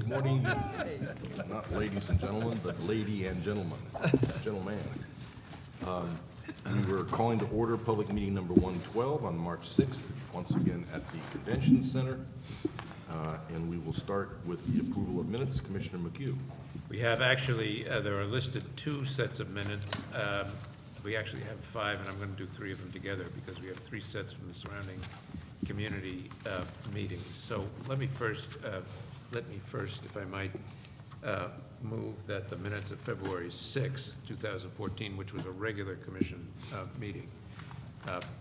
Good morning, not ladies and gentlemen, but lady and gentlemen, gentleman. We were calling to order public meeting number 112 on March 6th, once again at the Convention Center. And we will start with the approval of minutes. Commissioner McHugh. We have actually, there are listed two sets of minutes. We actually have five, and I'm going to do three of them together because we have three sets from the surrounding community meetings. So let me first, if I might, move that the minutes of February 6, 2014, which was a regular commission meeting,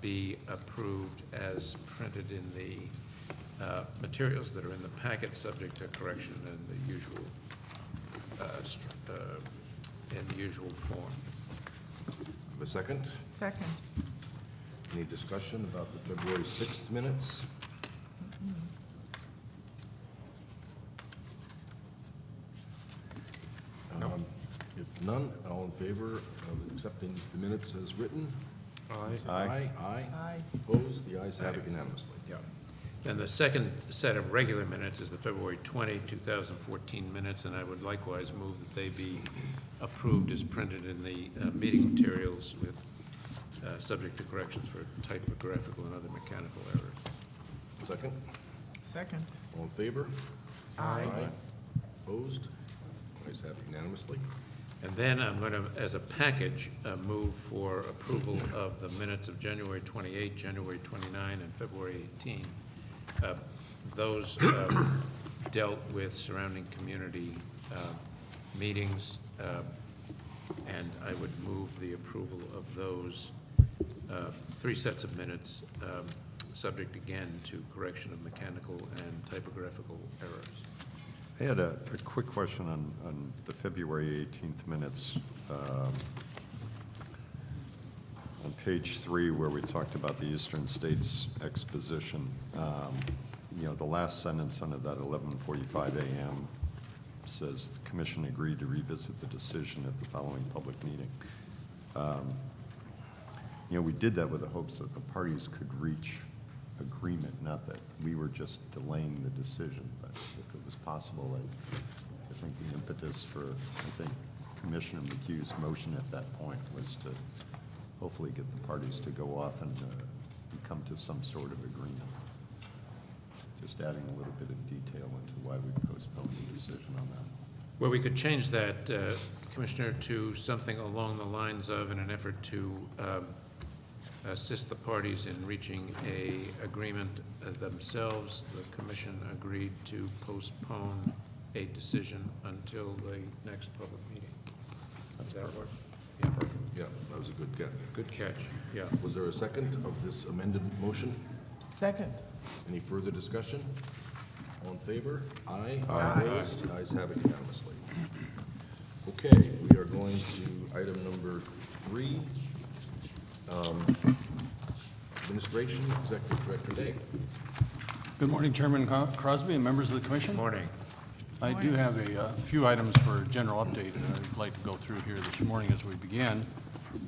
be approved as printed in the materials that are in the packet, subject to correction in the usual form. A second? Second. Any discussion about the February 6th minutes? If none, all in favor of accepting the minutes as written? Aye. Aye. Opposed? The ayes have it unanimously. Yeah. And the second set of regular minutes is the February 20, 2014 minutes, and I would likewise move that they be approved as printed in the meeting materials with subject to corrections for typographical and other mechanical errors. Second? Second. All in favor? Aye. Opposed? Ayes have it unanimously. And then I'm going to, as a package, move for approval of the minutes of January 28, January 29, and February 18. Those dealt with surrounding community meetings, and I would move the approval of those three sets of minutes, subject again to correction of mechanical and typographical errors. I had a quick question on the February 18th minutes. On page 3, where we talked about the Eastern States Exposition, you know, the last sentence under that 11:45 a.m. says the commission agreed to revisit the decision at the following public meeting. You know, we did that with the hopes that the parties could reach agreement, not that we were just delaying the decision, but if it was possible, I think the impetus for, I think, Commissioner McHugh's motion at that point was to hopefully get the parties to go off and come to some sort of agreement. Just adding a little bit of detail into why we postponed the decision on that. Well, we could change that, Commissioner, to something along the lines of, in an effort to assist the parties in reaching a agreement themselves, the commission agreed to postpone a decision until the next public meeting. Does that work? Yeah, perfect. Yeah, that was a good catch. Good catch, yeah. Was there a second of this amended motion? Second. Any further discussion? All in favor? Aye. Aye. Opposed? The ayes have it unanimously. Okay, we are going to item number 3. Administration, Executive Director Day. Good morning, Chairman Crosby and members of the commission. Morning. I do have a few items for general update that I'd like to go through here this morning as we begin.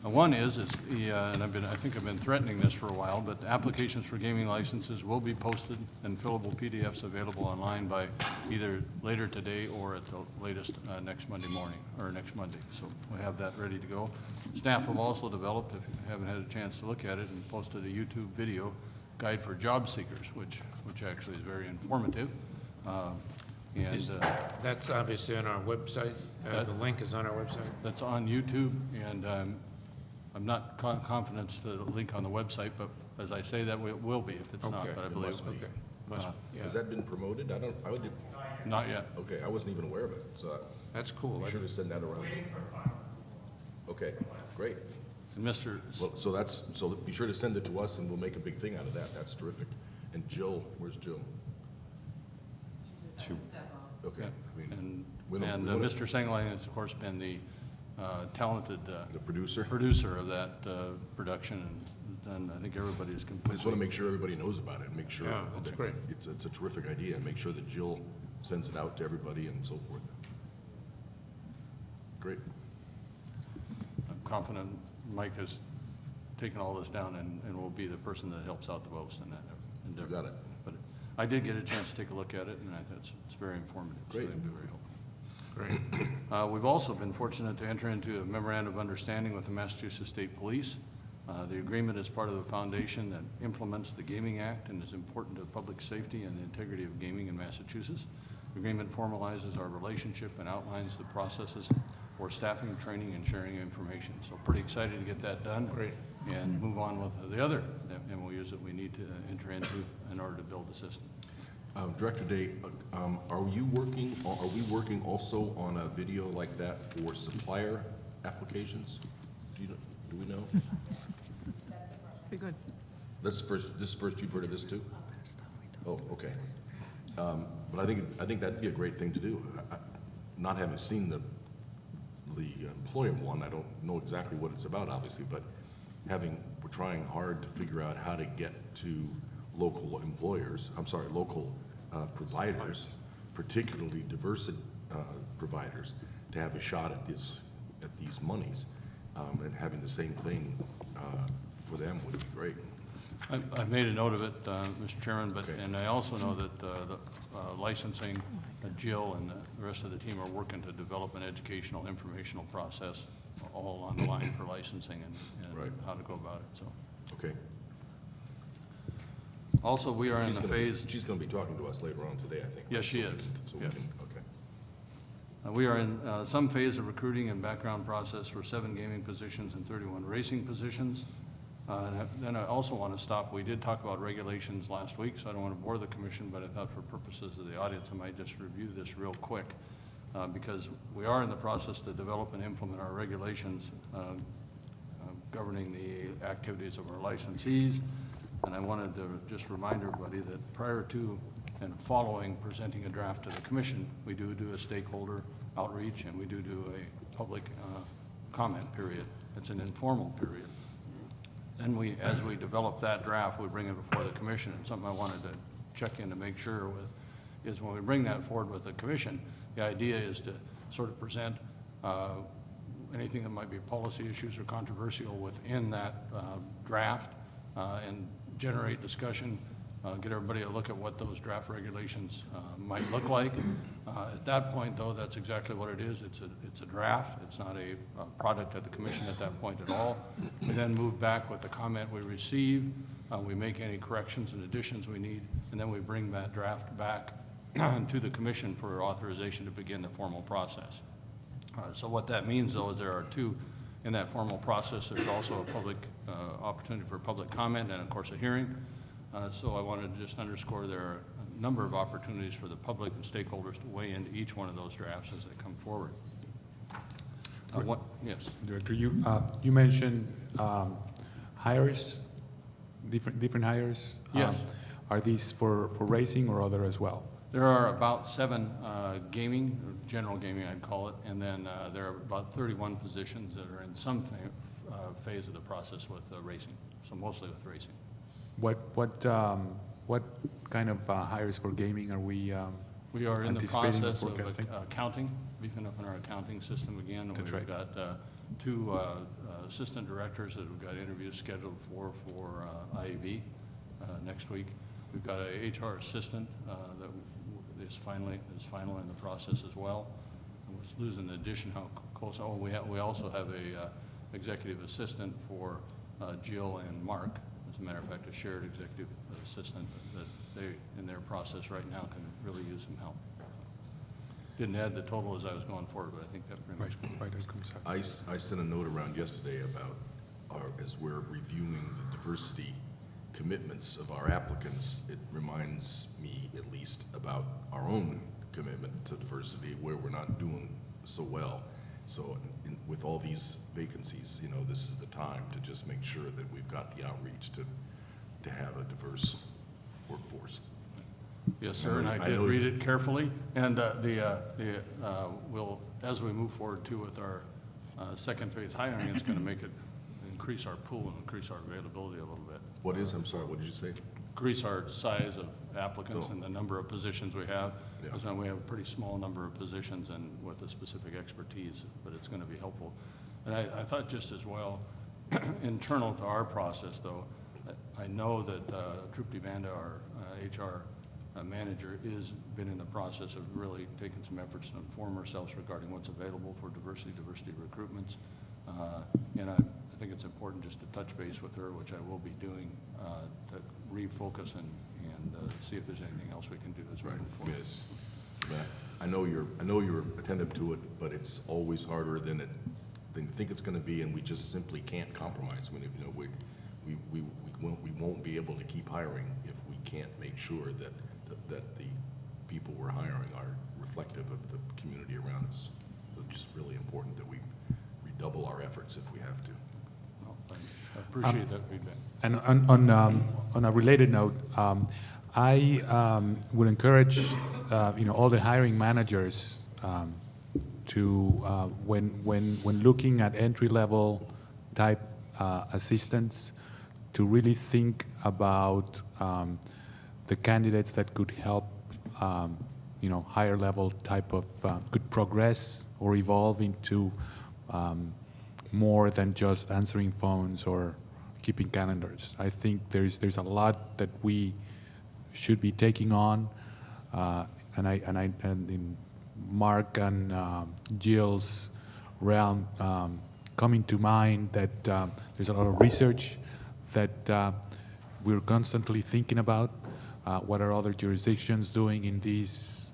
One is the, and I think I've been threatening this for a while, but applications for gaming licenses will be posted and fillable PDFs available online by either later today or at the latest next Monday morning, or next Monday. So we have that ready to go. Staff have also developed, if you haven't had a chance to look at it, and posted a YouTube video guide for job seekers, which actually is very informative. That's obviously on our website. The link is on our website. That's on YouTube, and I'm not confident it's the link on the website, but as I say, that it will be if it's not, but I believe it will be. Must be, yeah. Has that been promoted? I would. Not yet. Okay, I wasn't even aware of it, so That's cool. be sure to send that around. Okay, great. And Mr. Well, so be sure to send it to us, and we'll make a big thing out of that. That's terrific. And Jill, where's Jill? Okay. I mean, And Mr. Senglein has, of course, been the talented the producer. producer of that production, and I think everybody's I just want to completely. make sure everybody knows about it, and make sure. Yeah, that's that great. It's a terrific idea, and make sure that Jill sends it out to everybody and so forth. Great. I'm confident Mike has taken all this down and will be the person that helps out the most in that endeavor. You got it. But I did get a chance to take a look at it, and I thought it's very informative. So Great. it'd be very helpful. Great. We've also been fortunate to enter into a memorandum of understanding with the Massachusetts State Police. The agreement is part of the foundation that implements the Gaming Act and is important to public safety and the integrity of gaming in Massachusetts. The agreement formalizes our relationship and outlines the processes for staffing, training, and sharing information. So pretty excited to get that done. Great. And move on with the other MOUs that we need to enter into in order to build the system. Director Day, are we working also on a video like that for supplier applications? Do we know? Be good. This is first you've heard of this too? Oh, okay. But I think that'd be a great thing to do. Not having seen the employer one, I don't know exactly what it's about, obviously, but we're trying hard to figure out how to get to local providers, particularly diverse providers, to have a shot at these monies, and having the same thing for them would be great. I made a note of it, Mr. Chairman, Okay. and I also know that the licensing, Jill and the rest of the team are working to develop an educational, informational process all along the line for licensing and Right. how to go about it, so. Okay. Also, we are in the phase. She's going to be talking to us later on today, I think. Yes, she So we is. can- so we Yes. can- Okay. We are in some phase of recruiting and background process for 7 gaming positions and 31 racing positions. Then I also want to stop, we did talk about regulations last week, so I don't want to bore the commission, but I thought for purposes of the audience, I might just review this real quick, because we are in the process to develop and implement our regulations governing the activities of our licensees. And I wanted to just remind everybody that prior to and following presenting a draft to the commission, we do a stakeholder outreach, and we do a public comment period. It's an informal period. Then as we develop that draft, we bring it before the commission. And something I wanted to check in to make sure with is when we bring that forward with the commission, the idea is to sort of present anything that might be policy issues or controversial within that draft and generate discussion, get everybody a look at what those draft regulations might look like. At that point, though, that's exactly what it is. It's a draft. It's not a product of the commission at that point at all. We then move back with the comment we receive. We make any corrections and additions we need, and then we bring that draft back to the commission for authorization to begin the formal process. So what that means, though, is there are 2 in that formal process. There's also a public opportunity for public comment and, of course, a hearing. So I wanted to just underscore there are a number of opportunities for the public and stakeholders to weigh into each one of those drafts as they come forward. Yes. Director, you mentioned hires, different hires. Yes. Are these for racing or other as well? There are about 7 gaming, or general gaming I'd call it, and then there are about 31 positions that are in some phase of the process with racing, so mostly with racing. What kind of hires for gaming are we We are in the anticipating process of forecasting? accounting, beefing up in our accounting system again. That's We've right. got 2 assistant directors that we've got interviews scheduled for IAB next week. We've got a HR assistant that is final in the process as well. I was losing the addition how close. Oh, we also have a executive assistant for Jill and Mark. As a matter of fact, a shared executive assistant that they, in their process right now, can really use some help. Didn't add the total as I was going forward, but I think that pretty much. Right, as Commissar. I sent a note around yesterday about, as we're reviewing the diversity commitments of our applicants, it reminds me at least about our own commitment to diversity where we're not doing so well. So with all these vacancies, this is the time to just make sure that we've got the outreach to have a diverse workforce. Yes, sir, and I I did know- read it carefully, and we'll, as we move forward too with our second phase hiring, it's going to make it increase our pool and increase our availability a little bit. What is, I'm sorry, what did you say? Increase our size of applicants Oh. and the number of positions we have. Yeah. Because now we have a pretty small number of positions and with a specific expertise, but it's going to be helpful. And I thought just as well, internal to our process though, I know that Trupti Banda, our HR manager is been in the process of really taking some efforts to inform ourselves regarding what's available for diversity recruitments. And I think it's important just to touch base with her, which I will be doing, to refocus and see if there's anything else we can do as we Right. move forward. Yes. But I know you're attentive to it, but it's always harder than you think it's going to be, and we just simply can't compromise. I mean, you know, we won't be able to keep hiring if we can't make sure that the people we're hiring are reflective of the community around us. So it's just really important that we redouble our efforts if we have to. Well, I appreciate that feedback. And on a related note, I would encourage all the hiring managers to when looking at entry-level type assistants, to really think about the candidates that could help higher level type of could progress or evolve into more than just answering phones or keeping calendars. I think there's a lot that we should be taking on, and in Mark and Jill's realm coming to mind that there's a lot of research that we're constantly thinking about. What are other jurisdictions doing in these,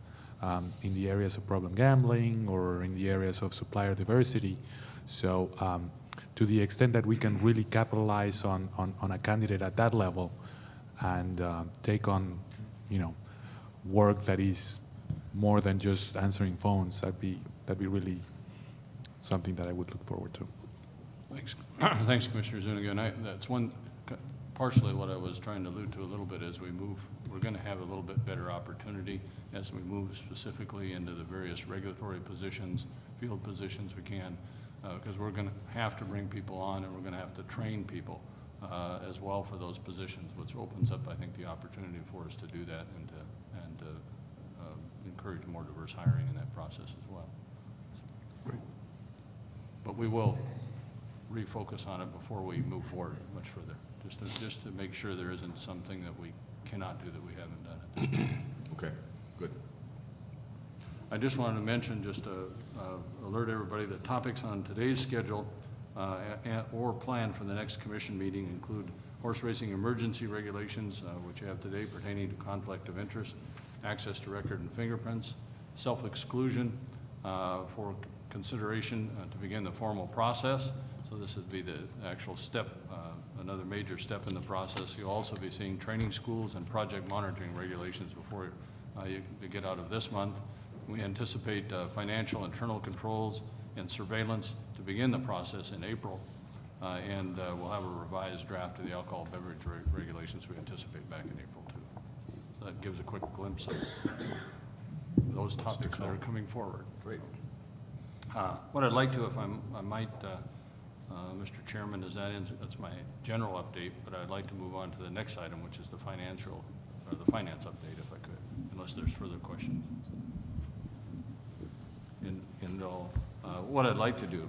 in the areas of problem gambling or in the areas of supplier diversity? So to the extent that we can really capitalize on a candidate at that level and take on, work that is more than just answering phones, that'd be really something that I would look forward to. Thanks. Thanks, Commissioner Zuniga. And that's partially what I was trying to allude to a little bit as we move. We're going to have a little bit better opportunity as we move specifically into the various regulatory positions, field positions we can, because we're going to have to bring people on and we're going to have to train people as well for those positions, which opens up, I think, the opportunity for us to do that and to encourage more diverse hiring in that process as well. Great. But we will refocus on it before we move forward much further, just to make sure there isn't something that we cannot do that we haven't done at this point. Okay, good. I just wanted to mention, just to alert everybody, that topics on today's schedule or plan for the next commission meeting include horse racing emergency regulations, which you have today pertaining to conflict of interest, access to record and fingerprints, self-exclusion for consideration to begin the formal process. So this would be the actual step, another major step in the process. You'll also be seeing training schools and project monitoring regulations before you get out of this month. We anticipate financial internal controls and surveillance to begin the process in April. And we'll have a revised draft of the alcohol beverage regulations we anticipate back in April too. So that gives a quick glimpse of those topics that are coming forward. Great. What I'd like to, if I might, Mr. Chairman, that's my general update, but I'd like to move on to the next item, which is the finance update, if I could, unless there's further questions. What I'd like to do,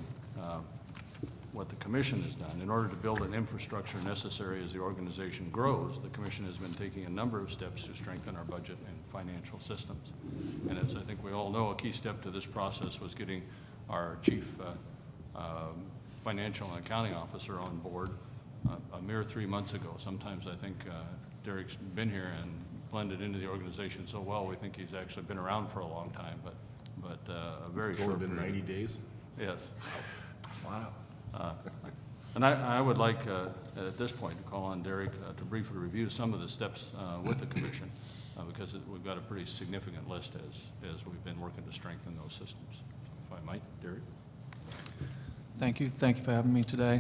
what the commission has done, in order to build an infrastructure necessary as the organization grows, the commission has been taking a number of steps to strengthen our budget and financial systems. And as I think we all know, a key step to this process was getting our chief financial and accounting officer on board a mere 3 months ago. Sometimes I think Derek's been here and blended into the organization so well, we think he's actually been around for a long time, but a very It's short only been period. 90 days? Yes. Wow. And I would like, at this point, to call on Derek to briefly review some of the steps with the commission, because we've got a pretty significant list as we've been working to strengthen those systems. If I might, Derek? Thank you. Thank you for having me today.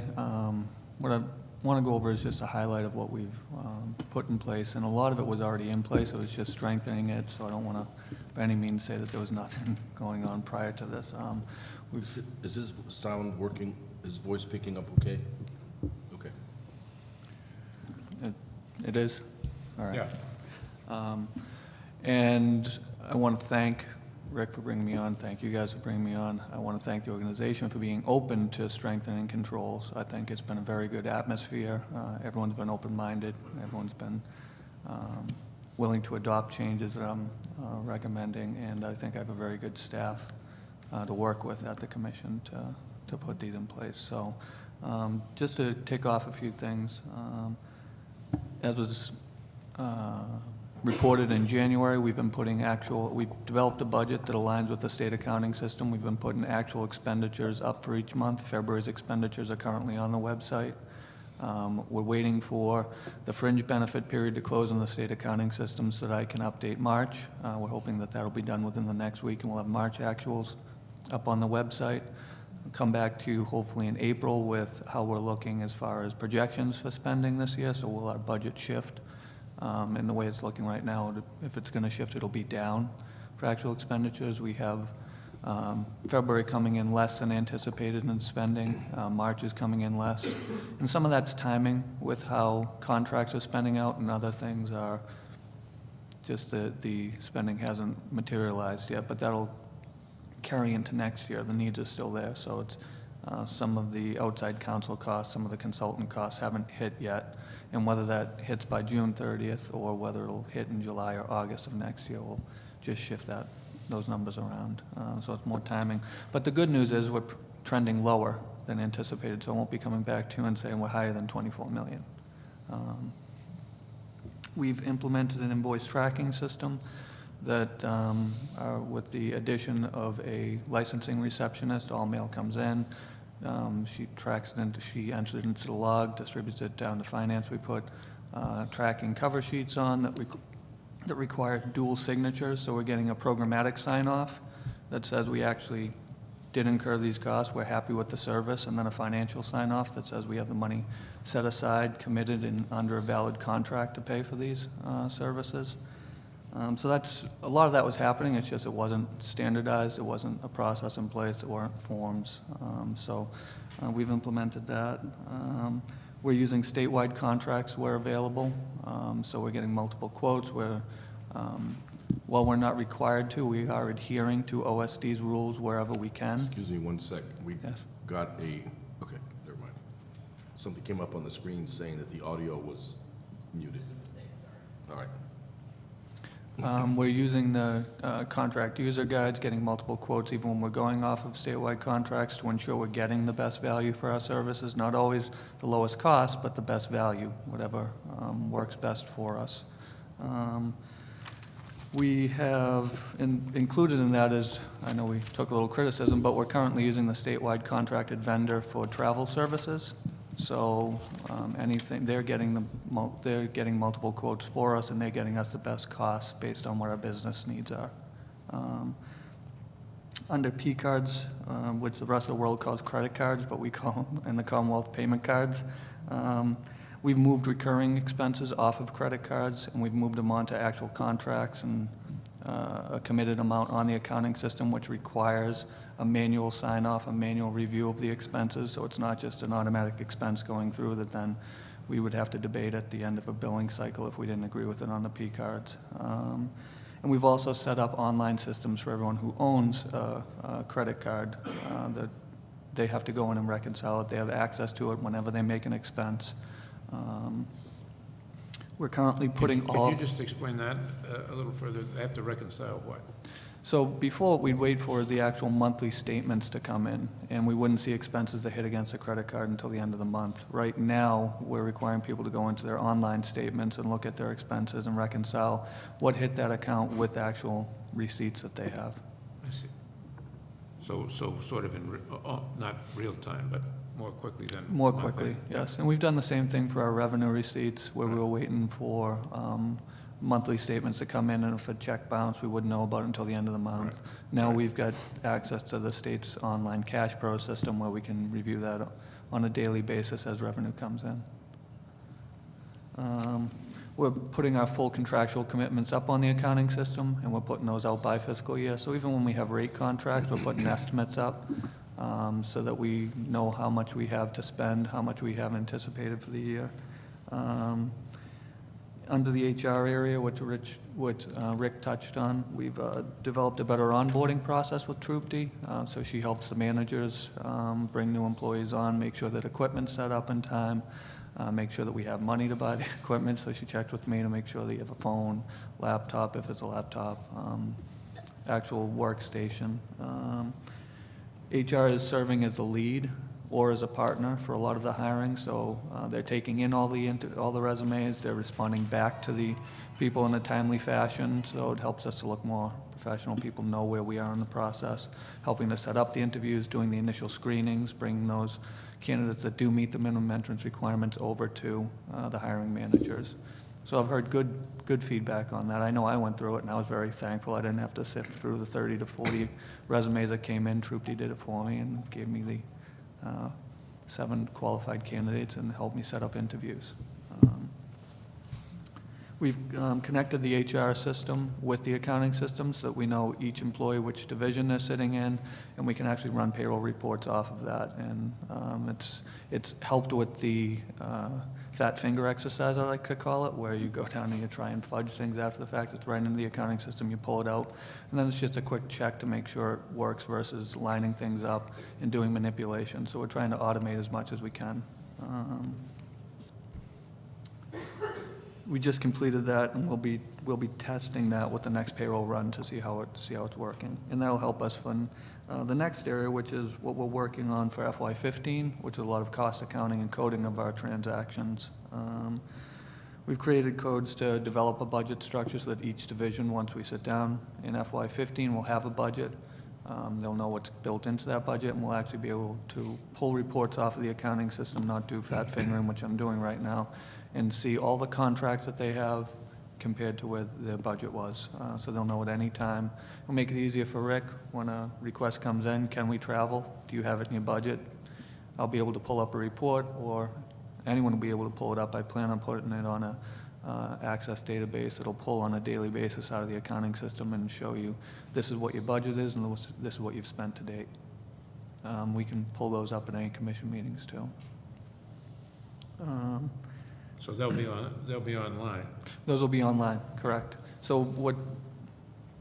What I want to go over is just a highlight of what we've put in place, and a lot of it was already in place. It was just strengthening it, so I don't want to, by any means, say that there was nothing going on prior to this. Is his sound working? His voice picking up okay? Okay. It is? All right. Yeah. And I want to thank Rick for bringing me on. Thank you guys for bringing me on. I want to thank the organization for being open to strengthening controls. I think it's been a very good atmosphere. Everyone's been open-minded. Everyone's been willing to adopt changes that I'm recommending, and I think I have a very good staff to work with at the commission to put these in place. So just to tick off a few things, as was reported in January, we've developed a budget that aligns with the state accounting system. We've been putting actual expenditures up for each month. February's expenditures are currently on the website. We're waiting for the fringe benefit period to close on the state accounting system so that I can update March. We're hoping that that'll be done within the next week, and we'll have March actuals up on the website. I'll come back to you hopefully in April with how we're looking as far as projections for spending this year. So will our budget shift? And the way it's looking right now, if it's going to shift, it'll be down for actual expenditures. We have February coming in less than anticipated in spending. March is coming in less. And some of that's timing with how contracts are spending out, and other things are just that the spending hasn't materialized yet, but that'll carry into next year. The needs are still there. So it's some of the outside counsel costs, some of the consultant costs haven't hit yet. And whether that hits by June 30th or whether it'll hit in July or August of next year, we'll just shift those numbers around. So it's more timing. But the good news is we're trending lower than anticipated, so I won't be coming back to you and saying we're higher than 24 million. We've implemented an invoice tracking system that with the addition of a licensing receptionist, all mail comes in. She tracks it she enters it into the log, distributes it down to finance. We put tracking cover sheets on that require dual signatures, so we're getting a programmatic sign-off that says we actually did incur these costs, we're happy with the service, and then a financial sign-off that says we have the money set aside, committed, and under a valid contract to pay for these services. So a lot of that was happening. It's just it wasn't standardized. It wasn't a process in place. There weren't forms. So we've implemented that. We're using statewide contracts where available. So we're getting multiple quotes. While we're not required to, we are adhering to OSD's rules wherever we can. Excuse me one sec. We Yes. got okay, never mind. Something came up on the screen saying that the audio was muted. All right. We're using the contract user guides, getting multiple quotes even when we're going off of statewide contracts to ensure we're getting the best value for our services. Not always the lowest cost, but the best value, whatever works best for us. We have included in that is, I know we took a little criticism, but we're currently using the statewide contracted vendor for travel services. So anything, they're getting multiple quotes for us, and they're getting us the best costs based on what our business needs are. Under P cards, which the rest of the world calls credit cards, but we call them in the Commonwealth payment cards, we've moved recurring expenses off of credit cards, and we've moved them onto actual contracts and a committed amount on the accounting system, which requires a manual sign-off, a manual review of the expenses, so it's not just an automatic expense going through that then we would have to debate at the end of a billing cycle if we didn't agree with it on the P cards. And we've also set up online systems for everyone who owns a credit card that they have to go in and reconcile it. They have access to it whenever they make an expense. We're currently putting all... Could you just explain that a little further? They have to reconcile what? So before, what we'd wait for is the actual monthly statements to come in, and we wouldn't see expenses that hit against a credit card until the end of the month. Right now, we're requiring people to go into their online statements and look at their expenses and reconcile what hit that account with actual receipts that they have. I see. So sort of in, not real time, but more quickly than... More quickly, yes. And we've done the same thing for our revenue receipts, where we were waiting for monthly statements to come in, and if a check bounced, we wouldn't know about it until the end of the month. Right. Now Right. we've got access to the state's online cash pro system where we can review that on a daily basis as revenue comes in. We're putting our full contractual commitments up on the accounting system, and we're putting those out by fiscal year. So even when we have rate contracts, we're putting estimates up so that we know how much we have to spend, how much we have anticipated for the year. Under the HR area, which Rick touched on, we've developed a better onboarding process with Troopty. So she helps the managers bring new employees on, make sure that equipment's set up in time. make sure that we have money to buy the equipment, so she checked with me to make sure that you have a phone, laptop, if it's a laptop, actual workstation. HR is serving as a lead or as a partner for a lot of the hiring, so they're taking in all the resumes, they're responding back to the people in a timely fashion, so it helps us to look more professional. People know where we are in the process, helping to set up the interviews, doing the initial screenings, bringing those candidates that do meet the minimum entrance requirements over to the hiring managers. So I've heard good feedback on that. I know I went through it, and I was very thankful. I didn't have to sift through the 30 to 40 resumes that came in. Troopty did it for me and gave me the 7 qualified candidates and helped me set up interviews. We've connected the HR system with the accounting system so that we know each employee which division they're sitting in, and we can actually run payroll reports off of that. And it's helped with the fat finger exercise, I like to call it, where you go down and you try and fudge things after the fact. It's right into the accounting system, you pull it out, and then it's just a quick check to make sure it works versus lining things up and doing manipulation. So we're trying to automate as much as we can. We just completed that, and we'll be testing that with the next payroll run to see how it's working, and that'll help us fund the next area, which is what we're working on for FY15, which is a lot of cost accounting and coding of our transactions. We've created codes to develop a budget structure so that each division, once we sit down in FY15, will have a budget. They'll know what's built into that budget, and we'll actually be able to pull reports off of the accounting system, not do fat fingering, which I'm doing right now, and see all the contracts that they have compared to where their budget was. So they'll know at any time. We'll make it easier for Rick when a request comes in. Can we travel? Do you have it in your budget? I'll be able to pull up a report, or anyone will be able to pull it up. I plan on putting it on a Access database. It'll pull on a daily basis out of the accounting system and show you this is what your budget is and this is what you've spent to date. We can pull those up at any commission meetings too. So they'll be online. Those will be online, correct. So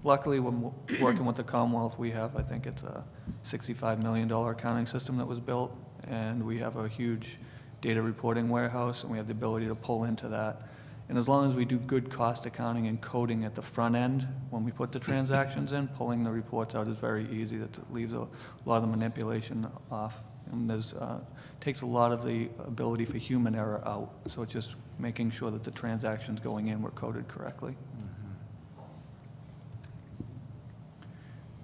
luckily, when working with the Commonwealth, we have, I think it's a $65 million accounting system that was built, and we have a huge data reporting warehouse, and we have the ability to pull into that. And as long as we do good cost accounting and coding at the front end, when we put the transactions in, pulling the reports out is very easy. That leaves a lot of the manipulation off. And takes a lot of the ability for human error out. So it's just making sure that the transactions going in were coded correctly.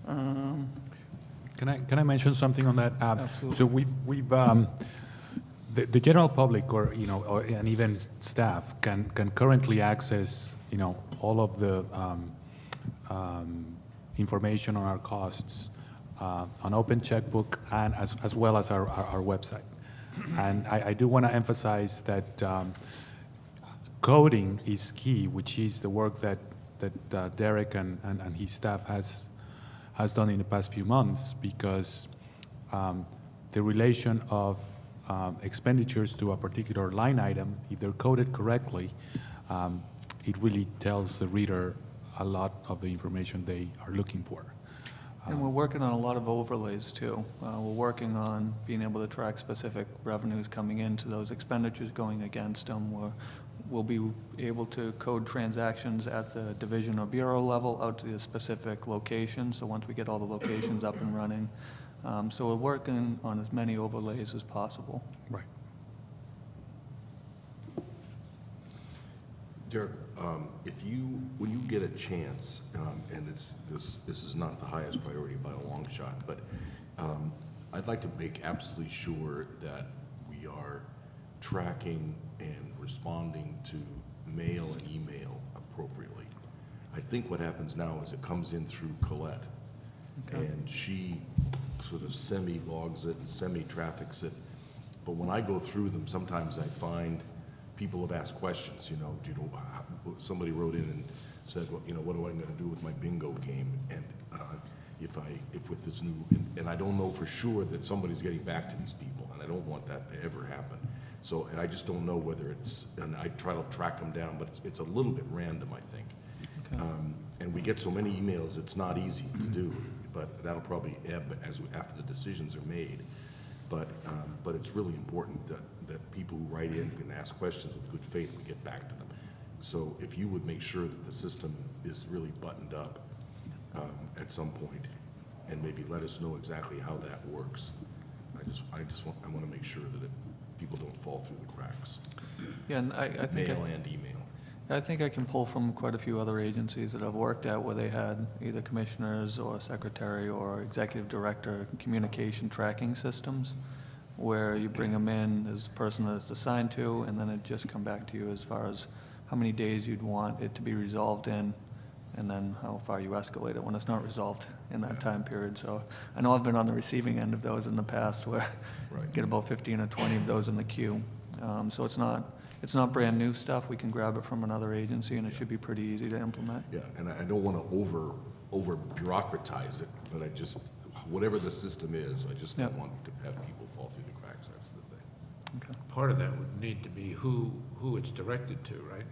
Can I mention something on that? Absolutely. So we've the general public, or and even staff can currently access all of the information on our costs on Open Checkbook and as well as our website. And I do want to emphasize that coding is key, which is the work that Derek and his staff has done in the past few months, because the relation of expenditures to a particular line item, if they're coded correctly, it really tells the reader a lot of the information they are looking for. And we're working on a lot of overlays too. We're working on being able to track specific revenues coming into those expenditures going against them. We'll be able to code transactions at the division or bureau level out to the specific location. So once we get all the locations up and running, so we're working on as many overlays as possible. Right. Derek, when you get a chance, and this is not the highest priority by a long shot, but I'd like to make absolutely sure that we are tracking and responding to mail and email appropriately. I think what happens now is it comes in through Colette, and she sort of semi-logs it and semi-traffics it. But when I go through them, sometimes I find people have asked questions. Somebody wrote in and said, well, what am I going to do with my bingo game? And if with this new, and I don't know for sure that somebody's getting back to these people, and I don't want that to ever happen. So, and I just don't know whether it's, and I try to track them down, but it's a little bit random, I think. Okay. And we get so many emails, it's not easy to do, but that'll probably ebb after the decisions are made. But it's really important that people who write in can ask questions with good faith, we get back to them. So if you would make sure that the system is really buttoned up at some point, and maybe let us know exactly how that works. I want to make sure that people don't fall through the cracks. Yeah, and I think. Mail and email. I think I can pull from quite a few other agencies that I've worked at where they had either commissioners or secretary or executive director communication tracking systems, where you bring them in, there's a person that it's assigned to, and then it just come back to you as far as how many days you'd want it to be resolved in, and then how far you escalate it when it's not resolved in that time period. So I know I've been on the receiving end of those in the past where Right. get about 15 or 20 of those in the queue. So it's not brand new stuff. We can grab it from another agency, and it should be pretty easy to implement. Yeah, and I don't want to over bureaucratize it, but I just, whatever the system is, I just don't Yep. want to have people fall through the cracks, that's the thing. Okay. Part of that would need to be who it's directed to, right?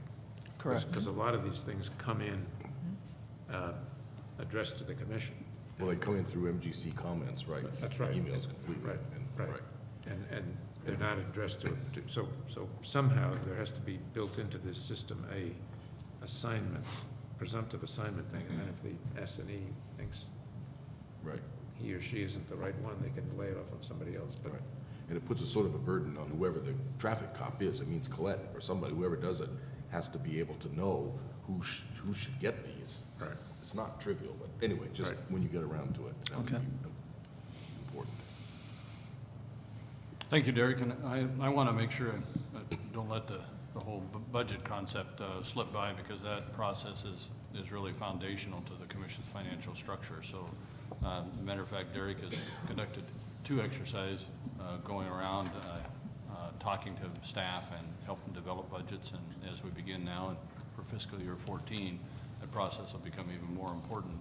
Correct. Because a lot of these things come in addressed to the commission. Well, they come in through MGC comments, right? That's right. Emails completely. Right, and- right. And they're not addressed to, so somehow there has to be built into this system a assignment, presumptive assignment thing, and then if the S&E thinks Right, he or she isn't the right one, they can lay it off on somebody else, but right. And it puts a sort of a burden on whoever the traffic cop is. It means Colette or somebody, whoever does it, has to be able to know who should get these. Right. It's not trivial, but anyway, just Right. when you get around to it, that would be Okay. important. Thank you, Derek, and I want to make sure I don't let the whole budget concept slip by, because that process is really foundational to the commission's financial structure. So, matter of fact, Derek has conducted 2 exercises going around, talking to staff and helping develop budgets, and as we begin now and for fiscal year 14, that process will become even more important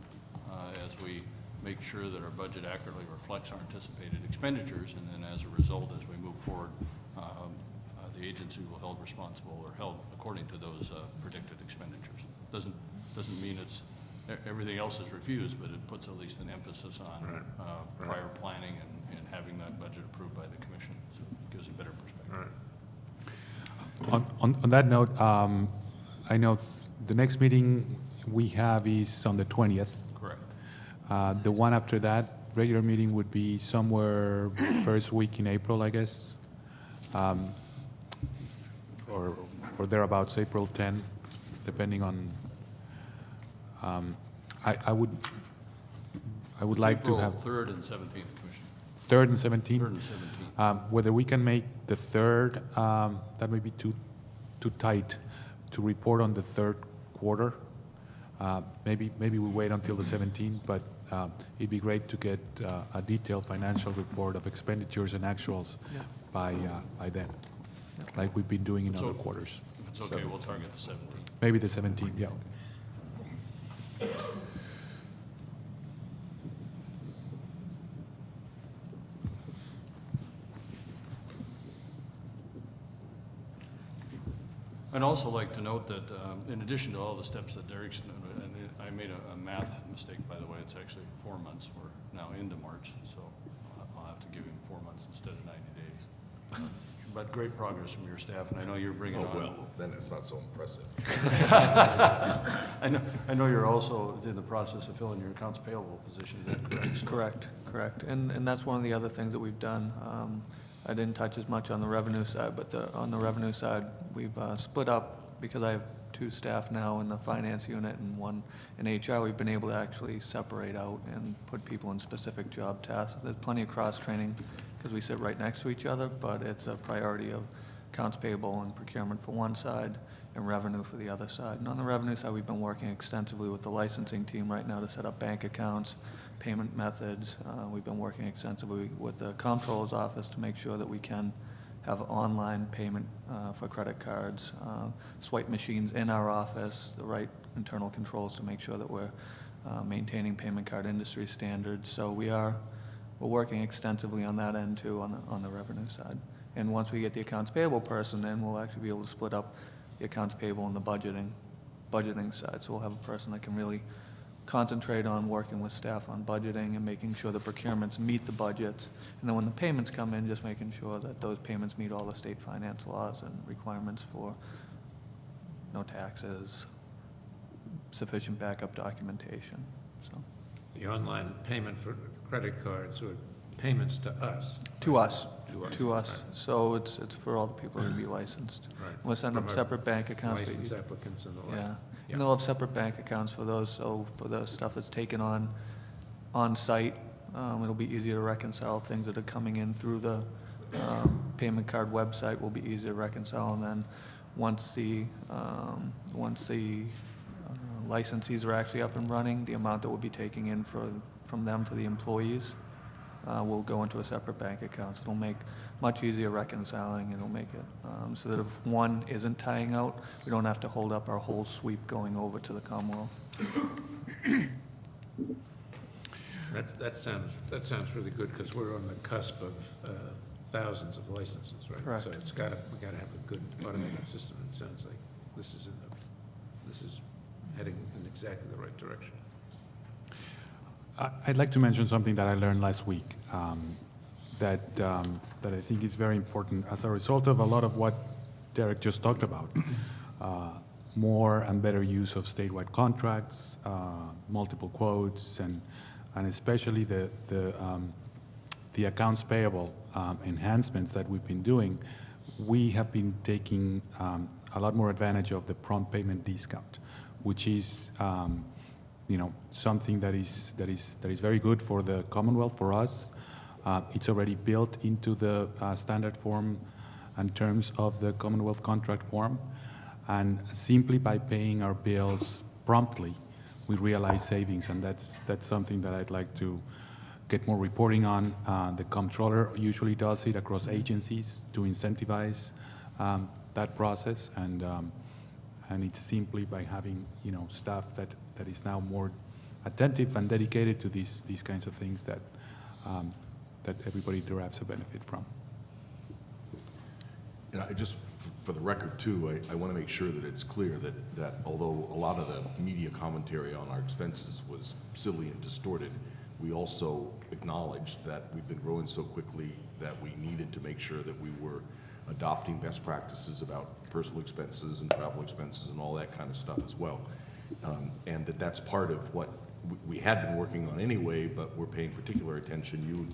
as we make sure that our budget accurately reflects our anticipated expenditures, and then as a result, as we move forward, the agency will held responsible or held according to those predicted expenditures. Doesn't mean it's everything else is refused, but it puts at least an emphasis on Right. prior planning and having that budget approved by the commission. So it gives a better perspective. all right. On that note, I know the next meeting we have is on the 20th. Correct. The one after that, regular meeting would be somewhere first week in April, I guess. Or thereabouts, April 10, depending on, I would like to have April 3rd and 17th, Commissioner. 3rd and 17th. 3rd and 17th. Whether we can make the 3rd, that may be too tight to report on the 3rd quarter. Maybe we wait until the 17th, but it'd be great to get a detailed financial report of expenditures and actuals by then, like we've been doing in other quarters. If it's okay, we'll target the 17th. Maybe the 17th, yeah. I'd also like to note that in addition to all the steps that Derek's, and I made a math mistake, by the way, it's actually 4 months. We're now into March, so I'll have to give him 4 months instead of 90 days. But great progress from your staff, and I know you're bringing Oh, on. well, then it's not so impressive. I know you're also in the process of filling your accounts payable position, is that correct? So- Correct. And that's one of the other things that we've done. I didn't touch as much on the revenue side, but on the revenue side, we've split up, because I have 2 staff now in the finance unit and 1 in HR. We've been able to actually separate out and put people in specific job tasks. There's plenty of cross-training because we sit right next to each other, but it's a priority of accounts payable and procurement for one side and revenue for the other side. And on the revenue side, we've been working extensively with the licensing team right now to set up bank accounts, payment methods. We've been working extensively with the comptroller's office to make sure that we can have online payment for credit cards, swipe machines in our office, the right internal controls to make sure that we're maintaining payment card industry standards. So we're working extensively on that end too, on the revenue side. And once we get the accounts payable person, then we'll actually be able to split up the accounts payable and the budgeting side. So we'll have a person that can really concentrate on working with staff on budgeting and making sure the procurements meet the budgets. And then when the payments come in, just making sure that those payments meet all the state finance laws and requirements for no taxes, sufficient backup documentation, so. The online payment for credit cards or payments to us. To us. To us. To us. Right. So it's for all the people to be licensed. Right. We'll send them From our separate bank accounts. for License each- applicants and the like. Yeah, Yeah. and they'll have separate bank accounts for those, so for the stuff that's taken on site, it'll be easier to reconcile. Things that are coming in through the payment card website will be easier to reconcile, and then once the licensees are actually up and running, the amount that we'll be taking in from them for the employees will go into a separate bank account. So it'll make much easier reconciling, and it'll make it so that if one isn't tying out, we don't have to hold up our whole sweep going over to the Commonwealth. That sounds really good, because we're on the cusp of thousands of licenses, right? Correct. So we gotta have a good automated system, and it sounds like this is heading in exactly the right direction. I'd like to mention something that I learned last week that I think is very important as a result of a lot of what Derek just talked about. More and better use of statewide contracts, multiple quotes, and especially the accounts payable enhancements that we've been doing. We have been taking a lot more advantage of the prompt payment discount, which is something that is very good for the Commonwealth, for us. It's already built into the standard form and terms of the Commonwealth contract form, and simply by paying our bills promptly, we realize savings, and that's something that I'd like to get more reporting on. The comptroller usually does it across agencies to incentivize that process, and it's simply by having staff that is now more attentive and dedicated to these kinds of things that everybody derives a benefit from. And I just, for the record too, I want to make sure that it's clear that although a lot of the media commentary on our expenses was silly and distorted, we also acknowledged that we've been growing so quickly that we needed to make sure that we were adopting best practices about personal expenses and travel expenses and all that kind of stuff as well. And that's part of what we had been working on anyway, but we're paying particular attention. You and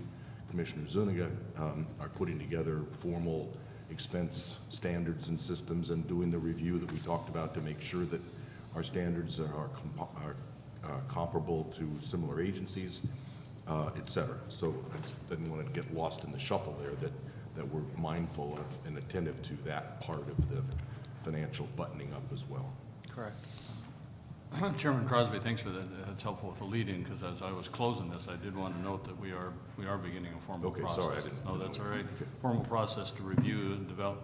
Commissioner Zuniga are putting together formal expense standards and systems and doing the review that we talked about to make sure that our standards are comparable to similar agencies, et cetera. So I just didn't want to get lost in the shuffle there, that we're mindful of and attentive to that part of the financial buttoning up as well. Correct. Chairman Crosby, thanks for that. That's helpful with the lead-in, because as I was closing this, I did want to note that we are beginning a formal Okay, process. sorry, I didn't. No, that's all right. Formal process to review and develop,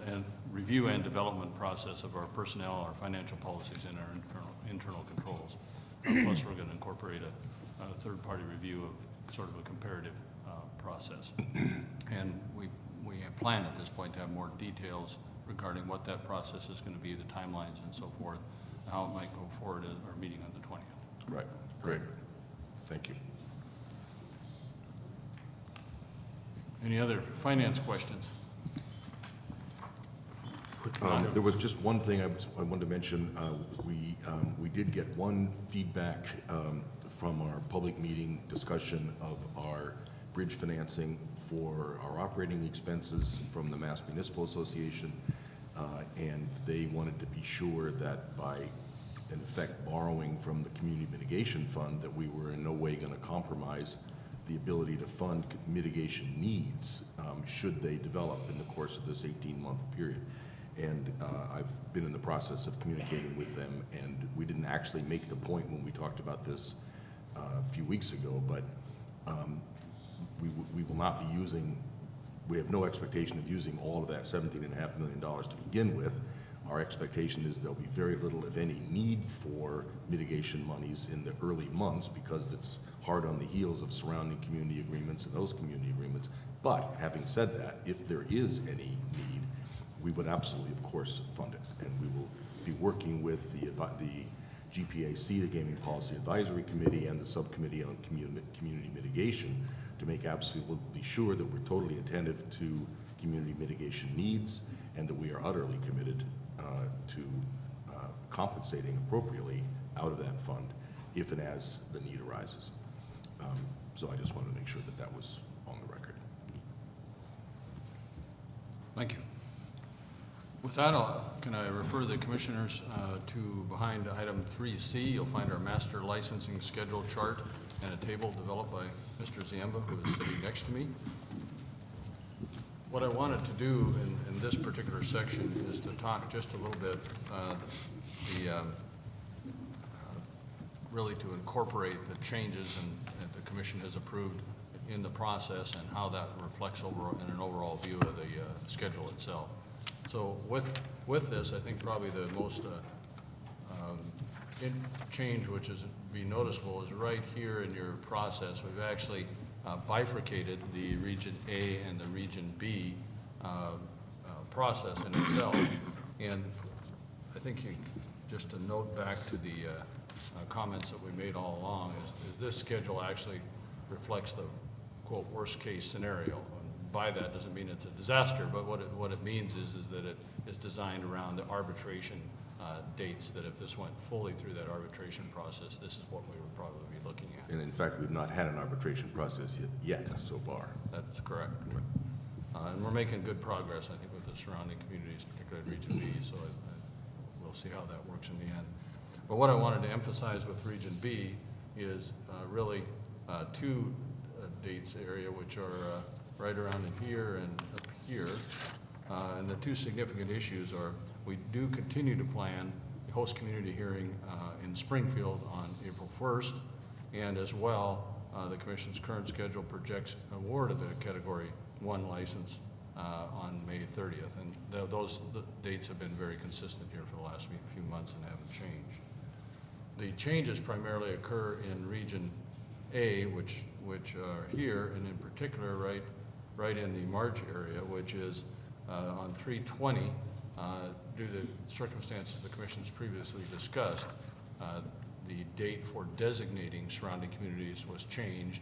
and development process of our personnel, our financial policies, and our internal controls. Plus, we're going to incorporate a third-party review of sort of a comparative process. And we have planned at this point to have more details regarding what that process is going to be, the timelines and so forth, how it might go forward at our meeting on the 20th. Right, great. Thank you. Any other finance questions? There was just one thing I wanted to mention. We did get one feedback from our public meeting discussion of our bridge financing for our operating expenses from the Mass Municipal Association, and they wanted to be sure that by, in effect, borrowing from the Community Mitigation Fund, that we were in no way going to compromise the ability to fund mitigation needs should they develop in the course of this 18-month period. And I've been in the process of communicating with them, and we didn't actually make the point when we talked about this a few weeks ago, but we will not be using, we have no expectation of using all of that $17.5 million to begin with. Our expectation is there'll be very little, if any, need for mitigation monies in the early months, because it's hard on the heels of surrounding community agreements and those community agreements. But having said that, if there is any need, we would absolutely, of course, fund it. And we will be working with the GPAC, the Gaming Policy Advisory Committee, and the Subcommittee on Community Mitigation to make absolutely sure that we're totally attentive to community mitigation needs and that we are utterly committed to compensating appropriately out of that fund if and as the need arises. So I just wanted to make sure that that was on the record. Thank you. With that, can I refer the commissioners to behind item 3C? You'll find our master licensing schedule chart and a table developed by Mr. Ziemba, who is sitting next to me. What I wanted to do in this particular section is to talk just a little bit, really to incorporate the changes that the commission has approved in the process and how that reflects over in an overall view of the schedule itself. So with this, I think probably the most change which is be noticeable is right here in your process. We've actually bifurcated the Region A and the Region B process in itself. And I think just to note back to the comments that we made all along is this schedule actually reflects the quote worst case scenario. And by that doesn't mean it's a disaster, but what it means is that it is designed around the arbitration dates, that if this went fully through that arbitration process, this is what we would probably be looking at. And in fact, we've not had an arbitration process yet so far. That's correct. And we're making good progress, I think, with the surrounding communities, particularly Region B, so we'll see how that works in the end. But what I wanted to emphasize with Region B is really two dates area, which are right around in here and up here. And the two significant issues are we do continue to plan a host community hearing in Springfield on April 1st, and as well, the Commission's current schedule projects award of the Category 1 license on May 30th. And those dates have been very consistent here for the last few months and haven't changed. The changes primarily occur in Region A, which are here, and in particular right in the March area, which is on 3/20, due to circumstances the Commission's previously discussed, the date for designating surrounding communities was changed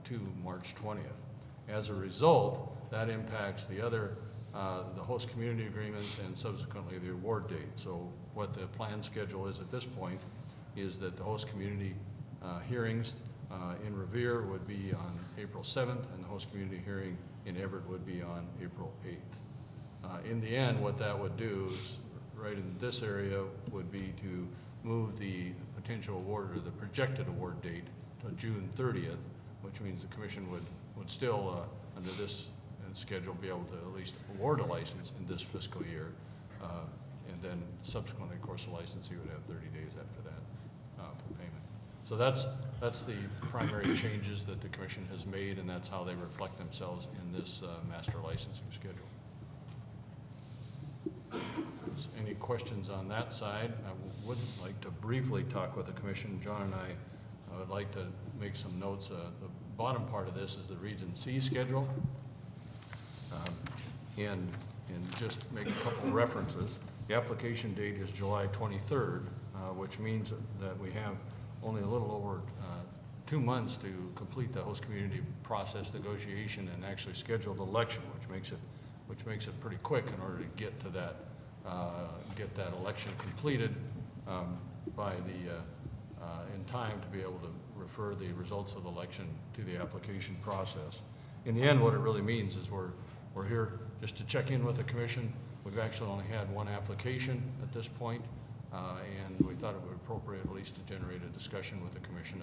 to March 20th. As a result, that impacts the other, the host community agreements and subsequently the award date. So what the plan schedule is at this point is that the host community hearings in Revere would be on April 7th, and the host community hearing in Everett would be on April 8th. In the end, what that would do is, right in this area, would be to move the potential award or the projected award date to June 30th, which means the Commission would still, under this schedule, be able to at least award a license in this fiscal year. And then subsequently, of course, the licensee would have 30 days after that for payment. So that's the primary changes that the Commission has made, and that's how they reflect themselves in this master licensing schedule. Any questions on that side? I would like to briefly talk with the Commission. John and I would like to make some notes. The bottom part of this is the Region C schedule. And just make a couple references. The application date is July 23rd, which means that we have only a little over 2 months to complete the host community process negotiation and actually schedule the election, which makes it pretty quick in order to get to that election completed by in time to be able to refer the results of the election to the application process. In the end, what it really means is we're here just to check in with the Commission. We've actually only had one application at this point, and we thought it would be appropriate at least to generate a discussion with the Commission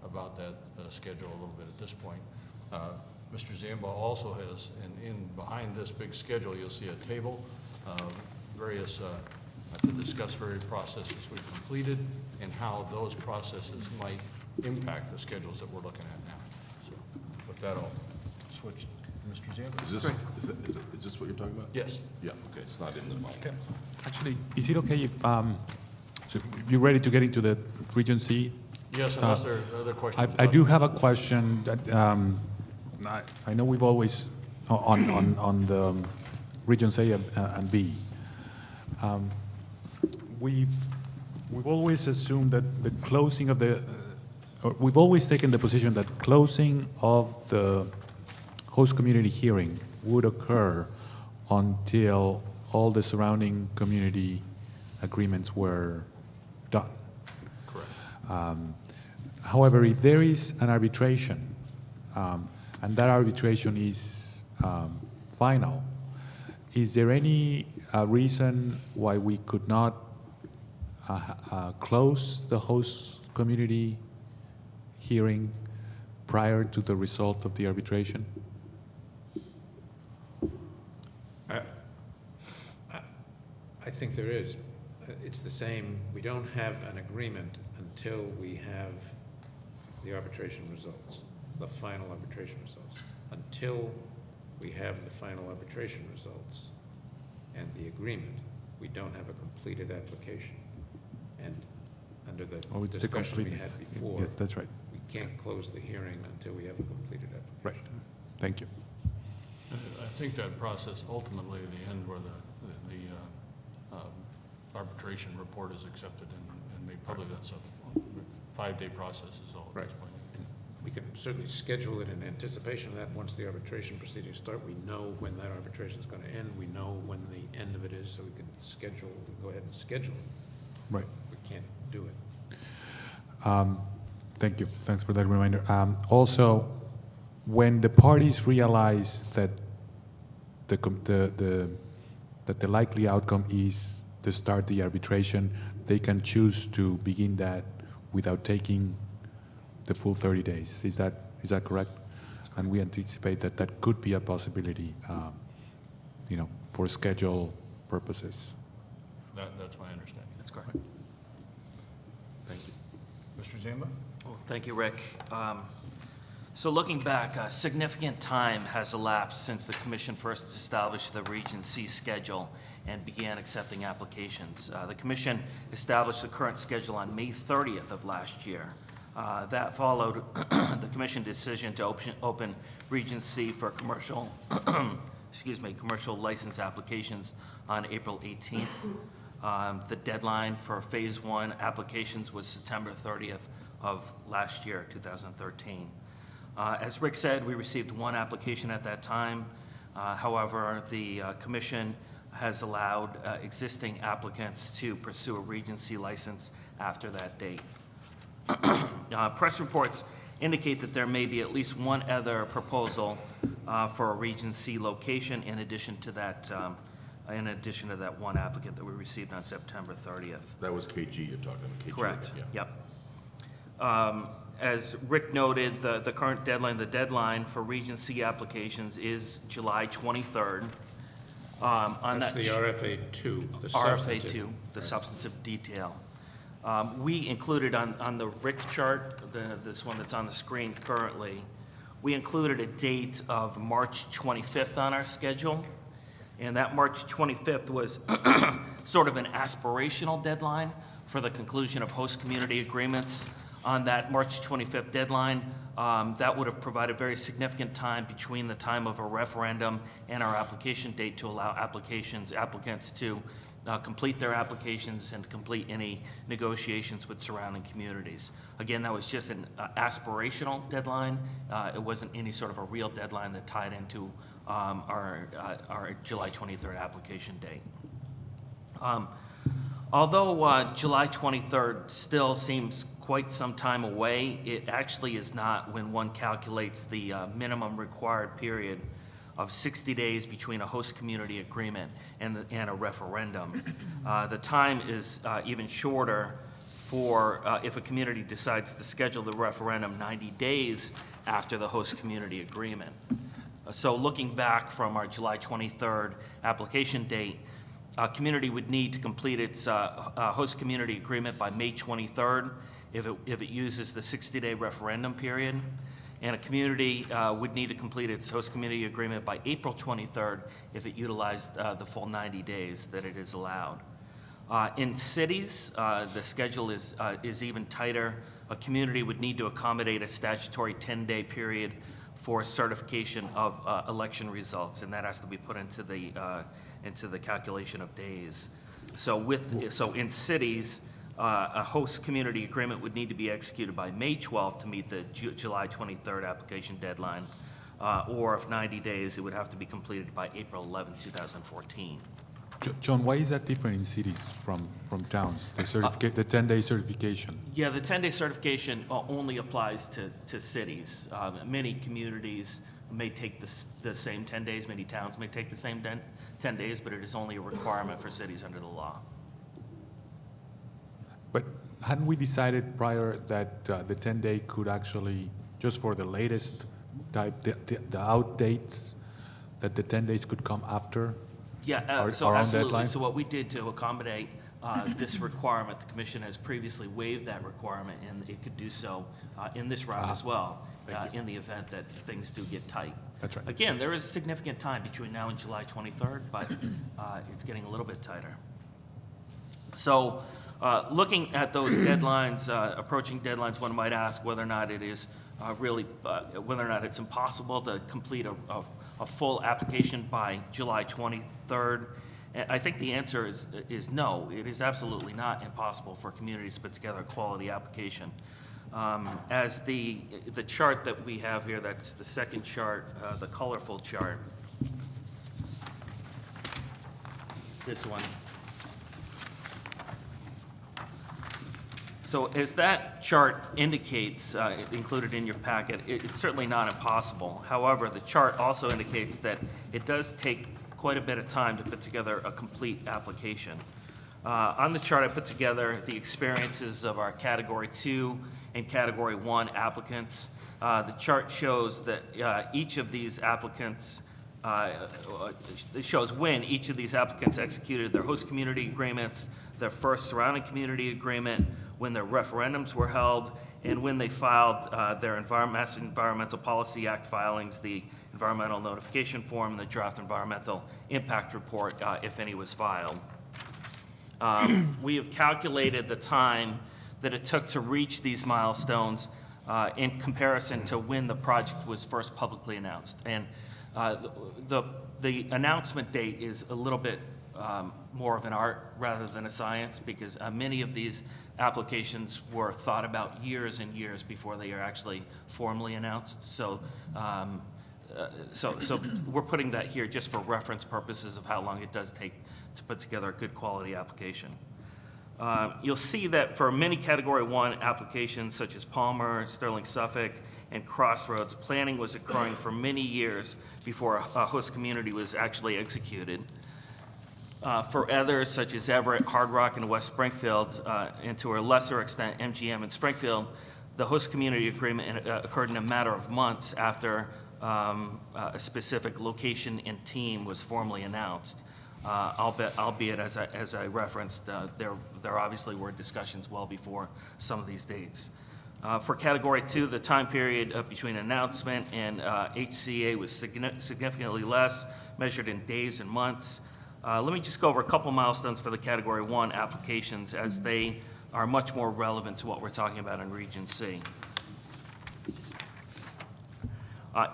about that schedule a little bit at this point. Mr. Ziemba also has, and behind this big schedule, you'll see a table of various, to discuss various processes we've completed and how those processes might impact the schedules that we're looking at now. So with that, I'll switch to Mr. Ziemba. Is this what you're talking about? Yes. Yeah, okay, it's not in the model. Okay. Actually, is it okay if, so you're ready to get into the Region C? Yes, unless there are other questions. I do have a question that, I know we've always, on the Regions A and B, we've We've always assumed that the closing of the, or we've always taken the position that closing of the host community hearing would occur until all the surrounding community agreements were done. Correct. However, if there is an arbitration, and that arbitration is final, is there any reason why we could not close the host community hearing prior to the result of the arbitration? I think there is. It's the same, we don't have an agreement until we have the arbitration results, the final arbitration results. Until we have the final arbitration results and the agreement, we don't have a completed application. And under the Oh, it's the discussion we completeness. had before, Yes, that's right. we can't close the hearing until we have a completed Right. application. Thank you. I think that process ultimately, in the end, where the arbitration report is accepted and made public, that's a 5-day process is all at this point. And we can certainly schedule it in anticipation of that. Once the arbitration proceedings start, we know when that arbitration is going to end. We know when the end of it is, so we can schedule, go ahead and schedule it. Right. We can't do it. Thank you. Thanks for that reminder. Also, when the parties realize that that the likely outcome is to start the arbitration, they can choose to begin that without taking the full 30 days. Is that correct? And we anticipate that that could be a possibility, for schedule purposes. That's my understanding. That's correct. Thank you. Mr. Zamba? Well, thank you, Rick. So looking back, a significant time has elapsed since the commission first established the Region C schedule and began accepting applications. The commission established the current schedule on May 30th of last year. That followed the commission decision to open Region C for commercial, commercial license applications on April 18th. The deadline for Phase 1 applications was September 30th of last year, 2013. As Rick said, we received one application at that time. However, the commission has allowed existing applicants to pursue a Region C license after that date. Press reports indicate that there may be at least one other proposal for a Region C location in addition to that one applicant that we received on September 30th. That was KG you're talking, KG. Correct, Yeah. yep. As Rick noted, the current deadline, the deadline for Region C applications is July 23rd. That's the RFA 2, the substantive. RFA 2, the Right. substantive detail. We included on the Rick chart, this one that's on the screen currently, we included a date of March 25th on our schedule. And that March 25th was sort of an aspirational deadline for the conclusion of host community agreements. On that March 25th deadline, that would have provided very significant time between the time of a referendum and our application date to allow applicants to complete their applications and complete any negotiations with surrounding communities. Again, that was just an aspirational deadline. It wasn't any sort of a real deadline that tied into our July 23rd application date. Although July 23rd still seems quite some time away, it actually is not when one calculates the minimum required period of 60 days between a host community agreement and a referendum. The time is even shorter for if a community decides to schedule the referendum 90 days after the host community agreement. So looking back from our July 23rd application date, a community would need to complete its host community agreement by May 23rd if it uses the 60-day referendum period. And a community would need to complete its host community agreement by April 23rd if it utilized the full 90 days that it is allowed. In cities, the schedule is even tighter. A community would need to accommodate a statutory 10-day period for certification of election results, and that has to be put into the calculation of days. So in cities, A host community agreement would need to be executed by May 12th to meet the July 23rd application deadline, or if 90 days, it would have to be completed by April 11, 2014. John, why is that different in cities from towns, the 10-day certification? Yeah, the 10-day certification only applies to cities. Many communities may take the same 10 days, many towns may take the same 10 days, but it is only a requirement for cities under the law. But hadn't we decided prior that the 10-day could actually, just for the latest type, the out dates, that the 10 days could come after? Yeah, so our own absolutely. deadline? So what we did to accommodate this requirement, the commission has previously waived that requirement, and it could do so in this round as well, in the event that things do get tight. That's right. Again, there is significant time between now and July 23rd, but it's getting a little bit tighter. So looking at those deadlines, approaching deadlines, one might ask whether or not it is whether or not it's impossible to complete a full application by July 23rd. And I think the answer is no. It is absolutely not impossible for communities to put together a quality application. As the chart that we have here, that's the second chart, the colorful chart, this one. So as that chart indicates, included in your packet, it's certainly not impossible. However, the chart also indicates that it does take quite a bit of time to put together a complete application. On the chart, I put together the experiences of our Category 2 and Category 1 applicants. The chart shows that each of these applicants, it shows when each of these applicants executed their host community agreements, their first surrounding community agreement, when their referendums were held, and when they filed their Mass Environmental Policy Act filings, the environmental notification form, and the draft environmental impact report, if any was filed. We have calculated the time that it took to reach these milestones in comparison to when the project was first publicly announced. And the announcement date is a little bit more of an art rather than a science, because many of these applications were thought about years and years before they are actually formally announced. So we're putting that here just for reference purposes of how long it does take to put together a good quality application. You'll see that for many Category 1 applications, such as Palmer, Sterling Suffolk, and Crossroads, planning was occurring for many years before a host community was actually executed. For others, such as Everett, Hard Rock, and West Springfield, and to a lesser extent, MGM and Springfield, the host community agreement occurred in a matter of months after a specific location and team was formally announced. Albeit, as I referenced, there obviously were discussions well before some of these dates. For Category 2, the time period between announcement and HCA was significantly less, measured in days and months. Let me just go over a couple milestones for the Category 1 applications, as they are much more relevant to what we're talking about in Region C.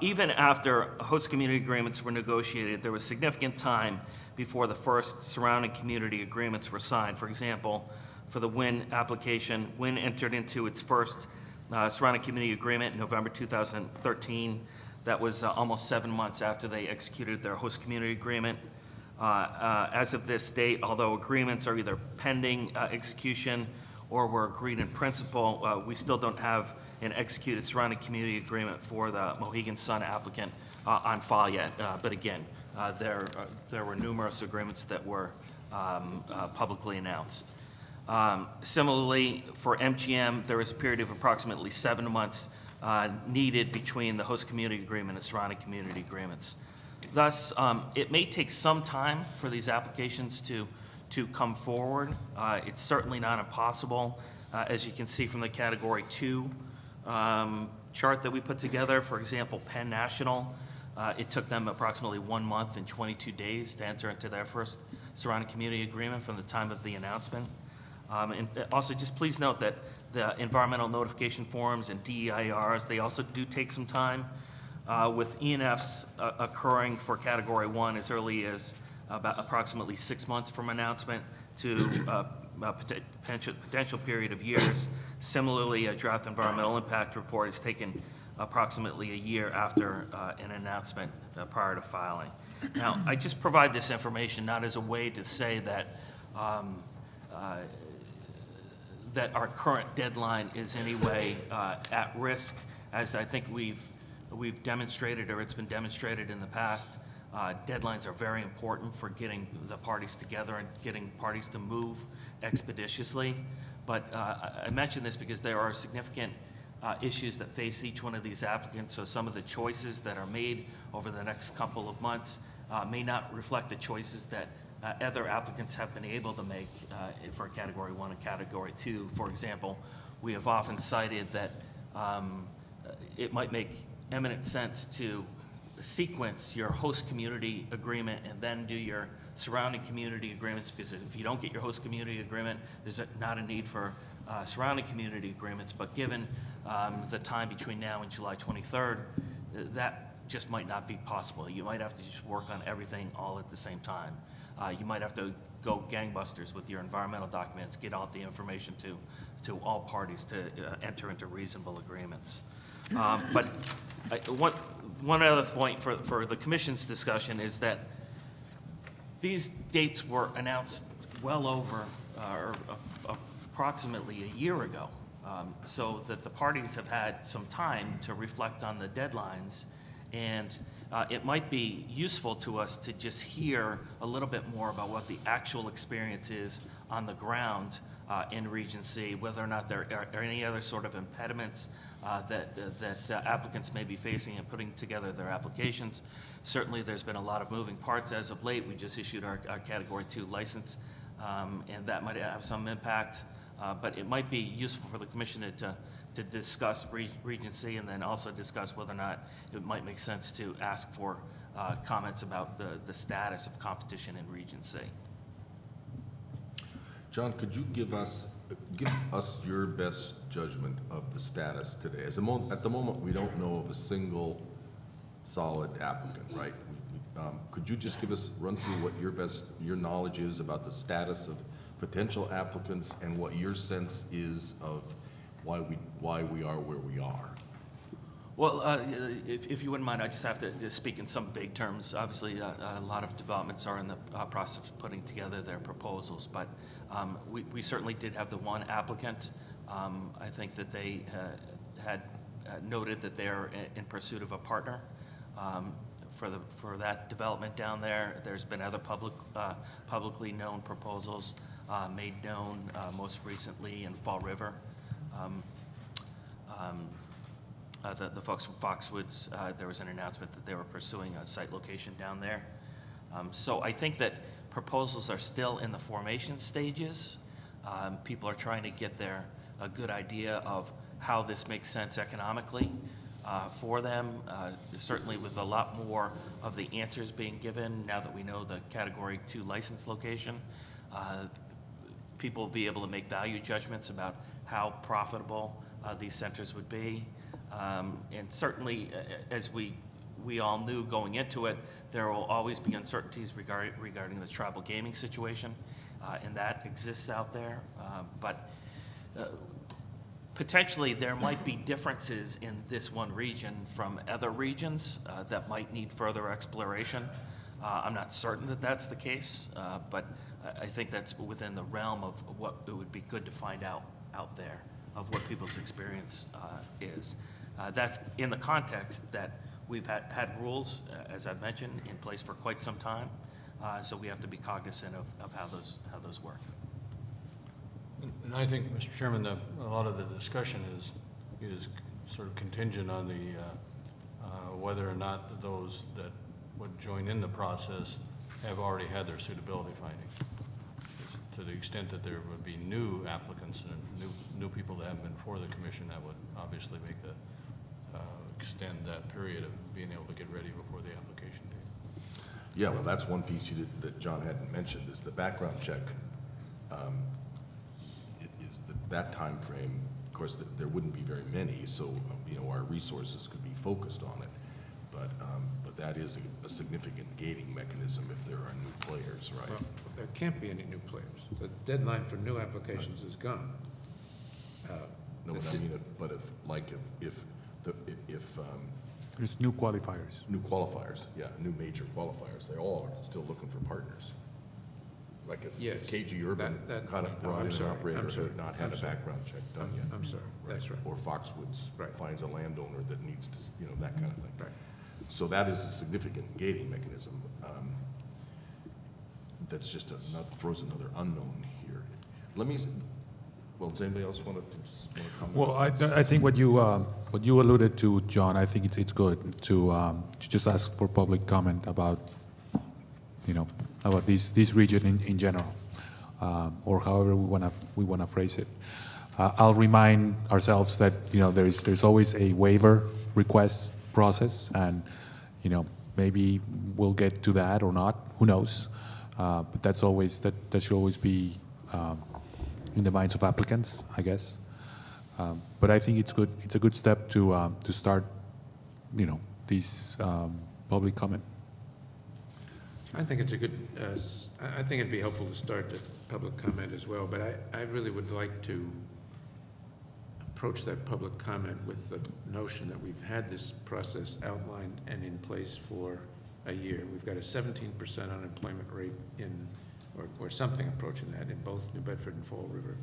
Even after host community agreements were negotiated, there was significant time before the first surrounding community agreements were signed. For example, for the Wynn application, Wynn entered into its first surrounding community agreement in November 2013. That was almost 7 months after they executed their host community agreement. As of this date, although agreements are either pending execution or were agreed in principle, we still don't have an executed surrounding community agreement for the Mohegan Sun applicant on file yet. But again, there were numerous agreements that were publicly announced. Similarly, for MGM, there was a period of approximately 7 months needed between the host community agreement and surrounding community agreements. Thus, it may take some time for these applications to come forward. It's certainly not impossible. As you can see from the Category 2 chart that we put together, for example, Penn National, it took them approximately 1 month and 22 days to enter into their first surrounding community agreement from the time of the announcement. And also, just please note that the environmental notification forms and DEIRs, they also do take some time, with ENFs occurring for Category 1 as early as about approximately 6 months from announcement to potential period of years. Similarly, a draft environmental impact report is taken approximately a year after an announcement prior to filing. Now, I just provide this information not as a way to say that that our current deadline is any way at risk, as I think we've demonstrated, or it's been demonstrated in the past. Deadlines are very important for getting the parties together and getting parties to move expeditiously. But I mention this because there are significant issues that face each one of these applicants, so some of the choices that are made over the next couple of months may not reflect the choices that other applicants have been able to make for Category 1 and Category 2. For example, we have often cited that it might make eminent sense to sequence your host community agreement and then do your surrounding community agreements, because if you don't get your host community agreement, there's not a need for surrounding community agreements. But given the time between now and July 23rd, that just might not be possible. You might have to just work on everything all at the same time. You might have to go gangbusters with your environmental documents, get all the information to all parties to enter into reasonable agreements. But one other point for the commission's discussion is that these dates were announced well over, or approximately a year ago, so that the parties have had some time to reflect on the deadlines. And it might be useful to us to just hear a little bit more about what the actual experience is on the ground in Region C, whether or not there are any other sort of impediments that applicants may be facing in putting together their applications. Certainly, there's been a lot of moving parts as of late. We just issued our Category 2 license, and that might have some impact. But it might be useful for the commission to discuss Region C, and then also discuss whether or not it might make sense to ask for comments about the status of competition in Region C. John, could you give us your best judgment of the status today? At the moment, we don't know of a single solid applicant, right? Could you just run through what your knowledge is about the status of potential applicants and what your sense is of why we are where we are? Well, if you wouldn't mind, I just have to speak in some big terms. Obviously, a lot of developments are in the process of putting together their proposals, but we certainly did have the one applicant. I think that they had noted that they're in pursuit of a partner for that development down there. There's been other publicly known proposals made known most recently in Fall River. The folks from Foxwoods, there was an announcement that they were pursuing a site location down there. So I think that proposals are still in the formation stages. People are trying to get a good idea of how this makes sense economically for them. Certainly with a lot more of the answers being given now that we know the Category 2 license location, people will be able to make value judgments about how profitable these centers would be. And certainly, as we all knew going into it, there will always be uncertainties regarding the tribal gaming situation, and that exists out there. But potentially, there might be differences in this one region from other regions that might need further exploration. I'm not certain that that's the case, but I think that's within the realm of what it would be good to find out there, of what people's experience is. That's in the context that we've had rules, as I've mentioned, in place for quite some time. So we have to be cognizant of how those work. And I think, Mr. Chairman, that a lot of the discussion is sort of contingent on the whether or not those that would join in the process have already had their suitability findings. To the extent that there would be new applicants and new people that haven't been before the commission, that would obviously make extend that period of being able to get ready before the application date. Yeah, well, that's one piece that John hadn't mentioned, is the background check. That time frame, of course, there wouldn't be very many, so our resources could be focused on it. but that is a significant gating mechanism if there are new players, right? Well, there can't be any new players. The deadline for new applications is gone. No, but I mean, if There's new qualifiers. new qualifiers, yeah, new major qualifiers, they all are still looking for partners. Like if Yes. KG Urban That- kind of no, brought I'm in sorry, an operator I'm who sorry, had not I'm had a sorry. background check done yet. I'm sorry, that's right. Or Foxwoods Right. finds a landowner that needs to, that kind of thing. Right. So that is a significant gating mechanism. That's just throws another unknown here. Let me, well, does anybody else want to comment? Well, I think what you alluded to, John, I think it's good to just ask for public comment about, about this region in general, or however we wanna phrase it. I'll remind ourselves that, there's always a waiver request process, and, maybe we'll get to that or not, who knows? But that should always be in the minds of applicants, I guess. But I think it's a good step to start, these public comment. I think it's a good, I think it'd be helpful to start the public comment as well, but I really would like to approach that public comment with the notion that we've had this process outlined and in place for a year. We've got a 17% unemployment rate or something approaching that in both New Bedford and Fall River.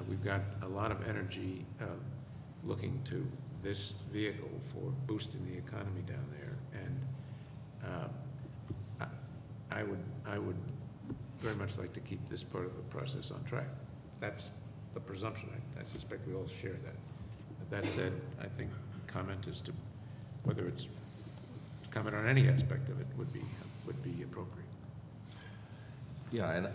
We've got a lot of energy looking to this vehicle for boosting the economy down there, and I would very much like to keep this part of the process on track. That's the presumption. I suspect we all share that. That said, I think comment as to whether it's comment on any aspect of it would be appropriate. Yeah, and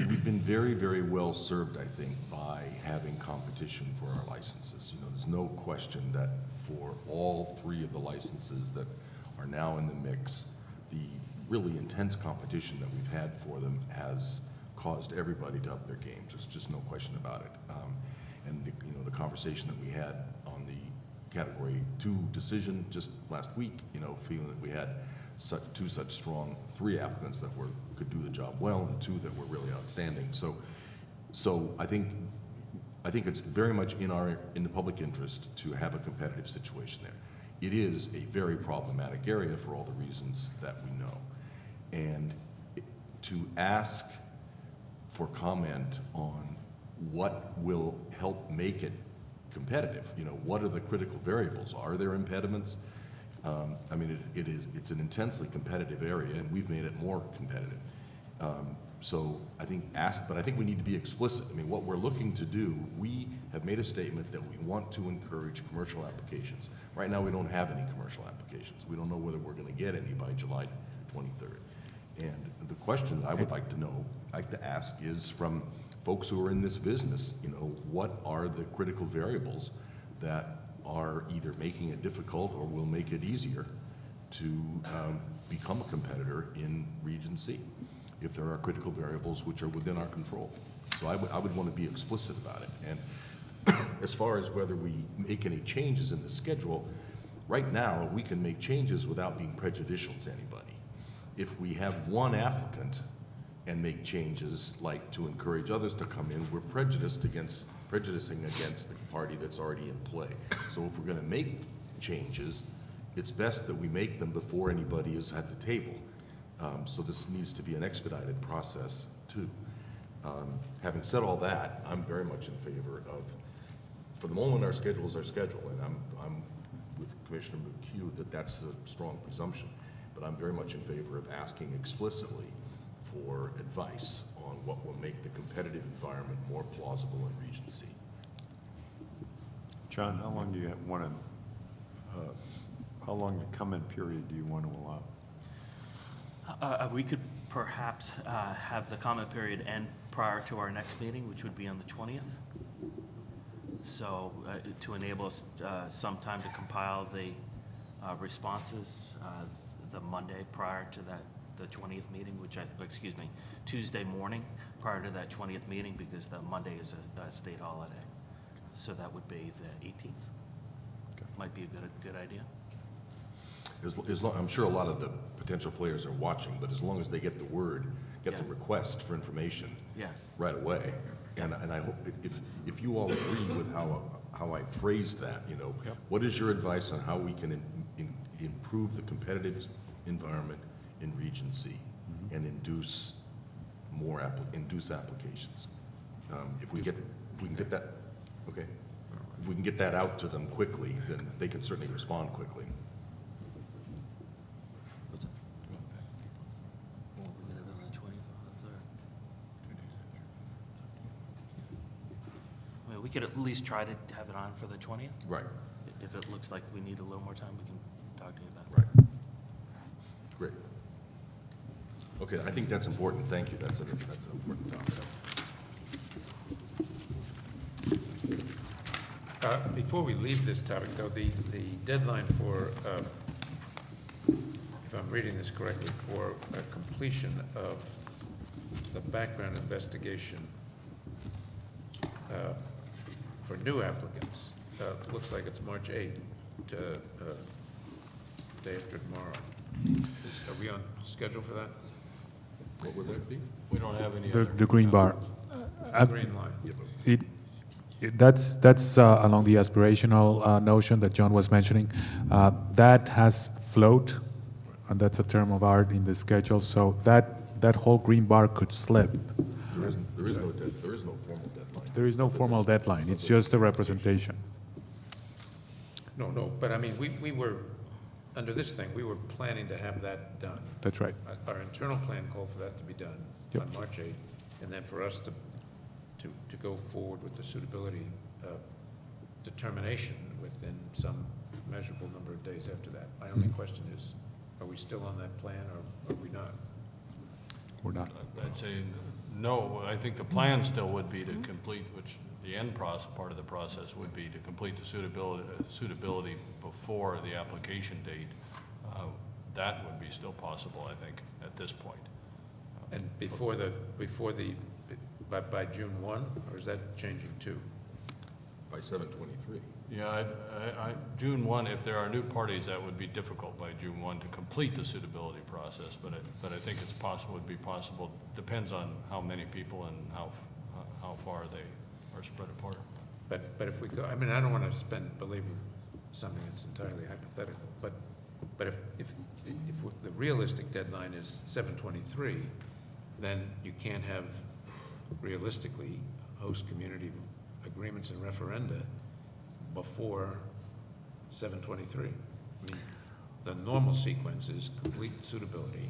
we've been very, very well served, I think, by having competition for our licenses. There's no question that for all three of the licenses that are now in the mix, the really intense competition that we've had for them has caused everybody to up their game. There's just no question about it. And the conversation that we had on the Category 2 decision just last week, feeling that we had such strong three applicants that could do the job well, and two that were really outstanding. So I think it's very much in the public interest to have a competitive situation there. It is a very problematic area for all the reasons that we know. And to ask for comment on what will help make it competitive, what are the critical variables? Are there impediments? It's an intensely competitive area, and we've made it more competitive. So I think we need to be explicit. What we're looking to do, we have made a statement that we want to encourage commercial applications. Right now, we don't have any commercial applications. We don't know whether we're going to get any by July 23rd. And the question that I would like to ask is from folks who are in this business, what are the critical variables that are either making it difficult or will make it easier to become a competitor in Region C, if there are critical variables which are within our control. So I would want to be explicit about it. And as far as whether we make any changes in the schedule, right now, we can make changes without being prejudicial to anybody. If we have one applicant and make changes, like to encourage others to come in, we're prejudicing against the party that's already in play. So if we're going to make changes, it's best that we make them before anybody is at the table. So this needs to be an expedited process too. Having said all that, I'm very much in favor of, for the moment, our schedule is our schedule, and I'm with Commissioner McHugh that that's a strong presumption. But I'm very much in favor of asking explicitly for advice on what will make the competitive environment more plausible in Region C. John, how long do you want to, how long a comment period do you want to allow? We could perhaps have the comment period end prior to our next meeting, which would be on the 20th. So to enable us some time to compile the responses the Monday prior to the 20th meeting, Tuesday morning prior to that 20th meeting, because the Monday is a state holiday. So that would be the 18th. Okay. Might be a good idea. I'm sure a lot of the potential players are watching, but as long as they get the word, get the Yeah. request for information Yeah. right away. And I hope, if you all agree with how I phrased that, you know, what is your advice on how we can improve the competitive environment in Region C and induce induce applications? If we can get that, okay? If we can get that out to them quickly, then they can certainly respond quickly. I mean, we could at least try to have it on for the 20th. Right, If it looks like we need a little more time, we can talk to you about it. right. Great. Okay, I think that's important. Thank you. That's an important topic. Before we leave this topic, though, the deadline for, if I'm reading this correctly, for completion of the background investigation for new applicants, looks like it's March 8th, day after tomorrow. Are we on schedule for that? What would that be? We don't have any The, other. the green bar. Green line. That's along the aspirational notion that John was mentioning. That has float, and that's a term of art in the schedule, so that whole green bar could slip. There is no formal deadline. There is no formal deadline, it's just a representation. No, but I mean, we were, under this thing, we were planning to have that done. That's right. Our internal plan called for that to be done Yep. on March 8th, and then for us to go forward with the suitability determination within some measurable number of days after that. My only question is, are we still on that plan, or are we not? We're not. I'd say no. I think the plan still would be to complete, which the end part of the process would be to complete the suitability before the application date. That would be still possible, I think, at this point. And by June 1, or is that changing too? By 7/23. Yeah, June 1, if there are new parties, that would be difficult by June 1 to complete the suitability process, but I think it's possible, would be possible, depends on how many people and how far they are spread apart. But if we go, I mean, I don't want to believe something that's entirely hypothetical, but if the realistic deadline is 7/23, then you can't have realistically host community agreements and referenda before 7/23. I mean, the normal sequence is complete suitability,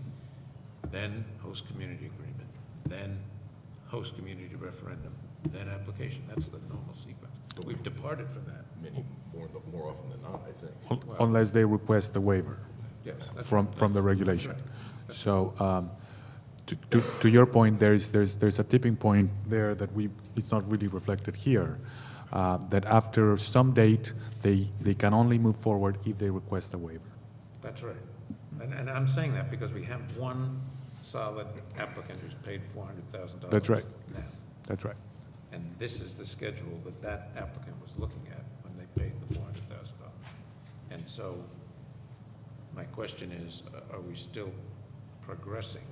then host community agreement, then host community referendum, then application. That's the normal sequence. But we've departed from that. More often than not, I think. Unless they request the waiver Yes. that's- from the regulation. Right. So, to your point, there's a tipping point there that it's not really reflected here, that after some date, they can only move forward if they request a waiver. That's right. And I'm saying that because we have one solid applicant who's paid $400,000. That's right. Now. That's right. And this is the schedule that applicant was looking at when they paid the $400,000. And so my question is, are we still progressing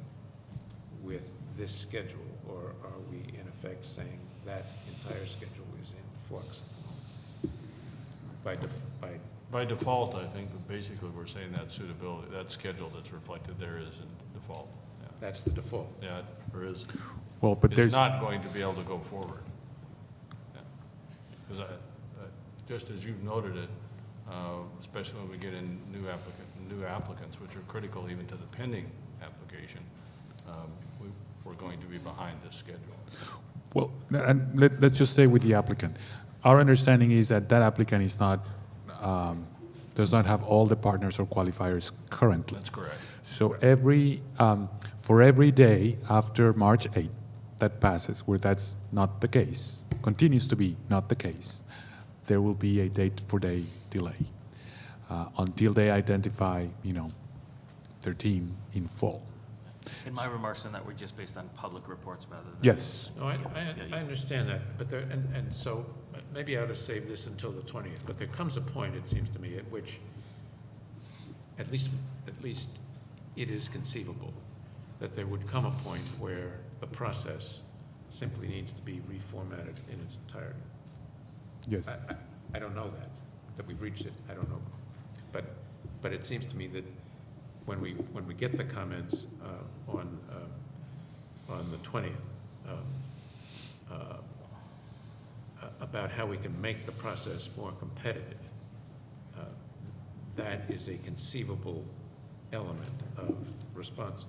with this schedule, or are we in effect saying that entire schedule is in flux By default, I think basically we're saying that suitability, that schedule that's reflected there is in default. Yeah. That's the default. Yeah, there is. Well, but It's there's, not going to be able to go forward. Because just as you've noted it, especially when we get in new applicants, which are critical even to the pending application, we're going to be behind this schedule. well, and let's just stay with the applicant. Our understanding is that applicant is not, does not have all the partners or qualifiers currently. That's correct. So for every day after March 8th that passes, where that's not the case, continues to be not the case, there will be a date-for-day delay until they identify, their team in full. And my remarks on that were just based on public reports rather than. Yes, No, I understand that, but there, and so maybe I ought to save this until the 20th, but there comes a point, it seems to me, at which at least it is conceivable that there would come a point where the process simply needs to be reformatted in its entirety. Yes. I don't know that we've reached it, I don't know. But it seems to me that when we get the comments on the 20th, about how we can make the process more competitive, that is a conceivable element of responses.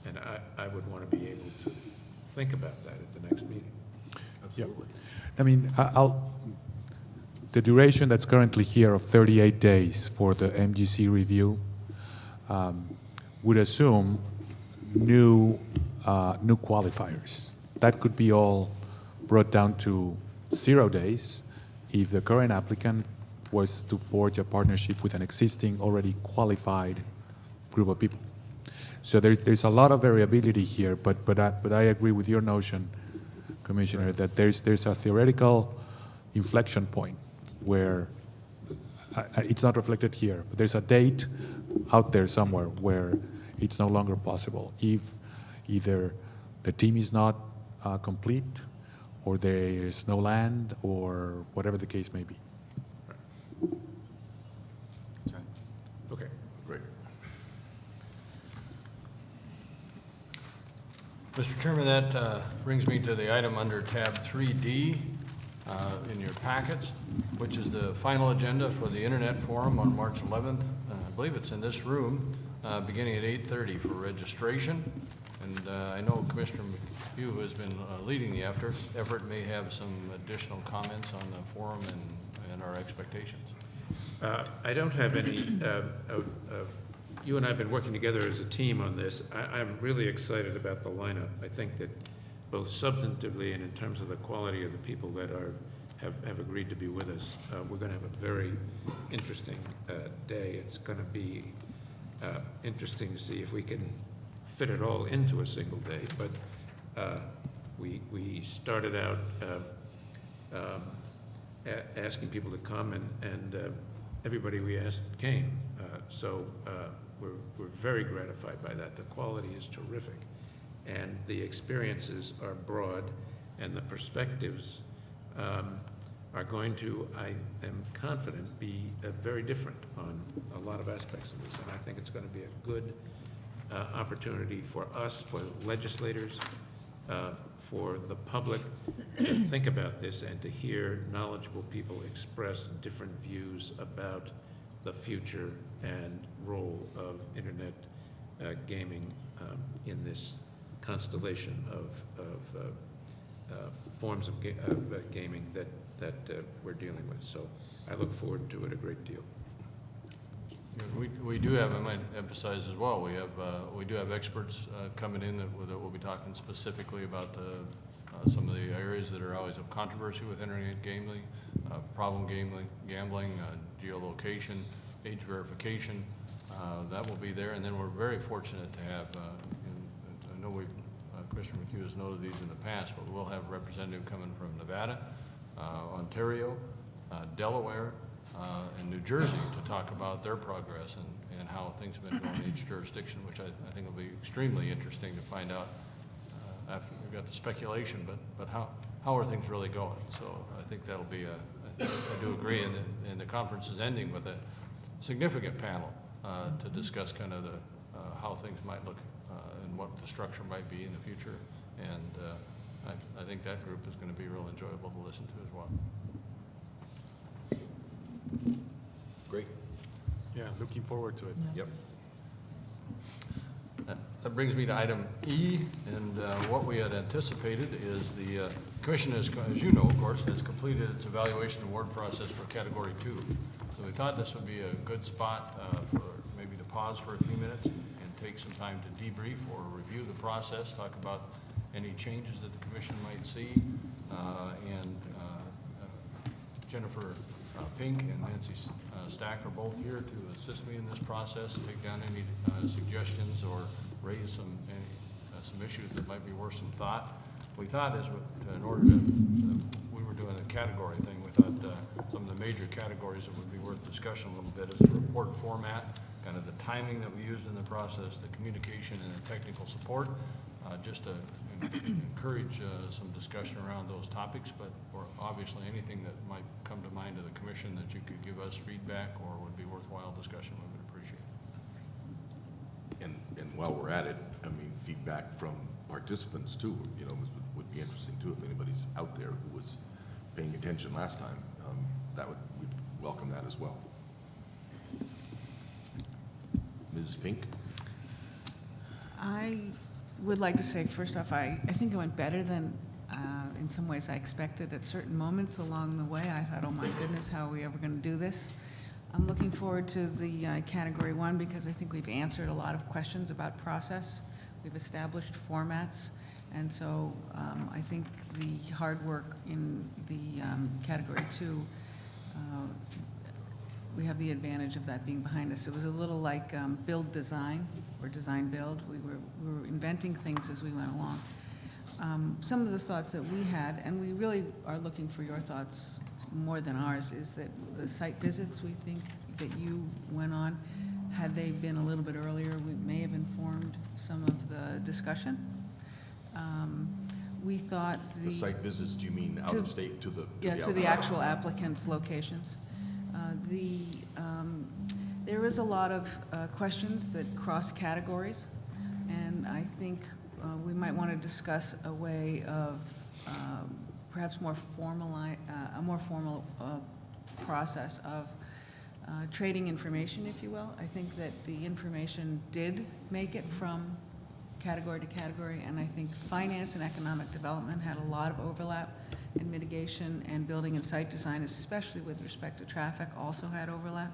And I would want to be able to think about that at the next meeting. Absolutely. I mean, the duration that's currently here of 38 days for the MGC review would assume new qualifiers. That could be all brought down to 0 days if the current applicant was to forge a partnership with an existing, already qualified group of people. So there's a lot of variability here, but I agree with your notion, Commissioner, that there's a theoretical inflection point where it's not reflected here, but there's a date out there somewhere where it's no longer possible if either the team is not complete, or there is no land, or whatever the case may be. Okay. Great. Mr. Chairman, that brings me to the item under tab 3D in your packets, which is the final agenda for the Internet Forum on March 11th. I believe it's in this room, beginning at 8:30 for registration. And I know Commissioner McHugh, who has been leading the effort, may have some additional comments on the forum and our expectations. I don't have any, you and I have been working together as a team on this. I'm really excited about the lineup. I think that both substantively and in terms of the quality of the people that have agreed to be with us, we're going to have a very interesting day. It's going to be interesting to see if we can fit it all into a single day, but we started out asking people to come, and everybody we asked came. So we're very gratified by that. The quality is terrific, and the experiences are broad, and the perspectives are going to, I am confident, be very different on a lot of aspects of this. And I think it's going to be a good opportunity for us, for legislators, for the public to think about this and to hear knowledgeable people express different views about the future and role of internet gaming in this constellation of forms of gaming that we're dealing with. So I look forward to it a great deal. We do have, I might emphasize as well, we do have experts coming in that will be talking specifically about some of the areas that are always of controversy with internet gambling, problem gambling, geolocation, age verification. That will be there, and then we're very fortunate to have, I know Commissioner McHugh has noted these in the past, but we'll have a representative coming from Nevada, Ontario, Delaware, and New Jersey to talk about their progress and how things have been going in each jurisdiction, which I think will be extremely interesting to find out after we've got the speculation, but how are things really going? So I think that'll be I do agree, and the conference is ending with a significant panel to discuss kind of how things might look and what the structure might be in the future, and I think that group is going to be real enjoyable to listen to as well. Great. Yeah, looking forward to it. Yep. That brings me to item E, and what we had anticipated is the Commission, as you know, of course, has completed its evaluation award process for Category 2. So we thought this would be a good spot for maybe to pause for a few minutes and take some time to debrief or review the process, talk about any changes that the Commission might see, and Jennifer Pink and Nancy Stack are both here to assist me in this process, take down any suggestions or raise some issues that might be worth some thought. We thought in order to, we were doing a category thing, we thought thought some of the major categories that would be worth discussion a little bit is the report format, kind of the timing that we used in the process, the communication and the technical support, just to encourage some discussion around those topics, but or obviously anything that might come to mind to the commission that you could give us feedback or would be worthwhile discussion, we would appreciate. And while we're at it, I mean, feedback from participants too, you know, would be interesting too. If anybody's out there who was paying attention last time, we'd welcome that as well. Mrs. Pink? I would like to say, first off, I think it went better than, in some ways, I expected. At certain moments along the way, I thought, oh my goodness, how are we ever going to do this? I'm looking forward to the Category 1 because I think we've answered a lot of questions about process. We've established formats, and so I think the hard work in the Category 2, we have the advantage of that being behind us. It was a little like build design or design build. We were inventing things as we went along. Some of the thoughts that we had, and we really are looking for your thoughts more than ours, is that the site visits we think that you went on, had they been a little bit earlier, we may have informed some of the discussion. We thought The site visits, do you mean out of state to the to the actual applicants' locations. There is a lot of questions that cross categories, and I think we might want to discuss a way of perhaps a more formal process of trading information, if you will. I think that the information did make it from category to category, and I think finance and economic development had a lot of overlap, and mitigation and building and site design, especially with respect to traffic, also had overlap.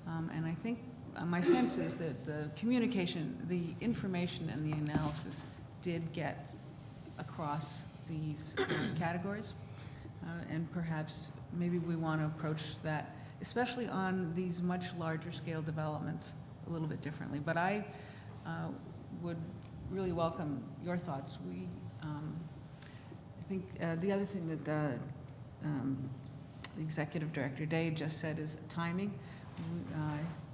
And I think my sense is that the communication, the information and the analysis did get across these categories. And perhaps maybe we want to approach that, especially on these much larger scale developments, a little bit differently. But I would really welcome your thoughts. I think the other thing that the Executive Director Day just said is timing.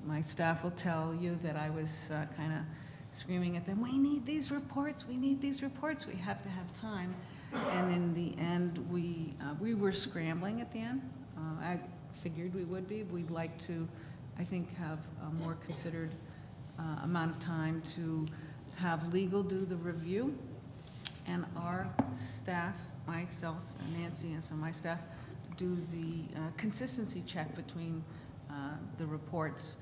My staff will tell you that I was kind of screaming at them, we need these reports, we need these reports, we have to have time. And in the end, we were scrambling at the end. I figured we would be. We'd like to, I think, have a more considered amount of time to have legal do the review, and our staff, myself and Nancy and some of my staff, do the consistency check between the reports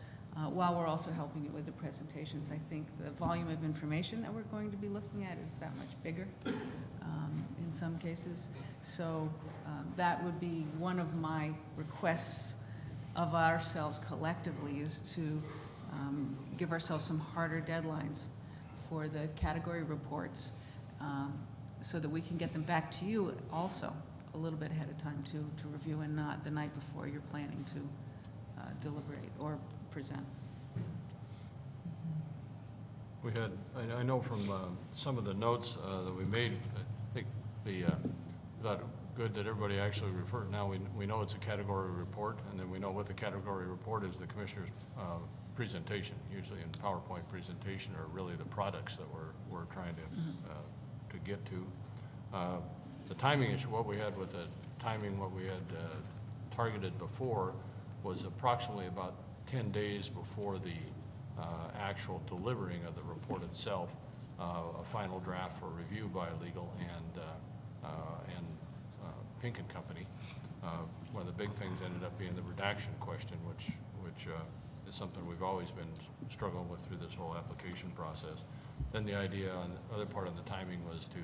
while we're also helping you with the presentations. I think the volume of information that we're going to be looking at is that much bigger in some cases. So that would be one of my requests of ourselves collectively, is to give ourselves some harder deadlines for the category reports so that we can get them back to you also a little bit ahead of time to review, and not the night before you're planning to deliberate or present. We had, I know from some of the notes that we made, I think thought good that everybody actually referred. Now we know it's a category report, and then we know what the category report is. The commissioner's presentation, usually in PowerPoint presentation, are really the products that we're trying to get to. The timing issue, what we had with the timing, what we had targeted before was approximately about 10 days before the actual delivering of the report itself, a final draft for review by legal and Pink and Company. One of the big things ended up being the redaction question, which is something we've always been struggling with through this whole application process. Then the idea on the other part of the timing was to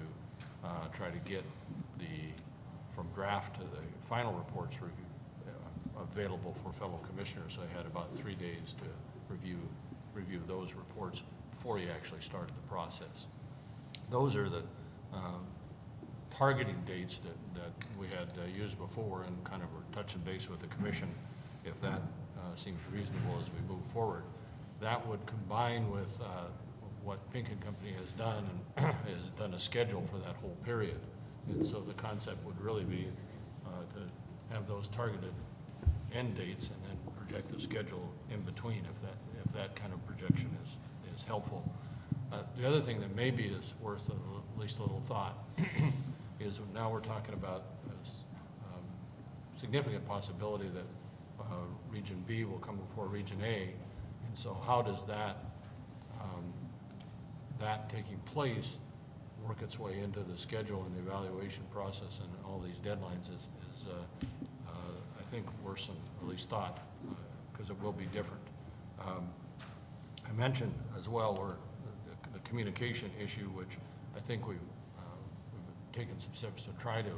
try to get from draft to the final reports available for fellow commissioners. So I had about 3 days to review those reports before you actually started the process. Those are the targeting dates that we had used before, and kind of were touching base with the commission if that seems reasonable as we move forward. That would combine with what Pink and Company has done, and has done a schedule for that whole period. And so the concept would really be to have those targeted end dates and then project the schedule in between, if that kind of projection is helpful. The other thing that maybe is worth at least a little thought is now we're talking about a significant possibility that Region B will come before Region A, and so how does that taking place work its way into the schedule and the evaluation process and all these deadlines is I think worth some at least thought, because it will be different. I mentioned as well the communication issue, which I think we've taken some steps to try to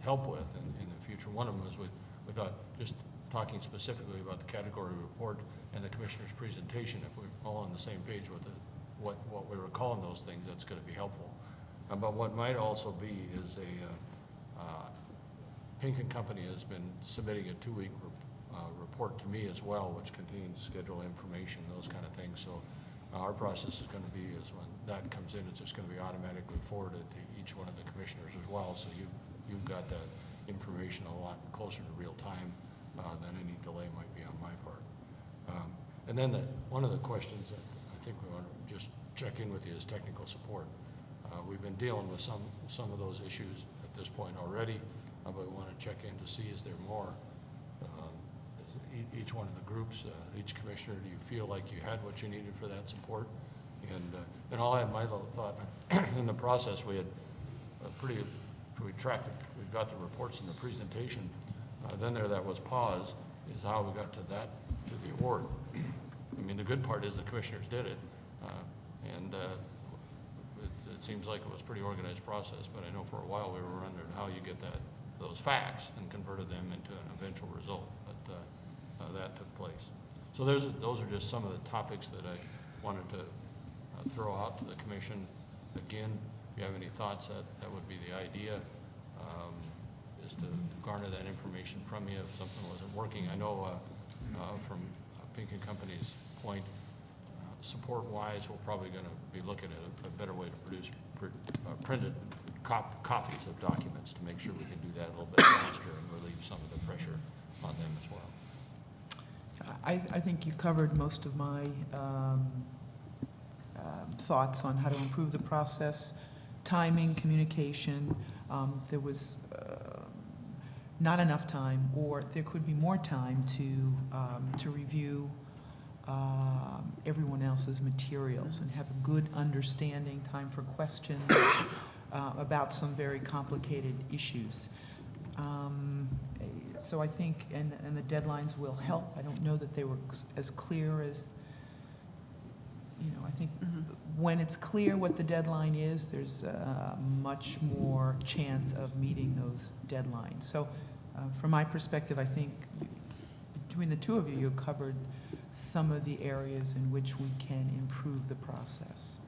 help with in the future. One of them is we thought just talking specifically about the category report and the commissioner's presentation, if we're all on the same page with what we were calling those things, that's going to be helpful. But what might also be is Pink & Company has been submitting a 2-week report to me as well, which contains schedule information, those kind of things. So our process is going to be is when that comes in, it's just going to be automatically forwarded to each one of the commissioners as well. So you've got that information a lot closer to real time than any delay might be on my part. And then one of the questions that I think we want to just check in with you is technical support. We've been dealing with some of those issues at this point already, but we want to check in to see is there more. Each one of the groups, each commissioner, do you feel like you had what you needed for that support? And I'll add my little thought. In the process, we had we got the reports and the presentation. Then that was paused, is how we got to the award. I mean, the good part is the commissioners did it. It seems like it was a pretty organized process, but I know for a while we were wondering how you get those facts and converted them into an eventual result. But that took place. So those are just some of the topics that I wanted to throw out to the commission. Again, if you have any thoughts, that would be the idea, is to garner that information from you if something wasn't working. I know from Pink & Company's point, support-wise, we're probably going to be looking at a better way to produce printed copies of documents to make sure we can do that a little bit faster and relieve some of the pressure on them as well. I think you covered most of my thoughts on how to improve the process, timing, communication. There was not enough time, or there could be more time to review everyone else's materials and have a good understanding, time for questions about some very complicated issues. So I think, and the deadlines will help. I don't know that they were as clear as, I think when it's clear what the deadline is, there's much more chance of meeting those deadlines. So from my perspective, I think between the two of you, you covered some of the areas in which we can improve the process.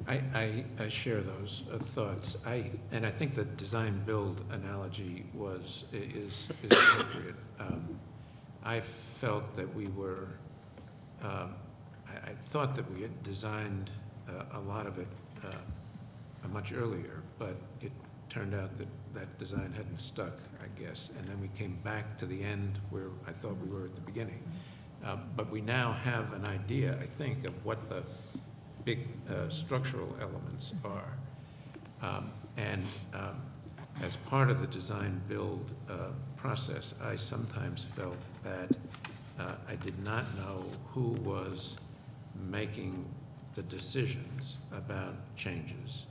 I share those thoughts. I think the design-build analogy is appropriate. I felt that we were, I thought that we had designed a lot of it much earlier, but it turned out that design hadn't stuck, I guess. And then we came back to the end where I thought we were at the beginning. But we now have an idea, I think, of what the big structural elements are. As part of the design-build process, I sometimes felt that I did not know who was making the decisions about changes.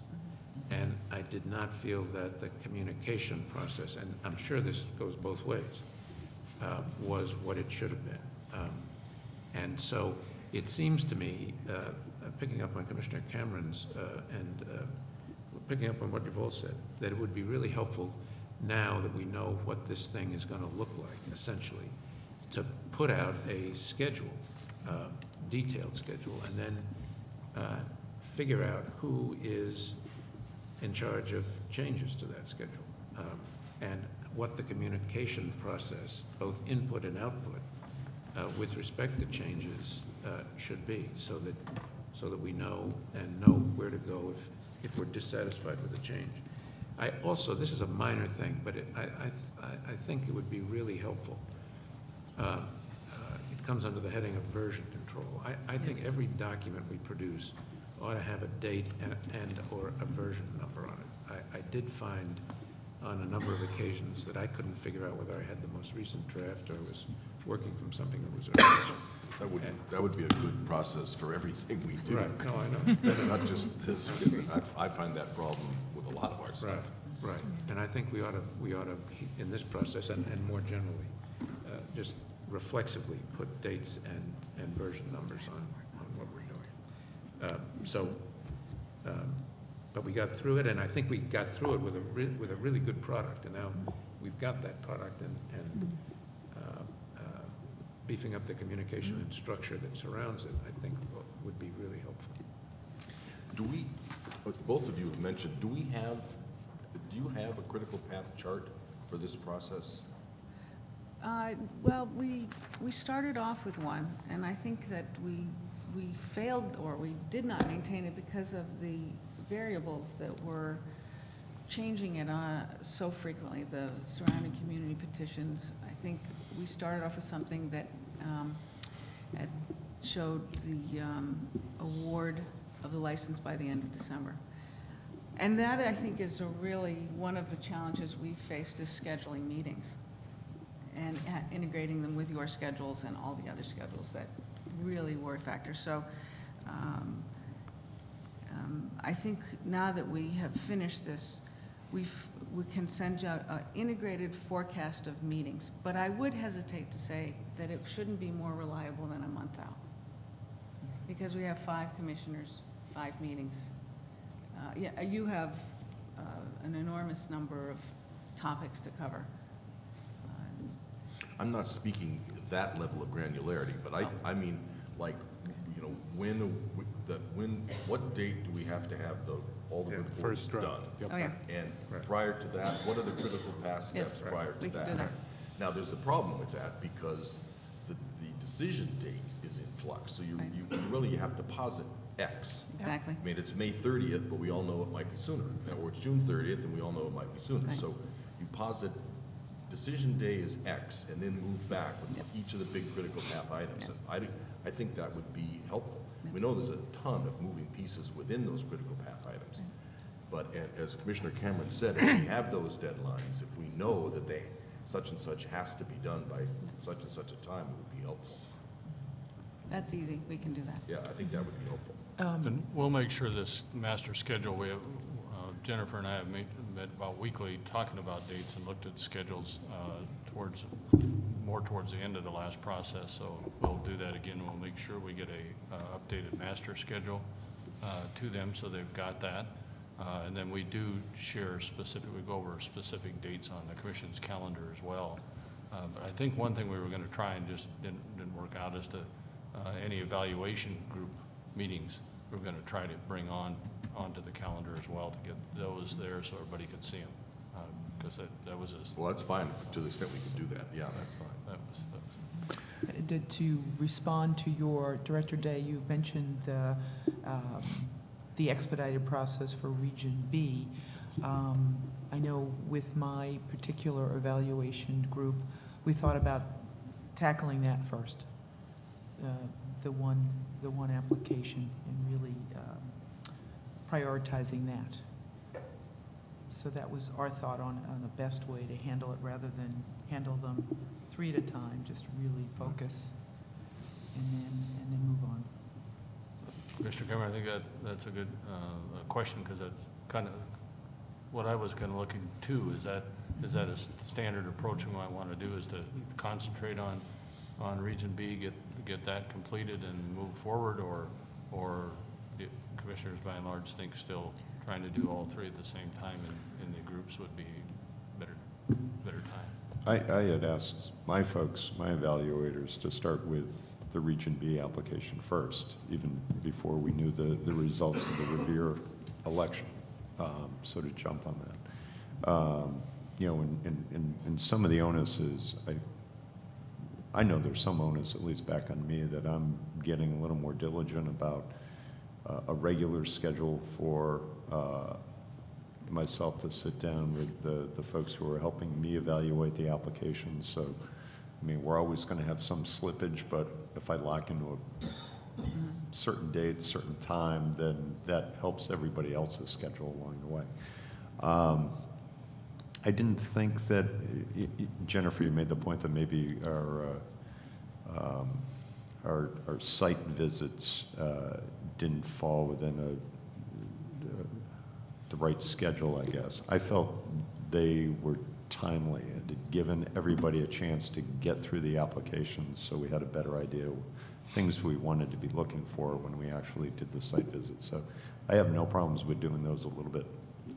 And I did not feel that the communication process, and I'm sure this goes both ways, was what it should have been. And so it seems to me, picking up on Commissioner Cameron's and picking up on what you've all said, that it would be really helpful now that we know what this thing is going to look like, essentially, to put out a schedule, detailed schedule, and then figure out who is in charge of changes to that schedule, and what the communication process, both input and output, with respect to changes should be, so that we know where to go if we're dissatisfied with a change. I also, this is a minor thing, but I think it would be really helpful. It comes under the heading of version control. I think Yes. every document we produce ought to have a date and/or a version number on it. I did find on a number of occasions that I couldn't figure out whether I had the most recent draft or was working from something that was earlier. That would be a good process for everything we do. Right, no, I know. Not just this, because I find that problem with a lot of our Right, stuff. right. And I think we ought to, in this process and more generally, just reflexively put dates and version numbers on what we're doing. But we got through it, and I think we got through it with a really good product, and now we've got that product, and beefing up the communication and structure that surrounds it, I think would be really helpful. Do we, both of you have mentioned, do you have a critical path chart for this process? Well, we started off with one, and I think that we failed, or we did not maintain it because of the variables that were changing it so frequently, the surrounding community petitions. I think we started off with something that showed the award of the license by the end of December. And that, I think, is really one of the challenges we've faced, is scheduling meetings and integrating them with your schedules and all the other schedules that really were a factor. So I think now that we have finished this, we can send out an integrated forecast of meetings. But I would hesitate to say that it shouldn't be more reliable than a month out, because we have 5 commissioners, 5 meetings. Yeah, you have an enormous number of topics to cover. I'm not speaking that level of granularity, but I mean, like, you know, what date do we have to have all the Yeah, reports first draft. done? Yep. Oh, yeah. And Right. prior to that, what are the critical path steps Yes, prior to we can that? do that. Now, there's a problem with that, because the decision date is in flux, so you Right. really have to posit X. Exactly. I mean, it's May 30th, but we all know it might be sooner. Or it's June 30th, and we all know it might be sooner. Right. So you posit, decision day is X, and then move back with Yep. each of the big critical path items. Yep. And I think that would be helpful. Yep. We know there's a ton of moving pieces within those critical path items. But as Commissioner Cameron said, if we have those deadlines, if we know that such and such has to be done by such and such a time, it would be helpful. That's easy, we can do that. Yeah, I think that would be helpful. And we'll make sure this master schedule, we have, Jennifer and I have met about weekly talking about dates and looked at schedules more towards the end of the last process. So we'll do that again. We'll make sure we get a updated master schedule to them, so they've got that. And then we do share we go over specific dates on the commission's calendar as well. But I think one thing we were gonna try and just didn't work out is to any evaluation group meetings, we're gonna try to bring onto the calendar as well, to get those there so everybody could see them. Because that was Well, that's fine, to the extent we can do that. Yeah, that's fine. that was To respond to your Director Day, you mentioned the expedited process for Region B. I know with my particular evaluation group, we thought about tackling that first, the one application, and really prioritizing that. So that was our thought on the best way to handle it, rather than handle them 3 at a time. Just really focus and then move on. Mr. Cameron, I think that's a good question, because that's kind of what I was kind of looking to. Is that a standard approach we might want to do, is to concentrate on Region B, get that completed and move forward, or the commissioners by and large think still trying to do all 3 at the same time in the groups would be better time? I had asked my folks, my evaluators, to start with the Region B application first, even before we knew the results of the Revere election, so to jump on that. You know, and some of the onus is, I know there's some onus, at least back on me, that I'm getting a little more diligent about a regular schedule for myself to sit down with the folks who are helping me evaluate the applications. So, I mean, we're always going to have some slippage, but if I lock into a certain date, certain time, then that helps everybody else's schedule along the way. I didn't think that, Jennifer, you made the point that maybe our site visits didn't fall within the right schedule, I guess. I felt they were timely and had given everybody a chance to get through the applications, so we had a better idea of things we wanted to be looking for when we actually did the site visit. So I have no problems with doing those a little bit,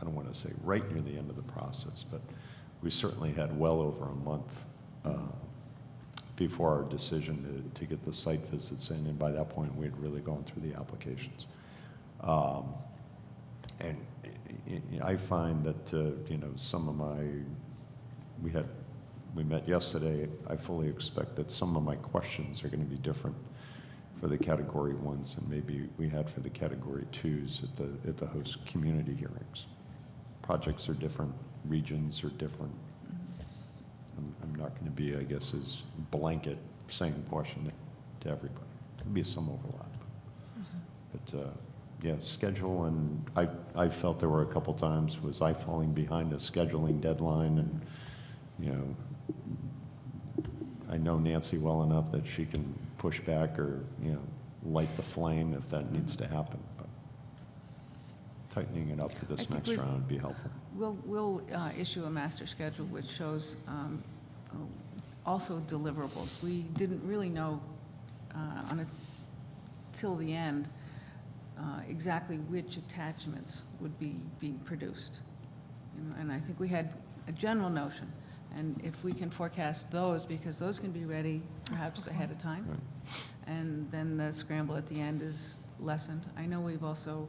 I don't want to say right near the end of the process, but we certainly had well over a month before our decision to get the site visits in, and by that point we had really gone through the applications. And I find that, you know, some of we met yesterday, I fully expect that some of my questions are going to be different for the category 1s than maybe we had for the category 2s at the host community hearings. Projects are different, regions are different. I'm not going to be, I guess, as blanket same question to everybody. There'll be some overlap. But yeah, schedule, and I felt there were a couple times, was I falling behind a scheduling deadline, and, you know, I know Nancy well enough that she can push back or, you know, light the flame if that needs to happen. But tightening it up for this next round would be helpful. We'll issue a master schedule which shows also deliverables. We didn't really know till the end exactly which attachments would be being produced. And I think we had a general notion. And if we can forecast those, because those can be ready perhaps ahead of time, Right. and then the scramble at the end is lessened. I know we've also,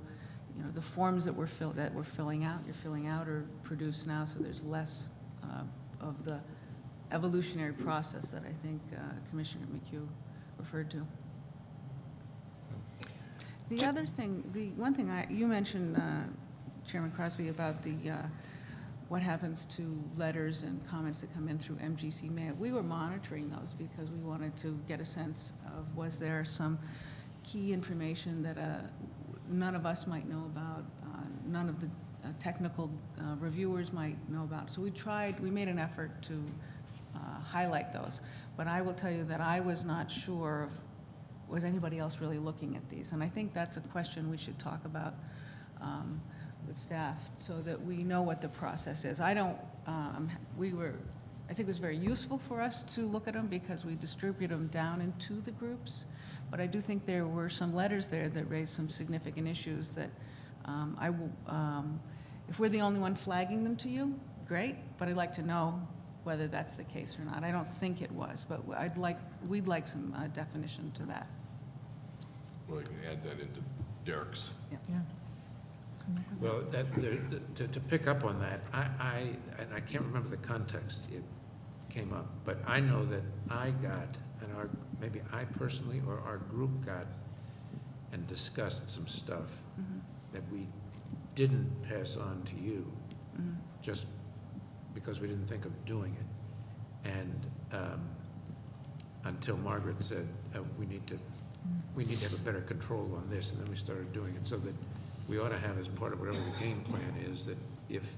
you know, the forms that we're filling out, you're filling out are produced now, so there's less of the evolutionary process that I think Commissioner McHugh referred to. The other thing, the one thing you mentioned, Chairman Crosby, about the what happens to letters and comments that come in through MGC Mail. We were monitoring those because we wanted to get a sense of, was there some key information that none of us might know about, none of the technical reviewers might know about. So we made an effort to highlight those. But I will tell you that I was not sure of, was anybody else really looking at these? And I think that's a question we should talk about with staff, so that we know what the process is. I think it was very useful for us to look at them because we distribute them down into the groups. But I do think there were some letters there that raised some significant issues that if we're the only one flagging them to you, great, but I'd like to know whether that's the case or not. I don't think it was, but we'd like some definition to that. Well, you can add that into Derek's. Yeah. Well, to pick up on that, and I can't remember the context it came up, but I know that I got, and maybe I personally or our group got and discussed some stuff that we didn't pass on to you, just because we didn't think of doing it. And until Margaret said, we need to have a better control on this, and then we started doing it, so that we ought to have, as part of whatever the game plan is, that if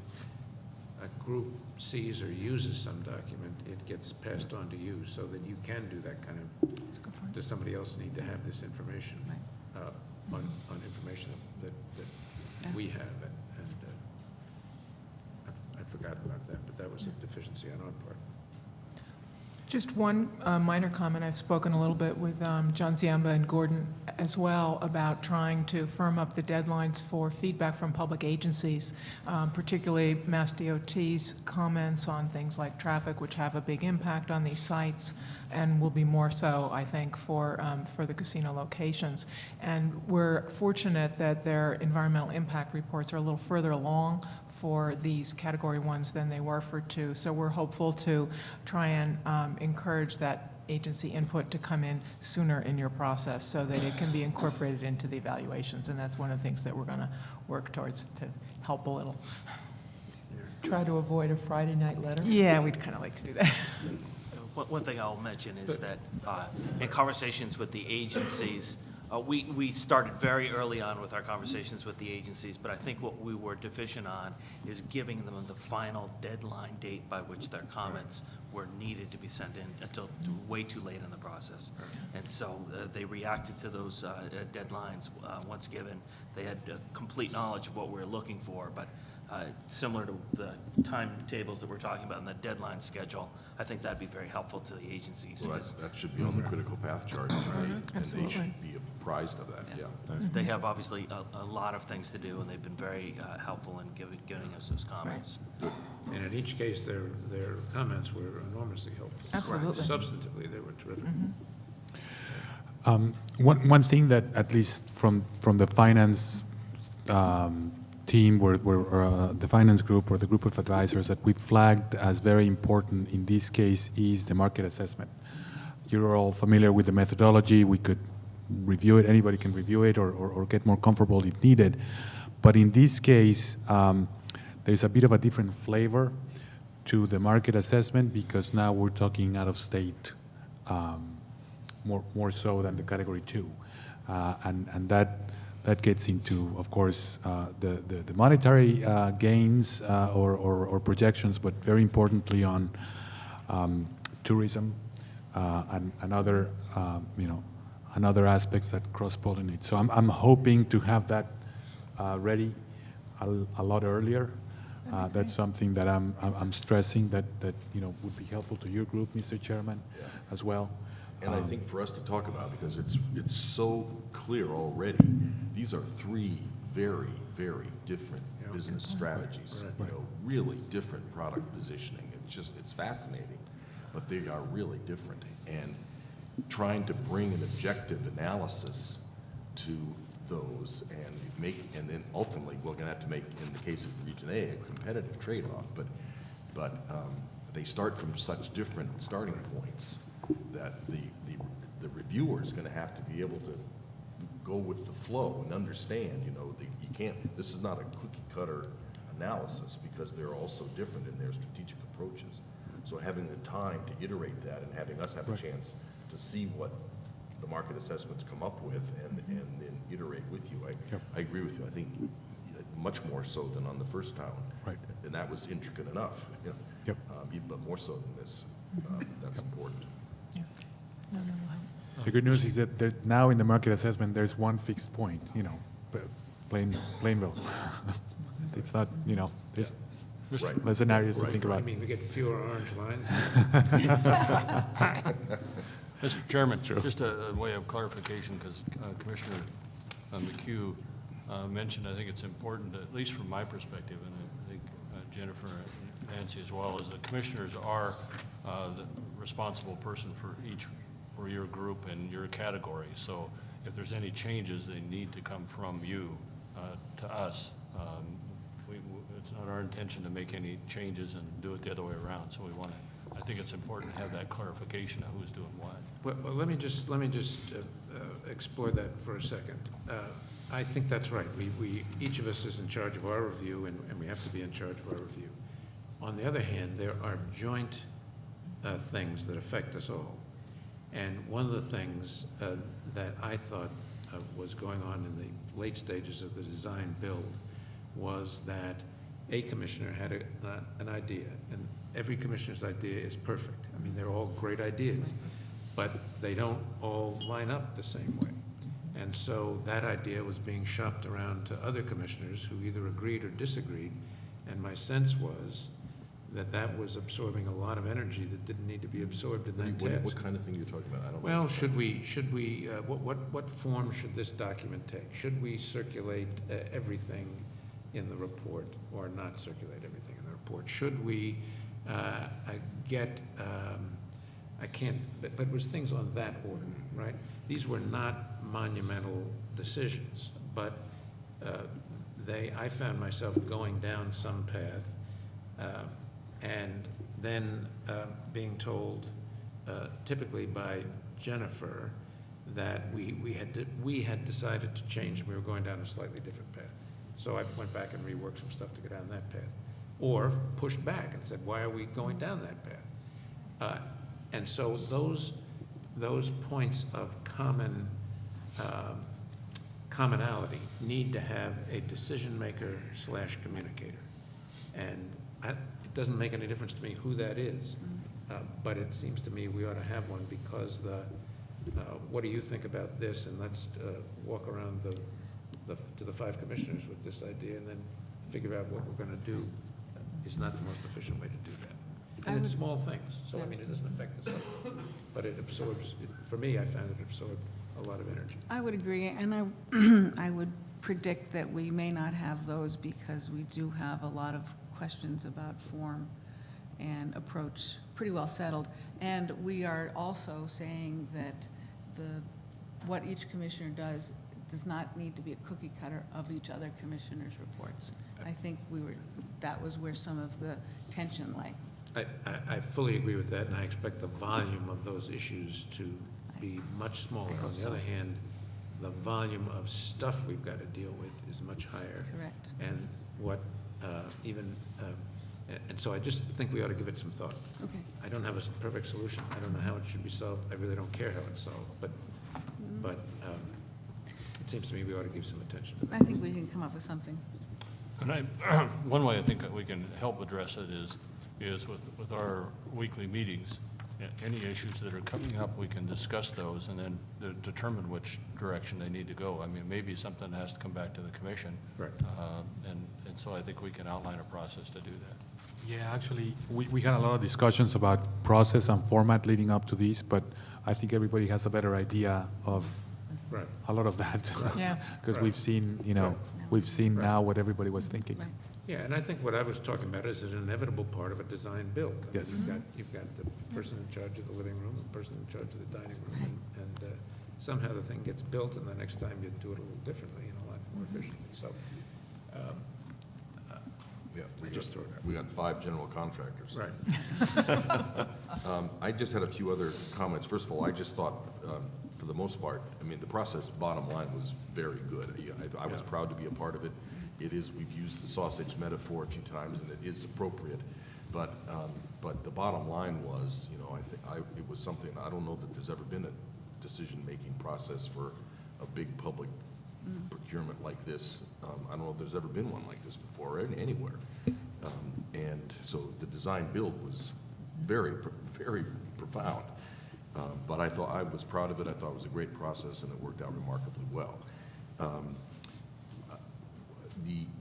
a group sees or uses some document, it gets passed on to you, so that you can do that kind of, does somebody else need to have this information? On information that we have, and I'd forgotten about that, but that was a deficiency on our part. Just one minor comment. I've spoken a little bit with John Ziamba and Gordon as well about trying to firm up the deadlines for feedback from public agencies, particularly Mass DOT's comments on things like traffic, which have a big impact on these sites, and will be more so, I think, for the casino locations. And we're fortunate that their environmental impact reports are a little further along for these category 1s than they were for 2. So we're hopeful to try and encourage that agency input to come in sooner in your process so that it can be incorporated into the evaluations. And that's one of the things that we're going to work towards to help a little. Try to avoid a Friday night letter. Yeah, we'd kind of like to do that. One thing I'll mention is that in conversations with the agencies, we started very early on with our conversations with the agencies, but I think what we were deficient on is giving them the final deadline date by which their comments were needed to be sent in until way too late in the process. And so they reacted to those deadlines once given. They had complete knowledge of what we were looking for, but similar to the timetables that we're talking about in the deadline schedule, I think that'd be very helpful to the agencies. Well, 'Cause that should be on the critical path chart, and they Absolutely. should be apprised of that, yeah. They have obviously a lot of things to do, and they've been very helpful in giving us those comments. And in each case, their comments were enormously helpful. Absolutely. Substantively, they were terrific. One thing that, at least from the finance team, or the finance group or the group of advisors that we flagged as very important in this case is the market assessment. You're all familiar with the methodology. We could review it. Anybody can review it or get more comfortable if needed. But in this case, there's a bit of a different flavor to the market assessment because now we're talking out of state more so than the category 2. And that gets into, of course, the monetary gains or projections, but very importantly on tourism and other, and other aspects that cross-pollinate. So I'm hoping to have that ready a lot earlier. That's something that I'm stressing that would be helpful to your group, Mr. Chairman, as well. And I think for us to talk about, because it's so clear already, these are 3 very, very different business strategies. Really different product positioning. It's fascinating, but they are really different. And trying to bring an objective analysis to those and then ultimately we're going to have to make, in the case of Region A, a competitive trade-off. But they start from such different starting points that the reviewer is going to have to be able to go with the flow and understand, you can't, this is not a cookie cutter analysis because they're all so different in their strategic approaches. So having the time to iterate that and having us have a chance to see what the market assessments come up with and then iterate with you, I agree with you. I think much more so than on the first town. Right. And that was intricate enough, Yep. But more so than this. That's important. The good news is that now in the market assessment, there's one fixed point, Plainville. It's not, there's Right. less scenarios to Right. think I about. mean, we get fewer orange lines. Mr. Chairman, just a way of clarification, because Commissioner McHugh mentioned, I think it's important, at least from my perspective, and I think Jennifer and Nancy as well, is that commissioners are the responsible person for your group and your category. So if there's any changes, they need to come from you to us. It's not our intention to make any changes and do it the other way around. So I think it's important to have that clarification of who's doing what. Well, let me just explore that for a second. I think that's right. We each of us is in charge of our review, and we have to be in charge of our review. On the other hand, there are joint things that affect us all. And one of the things that I thought was going on in the late stages of the design build was that a commissioner had an idea, and every commissioner's idea is perfect. I mean, they're all great ideas, but they don't all line up the same way. And so that idea was being shopped around to other commissioners who either agreed or disagreed, and my sense was that was absorbing a lot of energy that didn't need to be absorbed in that task. What kind of thing are you talking about? I don't know. Well, should we, what form should this document take? Should we circulate everything in the report or not circulate everything in the report? Should we I can't, but it was things on that order, right? These were not monumental decisions, but I found myself going down some path and then being told, typically by Jennifer, that we had decided to change. We were going down a slightly different path. So I went back and reworked some stuff to get down that path. or pushed back and said, why are we going down that path? And so those points of commonality need to have a decision maker / communicator. And it doesn't make any difference to me who that is, but it seems to me we ought to have one, because what do you think about this? And let's walk around to the 5 commissioners with this idea, and then figure out what we're going to do is not the most efficient way to do that. And it's small things, so I mean, it doesn't affect the subject, but it absorbs, for me, I found it absorbed a lot of energy. I would agree, and I would predict that we may not have those, because we do have a lot of questions about form and approach pretty well settled. And we are also saying that what each commissioner does not need to be a cookie cutter of each other commissioner's reports. I think that was where some of the tension lay. I fully agree with that, and I expect the volume of those issues to be much smaller. On the other hand, the volume of stuff we've got to deal with is much higher. Correct. And and so I just think we ought to give it some thought. Okay. I don't have a perfect solution. I don't know how it should be solved. I really don't care how it's solved, but it seems to me we ought to give some attention to that. I think we can come up with something. And one way I think that we can help address it is with our weekly meetings. Any issues that are coming up, we can discuss those and then determine which direction they need to go. I mean, maybe something has to come back to the commission. Right. And so I think we can outline a process to do that. Yeah, actually, we had a lot of discussions about process and format leading up to this, but I think everybody has a better idea of Right. a lot of that. Yeah. Because Right. we've seen, Right. we've seen Right. now what everybody was thinking. Right. Yeah, and I think what I was talking about is an inevitable part of a design build. I mean, Yes. You've got the person in charge of the living room, the person in charge of the dining room, and somehow the thing gets built, and the next time you do it a little differently and a lot more efficiently. So, Yeah, just throw it out. we got 5 general contractors. right. I just had a few other comments. First of all, I just thought, for the most part, I mean, the process, bottom line, was very good. I was proud to be a part of it. We've used the sausage metaphor a few times, and it is appropriate. But the bottom line was, I think it was something, I don't know that there's ever been a decision-making process for a big public procurement like this. I don't know if there's ever been one like this before, anywhere. And so the design build was very, very profound. But I was proud of it. I thought it was a great process, and it worked out remarkably well.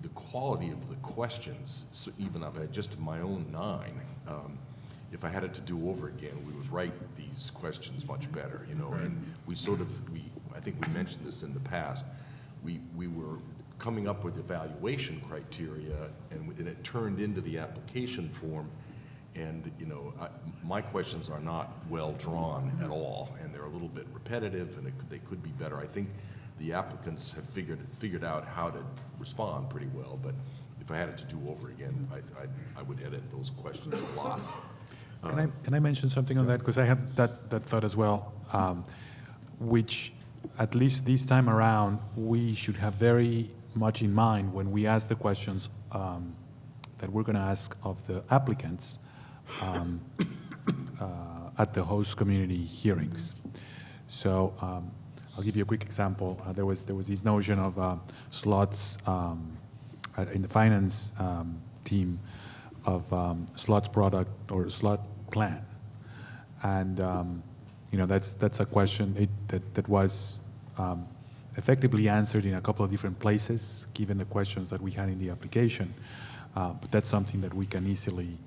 The quality of the questions, so even if I had just my own 9, if I had it to do over again, we would write these questions much better, and I think we mentioned this in the past, we were coming up with evaluation criteria, and it turned into the application form, and, my questions are not well drawn at all, and they're a little bit repetitive, and they could be better. I think the applicants have figured out how to respond pretty well, but if I had it to do over again, I would edit those questions a lot. Can I mention something on that? Because I had that thought as well, which, at least this time around, we should have very much in mind when we ask the questions that we're going to ask of the applicants at the host community hearings. So I'll give you a quick example. There was this notion of slots in the finance team of slots product or slot plan, and that's a question that was effectively answered in a couple of different places, given the questions that we had in the application. But that's something that we can easily,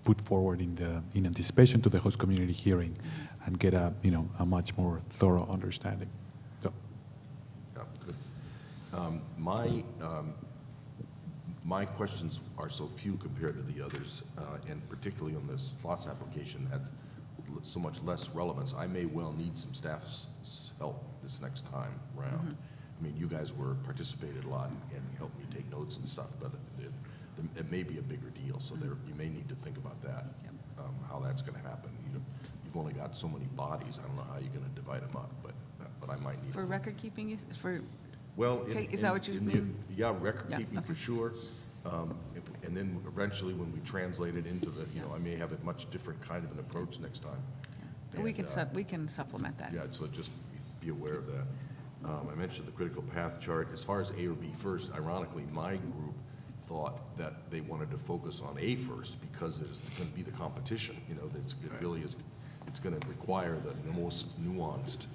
put forward in anticipation to the host community hearing, and get a much more thorough understanding. So. Yeah, good. My questions are so few compared to the others, and particularly on this slots application had so much less relevance. I may well need some staff's help this next time around. I mean, you guys participated a lot and helped me take notes and stuff, but it may be a bigger deal, so you may need to think about that, how that's going to happen. You've only got so many bodies. I don't know how you're going to divide them up, but I might need. For record keeping, Well, is that what you mean? Yeah, record keeping for sure. And then eventually, when we translate it into the, you know, I may have a much different kind of an approach next time. But we And, can, we can supplement that. Yeah, so just be aware of that. I mentioned the critical path chart. As far as A or B first, ironically, my group thought that they wanted to focus on A first because there's going to be the competition, you know, it really is, it's going to require the most nuanced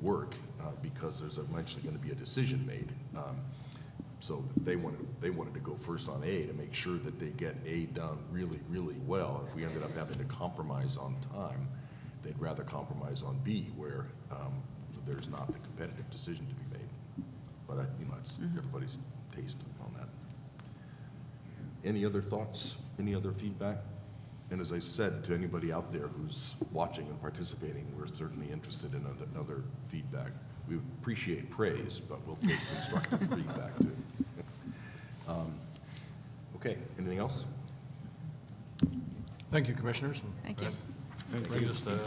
work because there's eventually going to be a decision made. So they wanted to go first on A to make sure that they get A done really, really well. If we ended up having to compromise on time, they'd rather compromise on B where there's not the competitive decision to be made. But you know, it's everybody's taste on that. Any other thoughts? Any other feedback? And as I said to anybody out there who's watching and participating, we're certainly interested in other feedback. We appreciate praise, but we'll take constructive feedback too. Okay, anything else? Thank you, Commissioners. Thank you. That brings us to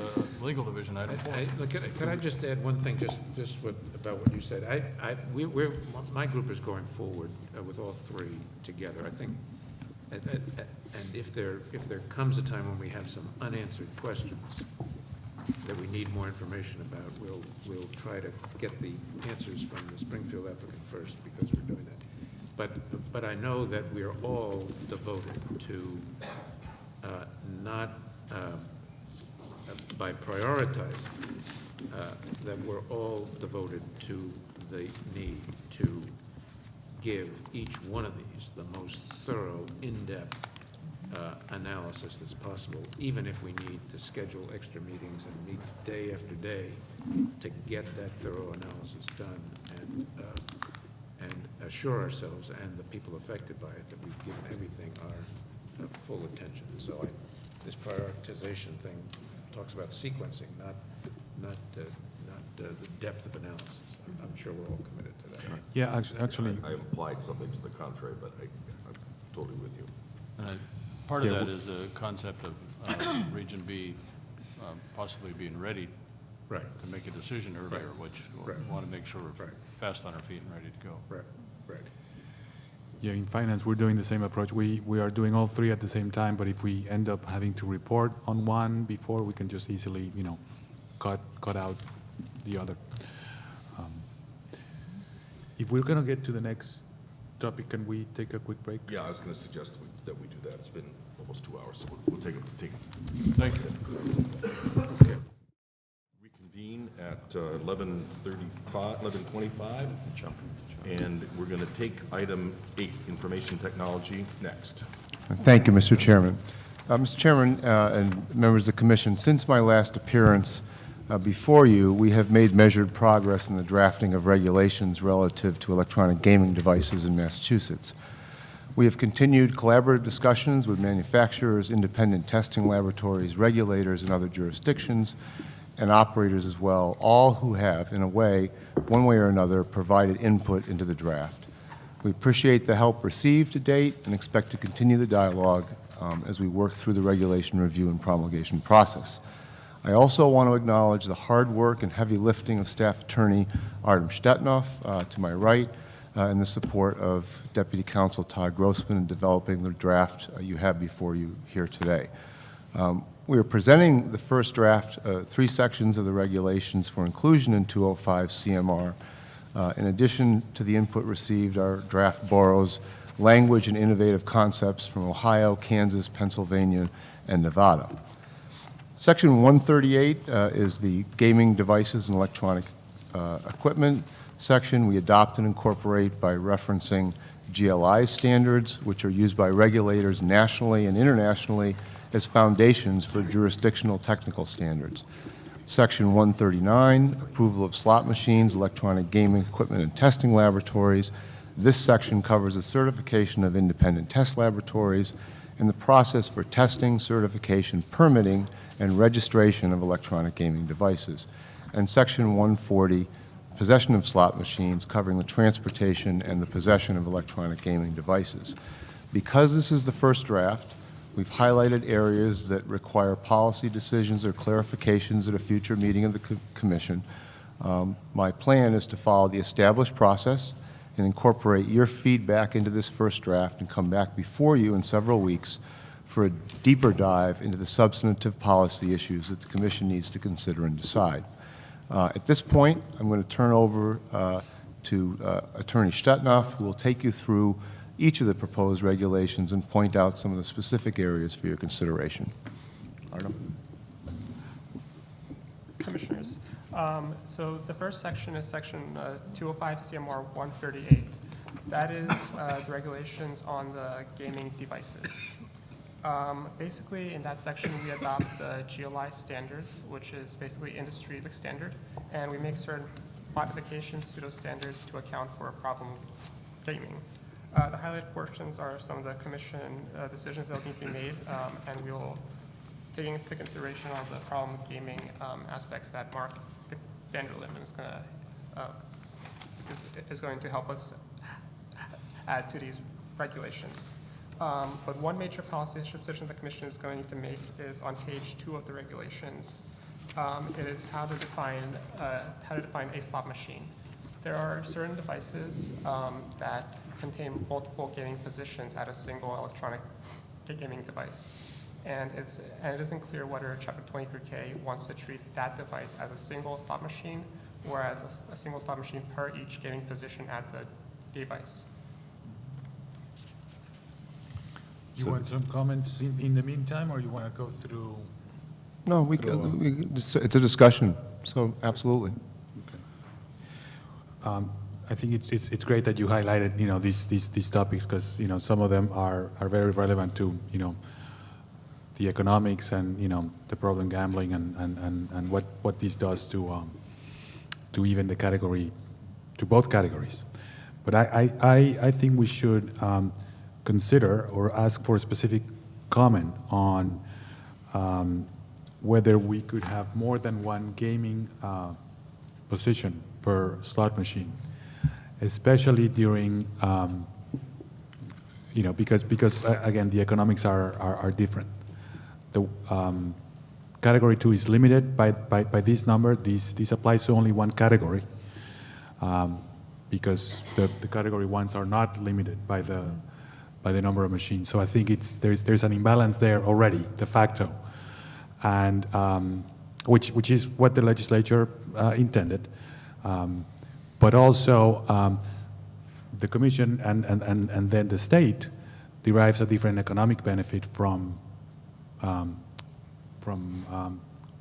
Legal Division, item 4. Could I just add one thing, just about what you said? My group is going forward with all three together. I think, and if there comes a time when we have some unanswered questions that we need more information about, we'll try to get the answers from the Springfield applicant first, because we're doing that. But I know that we are all devoted to not by prioritizing, that we're all devoted to the need to give each one of these the most thorough, in-depth analysis that's possible, even if we need to schedule extra meetings and meet day after day to get that thorough analysis done and assure ourselves and the people affected by it that we've given everything our full attention. So this prioritization thing talks about sequencing, not the depth of analysis. I'm sure we're all committed to that. Yeah, actually, I implied something to the contrary, but I'm totally with you. And part of that is the concept of Region B possibly being ready Right. to make a decision earlier, which we want to make sure we're fast on our feet and ready to go. Right. yeah, in finance, we're doing the same approach. We are doing all three at the same time, but if we end up having to report on one before, we can just easily, you know, cut out the other. If we're gonna get to the next topic, can we take a quick break? Yeah, I was going to suggest that we do that. It's been almost 2 hours, so we'll take a. Thank you. Okay. Reconvene at 11:25, and we're going to take item 8, information technology, next. Thank you, Mr. Chairman. Mr. Chairman and members of the Commission, since my last appearance before you, we have made measured progress in the drafting of regulations relative to electronic gaming devices in Massachusetts. We have continued collaborative discussions with manufacturers, independent testing laboratories, regulators in other jurisdictions, and operators as well, all who have, in a way, one way or another, provided input into the draft. We appreciate the help received to date and expect to continue the dialogue as we work through the regulation review and promulgation process. I also want to acknowledge the hard work and heavy lifting of Staff Attorney Artem Stetnoff to my right, and the support of Deputy Counsel Todd Grossman in developing the draft you have before you here today. We are presenting the first draft, 3 sections of the regulations for inclusion in 205 CMR. In addition to the input received, our draft borrows language and innovative concepts from Ohio, Kansas, Pennsylvania, and Nevada. Section 138 is the gaming devices and electronic equipment section. We adopt and incorporate by referencing GLI standards, which are used by regulators nationally and internationally as foundations for jurisdictional technical standards. Section 139, approval of slot machines, electronic gaming equipment, and testing laboratories. This section covers the certification of independent test laboratories and the process for testing, certification, permitting, and registration of electronic gaming devices. And Section 140, possession of slot machines, covering the transportation and the possession of electronic gaming devices. Because this is the first draft, we've highlighted areas that require policy decisions or clarifications at a future meeting of the Commission. My plan is to follow the established process and incorporate your feedback into this first draft and come back before you in several weeks for a deeper dive into the substantive policy issues that the Commission needs to consider and decide. At this point, I'm going to turn over to Attorney Stetnoff, who will take you through each of the proposed regulations and point out some of the specific areas for your consideration. Artem? Commissioners. So the first section is section 205 CMR 138. That is the regulations on the gaming devices. Basically, in that section, we adopt the GLI standards, which is basically industry standard, and we make certain modifications to those standards to account for problem gaming. The highlighted portions are some of the Commission decisions that will need to be made, and we will take into consideration all the problem gaming aspects that Mark Vanderlinden is going to help us add to these regulations. But one major policy decision the Commission is going to make is on page 2 of the regulations. It is how to define a slot machine. There are certain devices that contain multiple gaming positions at a single electronic gaming device. And it isn't clear whether Chapter 23K wants to treat that device as a single slot machine or as a single slot machine per each gaming position at the device. You want some comments in the meantime, or you want to go through? No, it's a discussion, so absolutely. I think it's great that you highlighted, these topics, because, some of them are very relevant to, the economics and, the problem gambling and what this does to even the category, to both categories. But I think we should consider or ask for a specific comment on whether we could have more than one gaming position per slot machine, especially during, because again, the economics are different. The category 2 is limited by this number. This applies to only one category, because the category 1s are not limited by the number of machines. So I think there's an imbalance there already, de facto, and which is what the legislature intended. But also, the Commission and then the state derives a different economic benefit from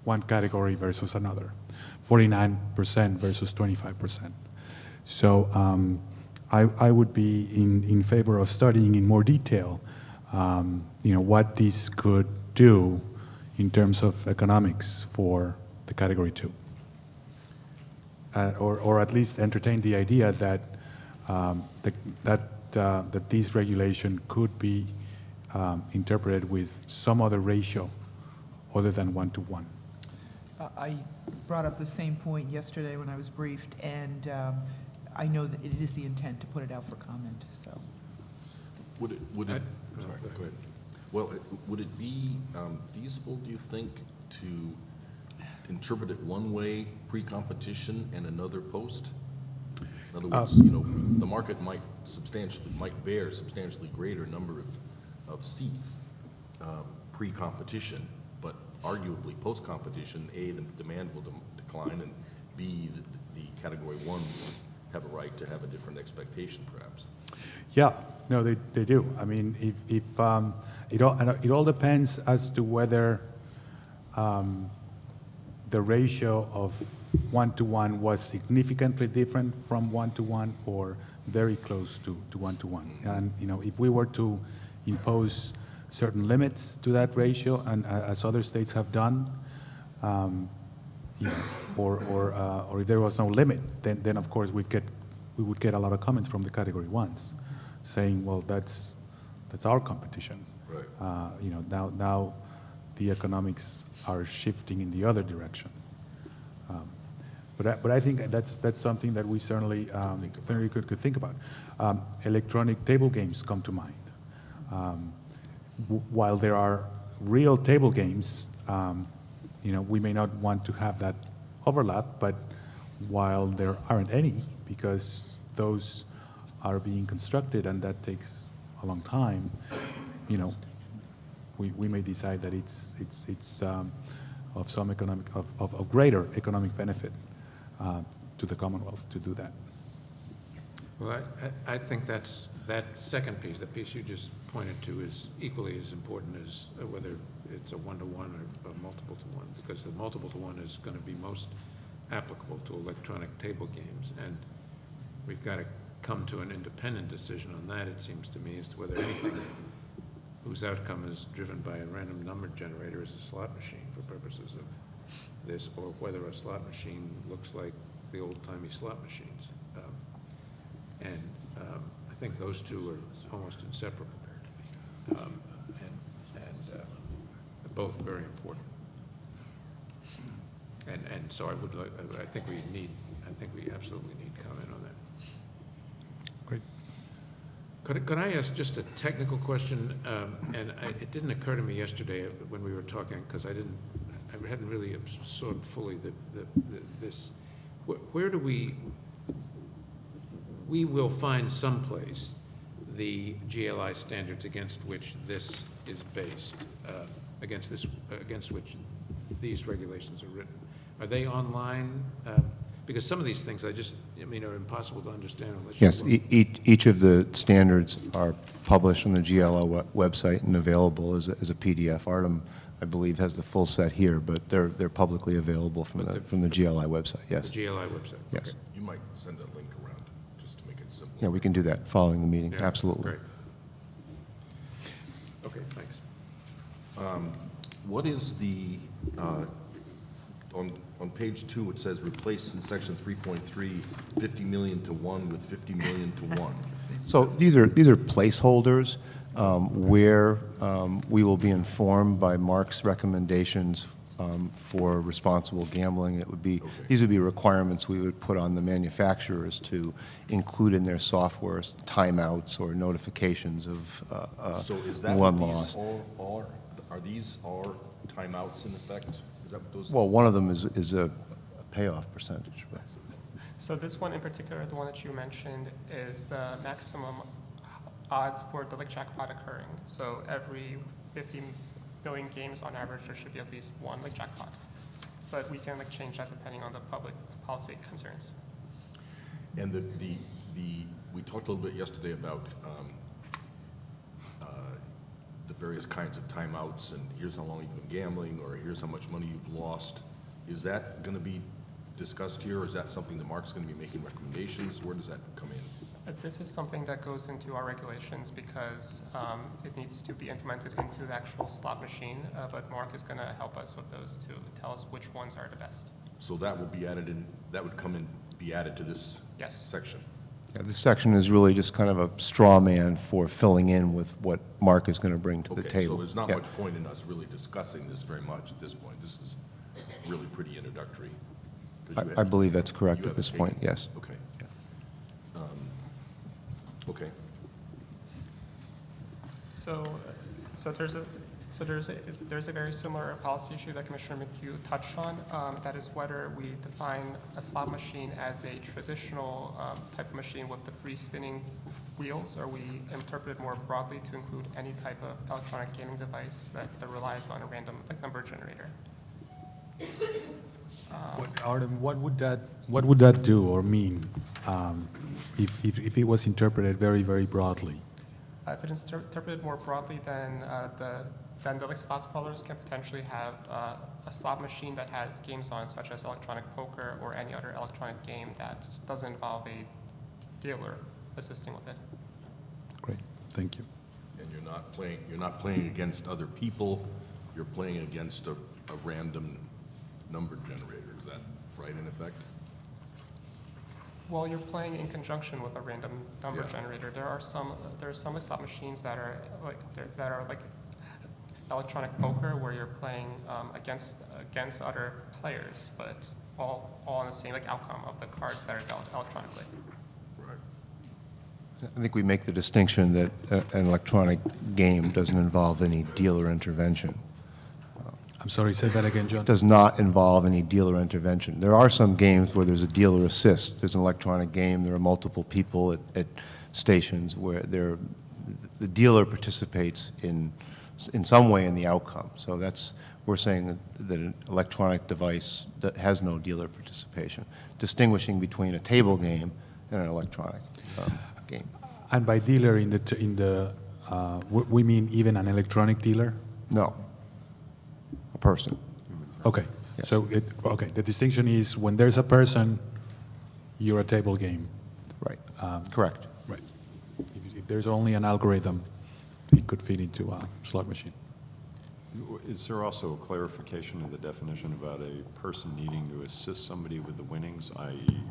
one category versus another, 49% versus 25%. So I would be in favor of studying in more detail, what this could do in terms of economics for the category 2. Or at least entertain the idea that that this regulation could be interpreted with some other ratio other than 1-to-1. I brought up the same point yesterday when I was briefed, and I know that it is the intent to put it out for comment, so. Would it, sorry, go ahead. Well, would it be feasible, do you think, to interpret it one way pre-competition and another post? In other words, the market might bear substantially greater number of seats pre-competition, but arguably post-competition, A, the demand will decline, and B, the category 1s have a right to have a different expectation, perhaps. Yeah, no, they do. I mean, if it all depends as to whether the ratio of 1-to-1 was significantly different from 1-to-1 or very close to 1-to-1. And if we were to impose certain limits to that ratio, and as other states have done, or if there was no limit, then of course we would get a lot of comments from the category 1s, saying, well, that's our competition. Right. Now the economics are shifting in the other direction. But I think that's something that we certainly could think about. Electronic table games come to mind. While there are real table games, we may not want to have that overlap, but while there aren't any, because those are being constructed and that takes a long time, you know, we may decide that it's of some of greater economic benefit to the Commonwealth to do that. Well, I think that second piece, the piece you just pointed to, is equally as important as whether it's a one-to-one or a multiple-to-one, because the multiple-to-one is going to be most applicable to electronic table games, and we've got to come to an independent decision on that, it seems to me, as to whether anything whose outcome is driven by a random number generator is a slot machine for purposes of this, or whether a slot machine looks like the old-timey slot machines. I think those two are almost inseparable, and both very important. And so I think we absolutely need comment on that. Great. Could I ask just a technical question? It didn't occur to me yesterday when we were talking, because I hadn't really absorbed fully this. Where do we will find someplace the GLI standards against which this is based, against which these regulations are written. Are they online? Because some of these things are impossible to understand unless you Yes, look. each of the standards are published on the GLO website and available as a PDF. Artem, I believe, has the full set here, but they're publicly available from the GLI website, yes. The GLI website? Yes. Okay. You might send a link around, just to make it simple. Yeah, we can do that following the meeting, Yeah, absolutely. Great. Okay, thanks. What is the, on page 2, it says replace in section 3.3, 50 million to 1 with 50 million to 1. So these are placeholders where we will be informed by Mark's recommendations for responsible gambling. It would be, these would be requirements we would put on the manufacturers to include in their software timeouts or notifications of So is that one what these loss. all are? Are these all timeouts in effect? Is that what those? Well, one of them is a payoff percentage. But So this one in particular, the one that you mentioned, is the maximum odds for the jackpot occurring. So every 50 million games on average, there should be at least one jackpot. But we can change that depending on the public policy concerns. And we talked a little bit yesterday about the various kinds of timeouts, and here's how long you've been gambling, or here's how much money you've lost. Is that going to be discussed here, or is that something that Mark's going to be making recommendations? Where does that come in? This is something that goes into our regulations because it needs to be implemented into the actual slot machine, but Mark is going to help us with those to tell us which ones are the best. So that will be added in, that would come in, be added to this Yes. section? yeah, this section is really just kind of a straw man for filling in with what Mark is going to bring to the Okay, table. so there's not Yeah. much point in us really discussing this very much at this point. This is really pretty introductory. 'Cause you I have- believe that's correct you at have this a point, taking. yes. Okay. Okay. There's a very similar policy issue that Commissioner McHugh touched on. That is whether we define a slot machine as a traditional type of machine with the free spinning wheels, or we interpret it more broadly to include any type of electronic gaming device that relies on a random number generator. Artem, what would that do or mean if it was interpreted very, very broadly? If it is interpreted more broadly, then the slot spoilers can potentially have a slot machine that has games on it, such as electronic poker or any other electronic game that doesn't involve a dealer assisting with it. Great, thank you. And you're not playing against other people, you're playing against a random number generator. Is that right, in effect? Well, you're playing in conjunction with a random number Yeah. generator. There are some slot machines that are like electronic poker, where you're playing against other players, but all on the same outcome of the cards that are dealt electronically. Right. I think we make the distinction that an electronic game doesn't involve any dealer intervention. I'm sorry, say that again, John? Does not involve any dealer intervention. There are some games where there's a dealer assist. There's an electronic game, there are multiple people at stations where the dealer participates in some way in the outcome. So we're saying that an electronic device that has no dealer participation, distinguishing between a table game and an electronic game. And by dealer, we mean even an electronic dealer? No, a person. Okay, Yes. so, the distinction is when there's a person, you're a table game. Right, correct. Right. If there's only an algorithm, it could fit into a slot machine. Is there also a clarification of the definition about a person needing to assist somebody with the winnings, i.e.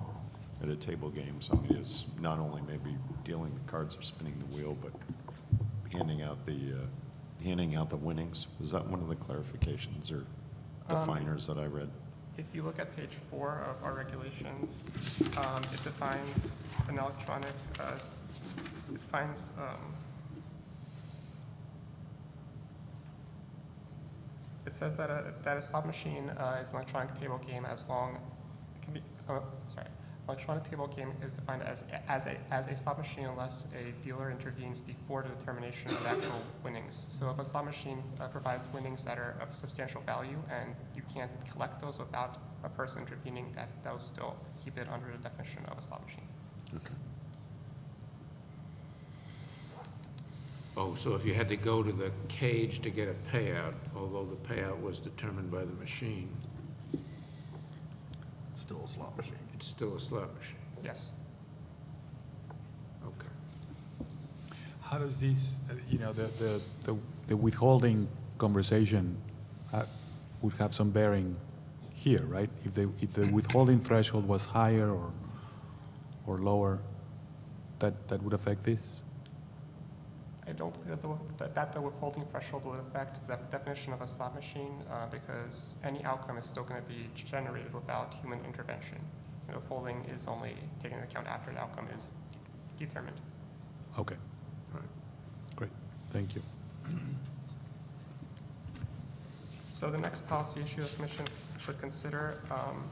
at a table game, somebody is not only maybe dealing the cards or spinning the wheel, but handing out the winnings? Was that one of the clarifications or definers that I read? If you look at page 4 of our regulations, it defines an electronic, it says that a slot machine is an electronic table game as long, it can be, electronic table game is defined as a slot machine unless a dealer intervenes before the determination of actual winnings. So if a slot machine provides winnings that are of substantial value and you can't collect those without a person intervening, that will still keep it under the definition of a slot machine. Okay. Oh, so if you had to go to the cage to get a payout, although the payout was determined by the machine, It's still a slot machine. it's still a slot machine? Yes. Okay. How does this, the withholding conversation would have some bearing here, right? If the withholding threshold was higher or lower, that would affect this? I don't think that the withholding threshold will affect the definition of a slot machine because any outcome is still going to be generated without human intervention. Withholding is only taken into account after the outcome is determined. Okay, all right, great, thank you. So the next policy issue the Commission should consider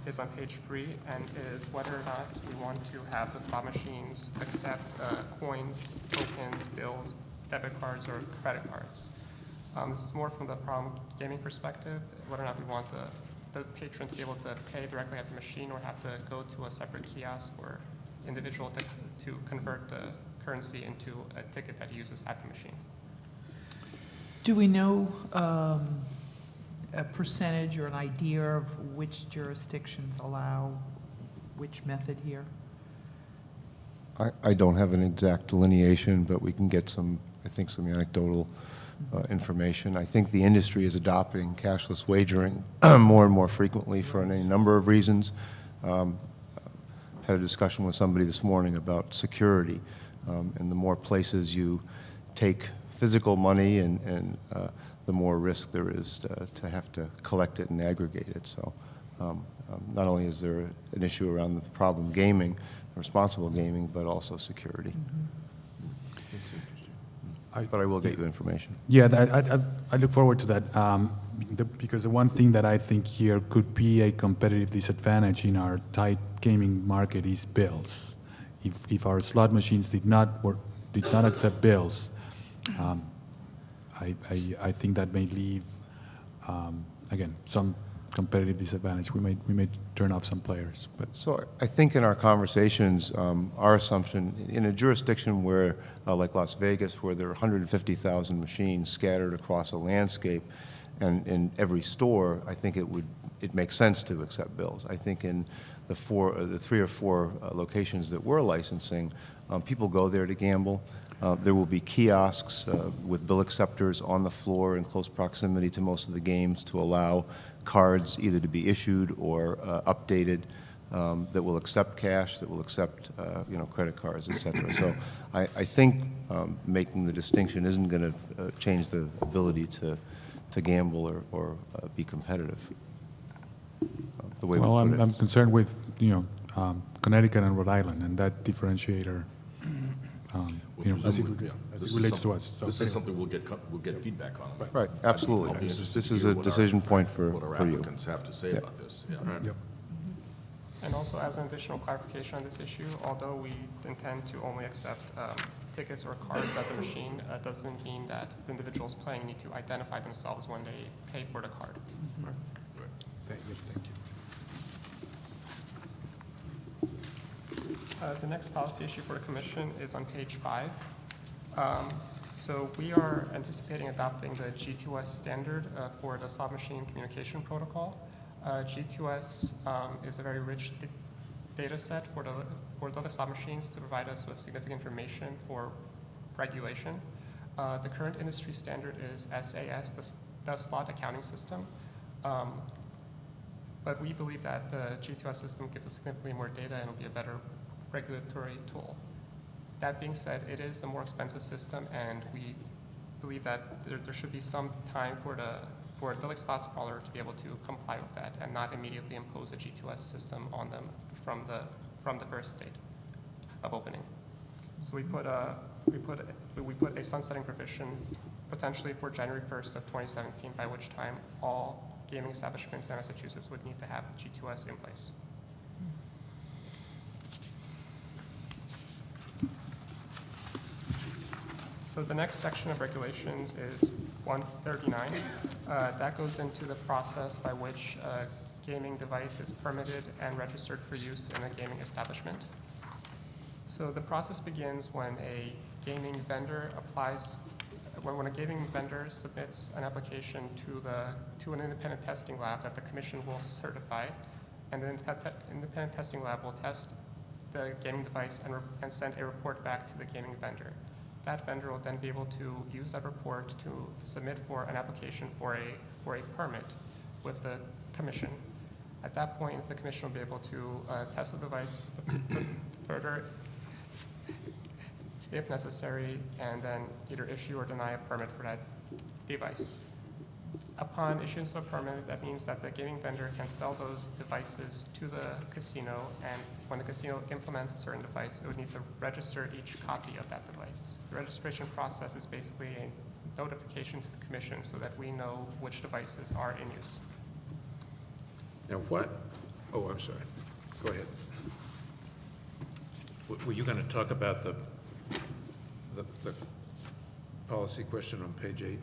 is on page 3 and is whether or not we want to have the slot machines accept coins, tokens, bills, debit cards, or credit cards. This is more from the problem gaming perspective, whether or not we want the patron to be able to pay directly at the machine or have to go to a separate kiosk or individual to convert the currency into a ticket that he uses at the machine. Do we know a percentage or an idea of which jurisdictions allow which method here? I don't have an exact delineation, but we can get some anecdotal information. I think the industry is adopting cashless wagering more and more frequently for any number of reasons. Had a discussion with somebody this morning about security, and the more places you take physical money and the more risk there is to have to collect it and aggregate it. So not only is there an issue around the problem gaming, responsible gaming, but also security. But I will get you information. Yeah, I look forward to that, because the one thing that I think here could be a competitive disadvantage in our tight gaming market is bills. If our slot machines did not accept bills, I think that may leave, again, some competitive disadvantage. We may turn off some players. But So I think in our conversations, our assumption, in a jurisdiction where, like Las Vegas, where there are 150,000 machines scattered across a landscape, and in every store, I think it makes sense to accept bills. I think in the 3 or 4 locations that we're licensing, people go there to gamble. There will be kiosks with bill acceptors on the floor in close proximity to most of the games to allow cards either to be issued or updated that will accept cash, that will accept credit cards, et cetera. So I think making the distinction isn't going to change the ability to gamble or be competitive. The way well, we put it. I'm concerned with Connecticut and Rhode Island and that differentiator. you know, as it, presumably, as this it is relates to some- us. So This is anyway. something we'll get feedback on. Right, absolutely. I'll be interested This to is hear a what our- decision point for What our you. applicants have to say about this, yeah. Yep. And also, as an additional clarification on this issue, although we intend to only accept tickets or cards at the machine, doesn't mean that the individuals playing need to identify themselves when they pay for the card. Thank you, thank you. The next policy issue for the commission is on page 5. So we are anticipating adopting the G2S standard for the slot machine communication protocol. G2S is a very rich data set for the slot machines to provide us with significant information for regulation. The current industry standard is SAS, the slot accounting system. But we believe that the G2S system gives us significantly more data and will be a better regulatory tool. That being said, it is a more expensive system, and we believe that there should be some time for the slot sprawler to be able to comply with that and not immediately impose a G2S system on them from the first date of opening. So we put a sunsetting provision potentially for January 1st of 2017, by which time all gaming establishments in Massachusetts would need to have G2S in place. So the next section of regulations is 139. That goes into the process by which a gaming device is permitted and registered for use in a gaming establishment. So the process begins when a gaming vendor applies, when a gaming vendor submits an application to an independent testing lab that the commission will certify, and the independent testing lab will test the gaming device and send a report back to the gaming vendor. That vendor will then be able to use that report to submit for an application for a permit with the commission. At that point, the commission will be able to test the device further if necessary, and then either issue or deny a permit for that device. Upon issuance of a permit, that means that the gaming vendor can sell those devices to the casino, and when the casino implements a certain device, it would need to register each copy of that device. The registration process is basically a notification to the commission so that we know which devices are in use. Now what, oh, I'm sorry, go ahead. Were you going to talk about the policy question on page 8?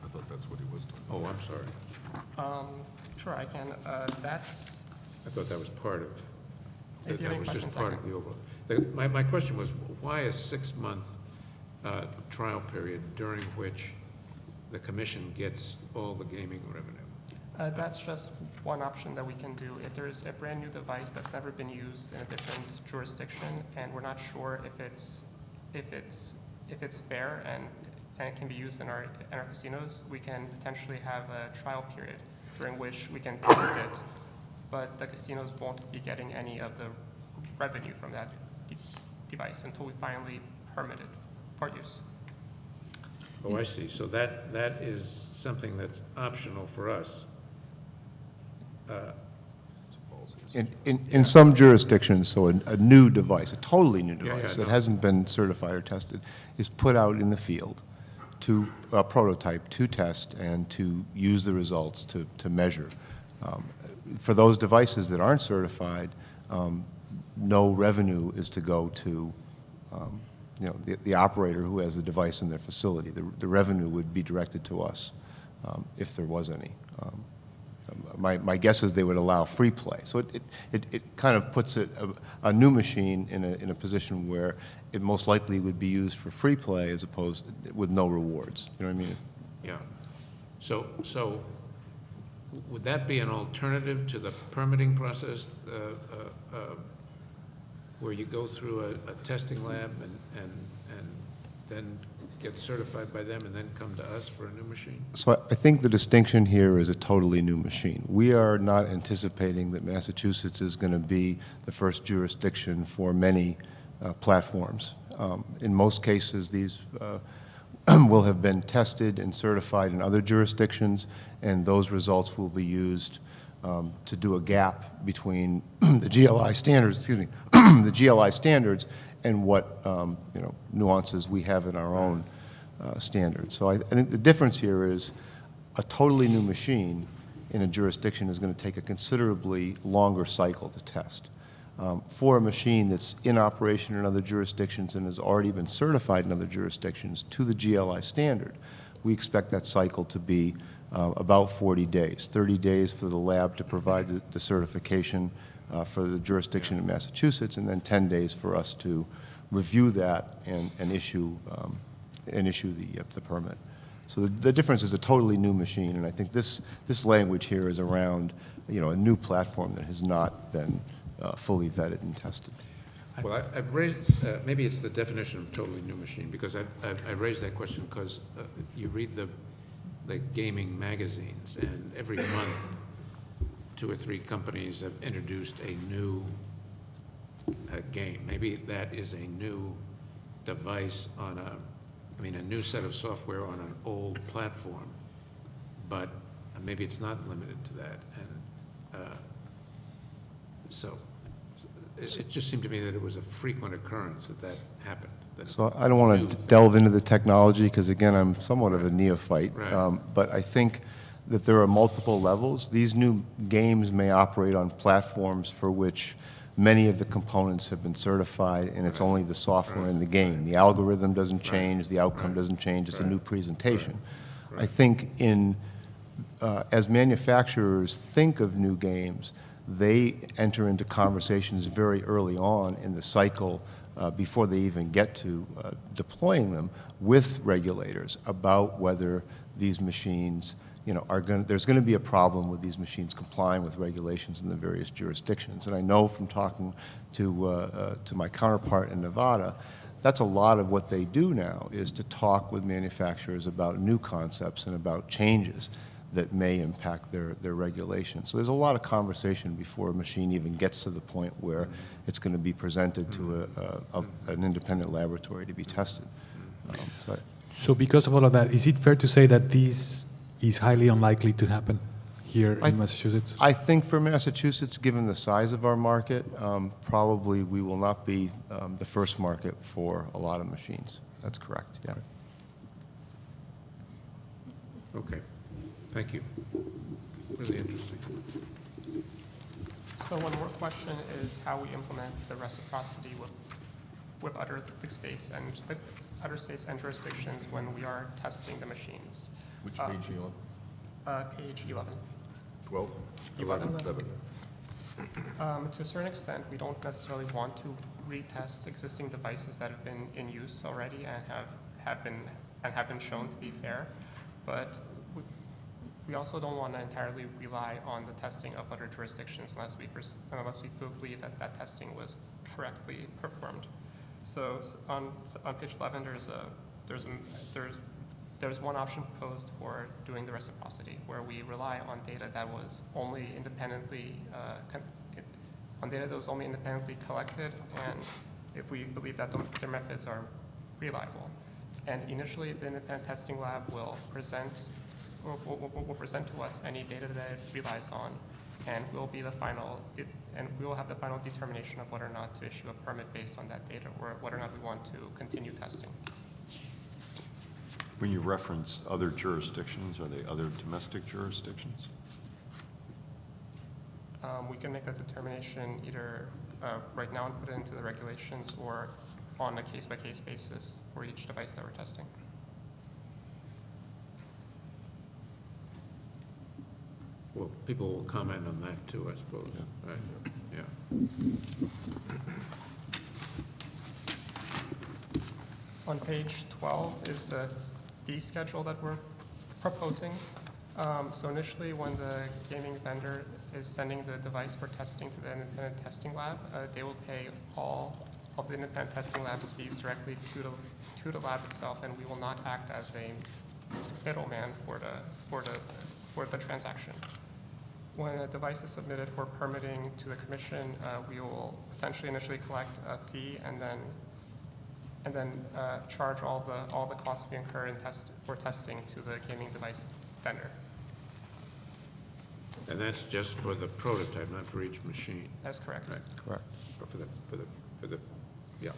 I thought that's what he was talking Oh, I'm sorry. Sure, I can. That's, I thought that was part of, if you have that any was just questions, I part of can. the overall. My question was, why a 6-month trial period during which the commission gets all the gaming revenue? That's just one option that we can do. If there's a brand new device that's never been used in a different jurisdiction, and we're not sure if it's fair and it can be used in our casinos, we can potentially have a trial period during which we can test it, but the casinos won't be getting any of the revenue from that device until we finally permit it for use. Oh, I see. So that is something that's optional for us. In some jurisdictions, so a new device, a totally new Yeah, device yeah, that no. hasn't been certified or tested, is put out in the field to prototype, to test, and to use the results to measure. For those devices that aren't certified, no revenue is to go to the operator who has the device in their facility. The revenue would be directed to us if there was any. My guess is they would allow free play. So it kind of puts a new machine in a position where it most likely would be used for free play as opposed with no rewards. You know what I mean? Yeah. So would that be an alternative to the permitting process where you go through a testing lab and then get certified by them and then come to us for a new machine? So I think the distinction here is a totally new machine. We are not anticipating that Massachusetts is going to be the first jurisdiction for many platforms. In most cases, these will have been tested and certified in other jurisdictions, and those results will be used to do a gap between the GLI standards, the GLI standards and what, nuances we have in our own standards. So I think the difference here is a totally new machine in a jurisdiction is going to take a considerably longer cycle to test. For a machine that's in operation in other jurisdictions and has already been certified in other jurisdictions to the GLI standard, we expect that cycle to be about 40 days, 30 days for the lab to provide the certification for the jurisdiction in Massachusetts, and then 10 days for us to review that and issue the permit. So the difference is a totally new machine, and I think this language here is around, a new platform that has not been fully vetted and tested. Well, I've raised, maybe it's the definition of totally new machine, because I raised that question because you read the gaming magazines, and every month, 2 or 3 companies have introduced a new game. Maybe that is a new device on a new set of software on an old platform, but maybe it's not limited to that. And so it just seemed to me that it was a frequent occurrence that happened. So I don't want to delve into the technology because, again, I'm somewhat of a neophyte. Right. But I think that there are multiple levels. These new games may operate on platforms for which many of the components have been certified, and it's only the software in the game. The algorithm doesn't change, the outcome doesn't change, it's a new presentation. I think as manufacturers think of new games, they enter into conversations very early on in the cycle before they even get to deploying them with regulators about whether these machines, there's going to be a problem with these machines complying with regulations in the various jurisdictions. And I know from talking to my counterpart in Nevada, that's a lot of what they do now, is to talk with manufacturers about new concepts and about changes that may impact their regulations. So there's a lot of conversation before a machine even gets to the point where it's going to be presented to an independent laboratory to be tested. So because of all of that, is it fair to say that this is highly unlikely to happen here in Massachusetts? I think for Massachusetts, given the size of our market, probably we will not be the first market for a lot of machines. That's correct, yeah. Okay, thank you. Really interesting. So one more question is how we implement the reciprocity with other states and jurisdictions when we are testing the machines. Which page are you on? Page 11. 12? 11. 11. To a certain extent, we don't necessarily want to retest existing devices that have been in use already and have been shown to be fair, but we also don't want to entirely rely on the testing of other jurisdictions unless we believe that testing was correctly performed. So on page 11, there's one option proposed for doing the reciprocity, where we rely on data that was only independently collected, and if we believe that their methods are reliable. And initially, the independent testing lab will present to us any data that it relies on, and we will have the final determination of whether or not to issue a permit based on that data, or whether or not we want to continue testing. When you reference other jurisdictions, are they other domestic jurisdictions? We can make that determination either right now and put it into the regulations, or on a case-by-case basis for each device that we're testing. Well, people will comment on that too, I suppose. Yeah. Right? Yeah. On page 12 is the fee schedule that we're proposing. So initially, when the gaming vendor is sending the device for testing to the independent testing lab, they will pay all of the independent testing lab's fees directly to the lab itself, and we will not act as a middleman for the transaction. When a device is submitted for permitting to the commission, we will potentially initially collect a fee and then charge all the costs we incur for testing to the gaming device vendor. And that's just for the prototype, not for each machine. That's correct. Right. Correct. Or for the, yeah.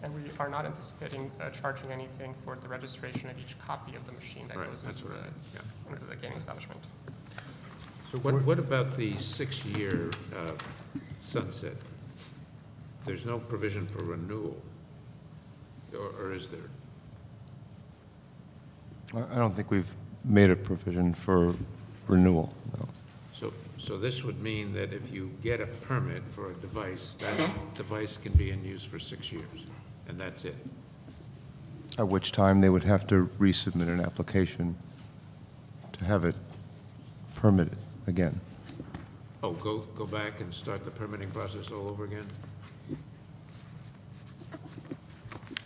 And we are not anticipating charging anything for the registration of each copy of the machine that Right, goes that's into what I meant, yeah. into the gaming establishment. So what about the 6-year sunset? There's no provision for renewal, or is there? I don't think we've made a provision for renewal, no. So this would mean that if you get a permit for a device, that device can be in use for 6 years, and that's it? At which time they would have to resubmit an application to have it permitted again. Oh, go back and start the permitting process all over again?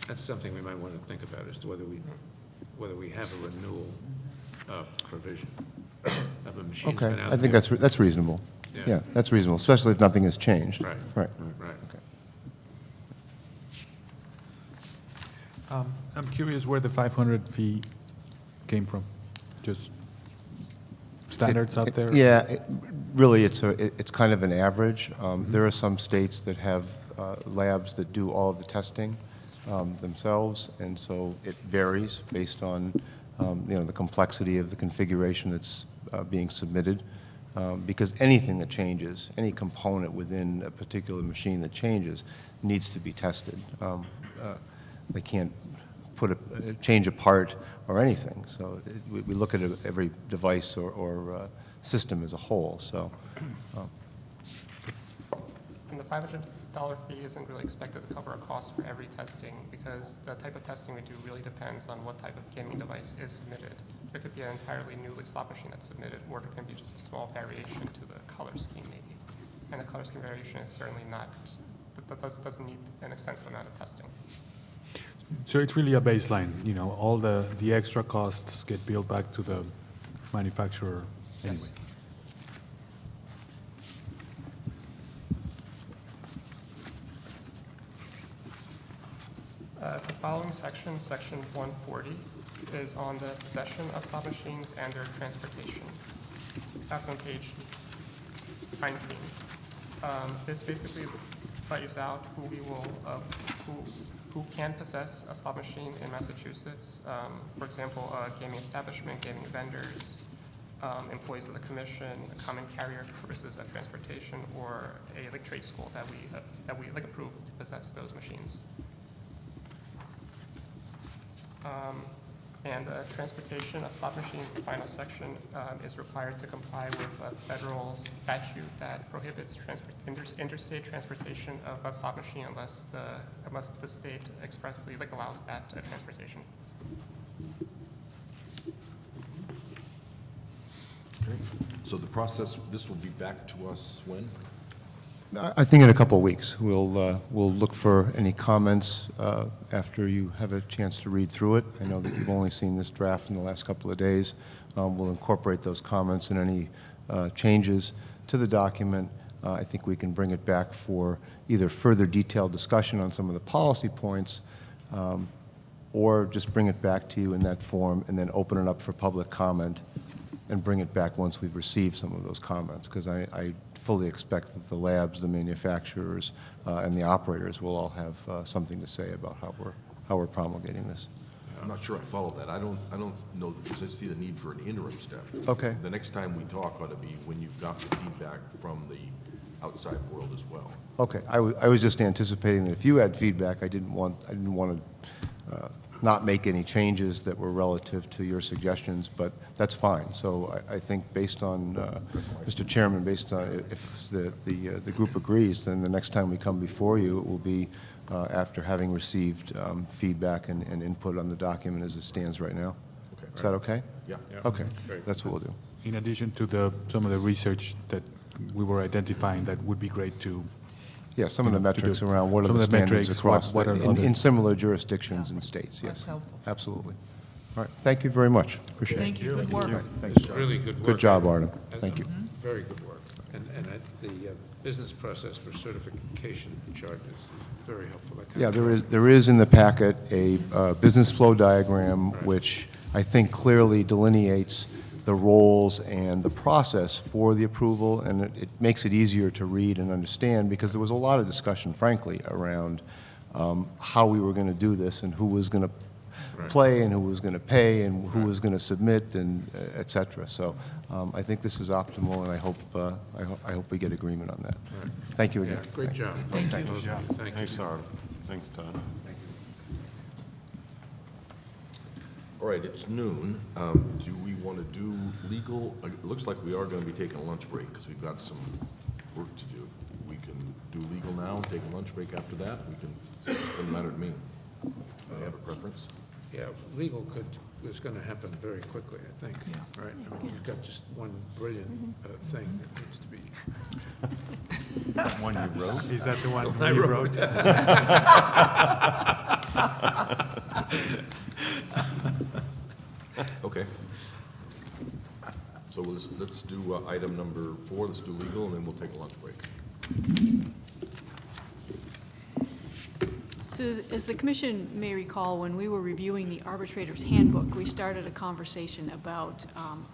That's something we might want to think about as to whether we have a renewal provision of a machine. Okay, I think that's reasonable. Yeah. Yeah, that's reasonable, especially if nothing has changed. Right. Right. Right. I'm curious where the 500 fee came from. Just standards out there? Yeah, really, it's kind of an average. There are some states that have labs that do all of the testing themselves, and so it varies based on, the complexity of the configuration that's being submitted. Because anything that changes, any component within a particular machine that changes, needs to be tested. They can't change a part or anything. So we look at every device or system as a whole, so. And the $500 fee isn't really expected to cover a cost for every testing, because the type of testing we do really depends on what type of gaming device is submitted. There could be an entirely new slot machine that's submitted, or there can be just a small variation to the color scheme maybe. And the color scheme variation is certainly not, doesn't need an extensive amount of testing. So it's really a baseline, all the extra costs get billed back to the manufacturer anyway. Yes. The following section, section 140, is on the possession of slot machines and their transportation. That's on page 19. This basically lays out who we will, who can possess a slot machine in Massachusetts. For example, a gaming establishment, gaming vendors, employees of the commission, a common carrier for purposes of transportation, or a trade school that we approve to possess those machines. And transportation of slot machines, the final section, is required to comply with a federal statute that prohibits interstate transportation of a slot machine unless the state expressly allows that transportation. So the process, this will be back to us when? I think in a couple of weeks. We'll look for any comments after you have a chance to read through it. I know that you've only seen this draft in the last couple of days. We'll incorporate those comments and any changes to the document. I think we can bring it back for either further detailed discussion on some of the policy points, or just bring it back to you in that form and then open it up for public comment and bring it back once we've received some of those comments, because I fully expect that the labs, the manufacturers, and the operators will all have something to say about how we're promulgating this. I'm not sure I follow that. I don't know, because I see the need for an interim step. Okay. The next time we talk ought to be when you've got the feedback from the outside world as well. Okay, I was just anticipating that if you had feedback, I didn't want to not make any changes that were relative to your suggestions, but that's fine. So I think based on, Mr. Chairman, based on if the group agrees, then the next time we come before you, it will be after having received feedback and input on the document as it stands right now. Okay. Is that okay? Yeah. Okay, Great. that's what we'll do. In addition to some of the research that we were identifying, that would be great to. Yeah, some of the to metrics do. around what are Some the of the standards metrics, across, what are in other- similar jurisdictions and states, yes. That's helpful. Absolutely. All right, thank you very much. Appreciate it. Thank you, good work. Thanks. Really good work. Good job, Artem. Thank you. Very good work. And the business process for certification charges is very helpful. That kind Yeah, of- there is in the packet a business flow diagram, which I think clearly delineates the roles and the process for the approval, and it makes it easier to read and understand, because there was a lot of discussion, frankly, around how we were going to do this and who was going to Right. play and who was going to pay and who was going to submit and et cetera. So I think this is optimal, and I hope we get agreement on that. Right. Thank you Yeah, again. great job. Thank you. Thank you. Thanks, Art. Thanks, Todd. All right, it's noon. Do we want to do legal? It looks like we are going to be taking a lunch break because we've got some work to do. We can do legal now and take a lunch break after that. We can, doesn't matter to me. Do you have a preference? Yeah, legal was going to happen very quickly, I think, right? I mean, we've got just one brilliant thing that needs to be. That one you wrote? Is that the one I you wrote. Okay. So let's do item number 4, let's do legal, and then we'll take a lunch break. So as the commission may recall, when we were reviewing the arbitrator's handbook, we started a conversation about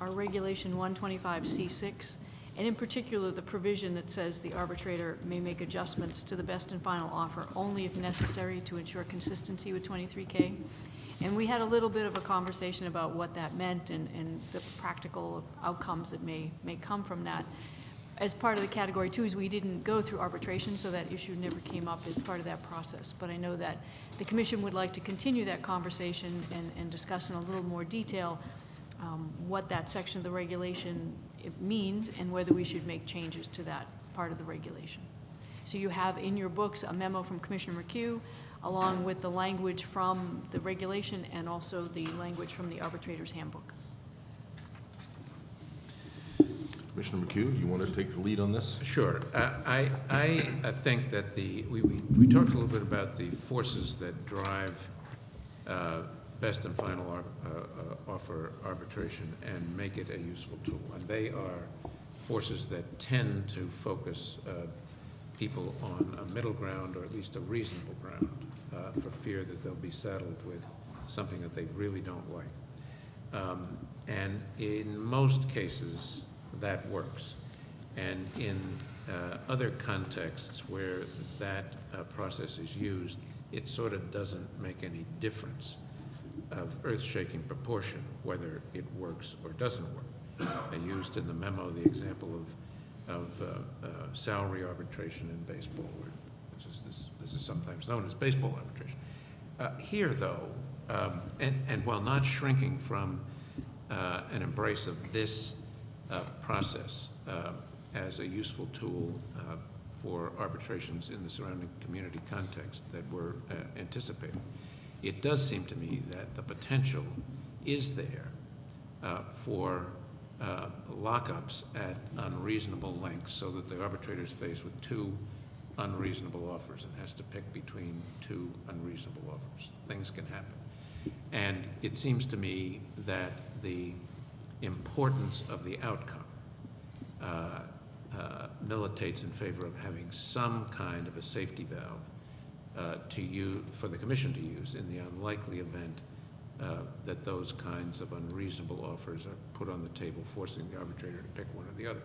our regulation 125C6, and in particular, the provision that says the arbitrator may make adjustments to the best and final offer only if necessary to ensure consistency with 23K. And we had a little bit of a conversation about what that meant and the practical outcomes that may come from that. As part of the category 2s, we didn't go through arbitration, so that issue never came up as part of that process. But I know that the commission would like to continue that conversation and discuss in a little more detail what that section of the regulation means and whether we should make changes to that part of the regulation. So you have in your books a memo from Commissioner McHugh, along with the language from the regulation and also the language from the arbitrator's handbook. Commissioner McHugh, do you want to take the lead on this? Sure. I think that we talked a little bit about the forces that drive best and final offer arbitration and make it a useful tool. And they are forces that tend to focus people on a middle ground, or at least a reasonable ground, for fear that they'll be saddled with something that they really don't like. And in most cases, that works. And in other contexts where that process is used, it sort of doesn't make any difference of earth-shaking proportion whether it works or doesn't work. I used in the memo the example of salary arbitration in baseball, which is this is sometimes known as baseball arbitration. Here, though, and while not shrinking from an embrace of this process as a useful tool for arbitrations in the surrounding community context that we're anticipating, it does seem to me that the potential is there for lockups at unreasonable lengths, so that the arbitrator is faced with 2 unreasonable offers and has to pick between 2 unreasonable offers. Things can happen. And it seems to me that the importance of the outcome militates in favor of having some kind of a safety valve for the commission to use in the unlikely event that those kinds of unreasonable offers are put on the table, forcing the arbitrator to pick one or the other.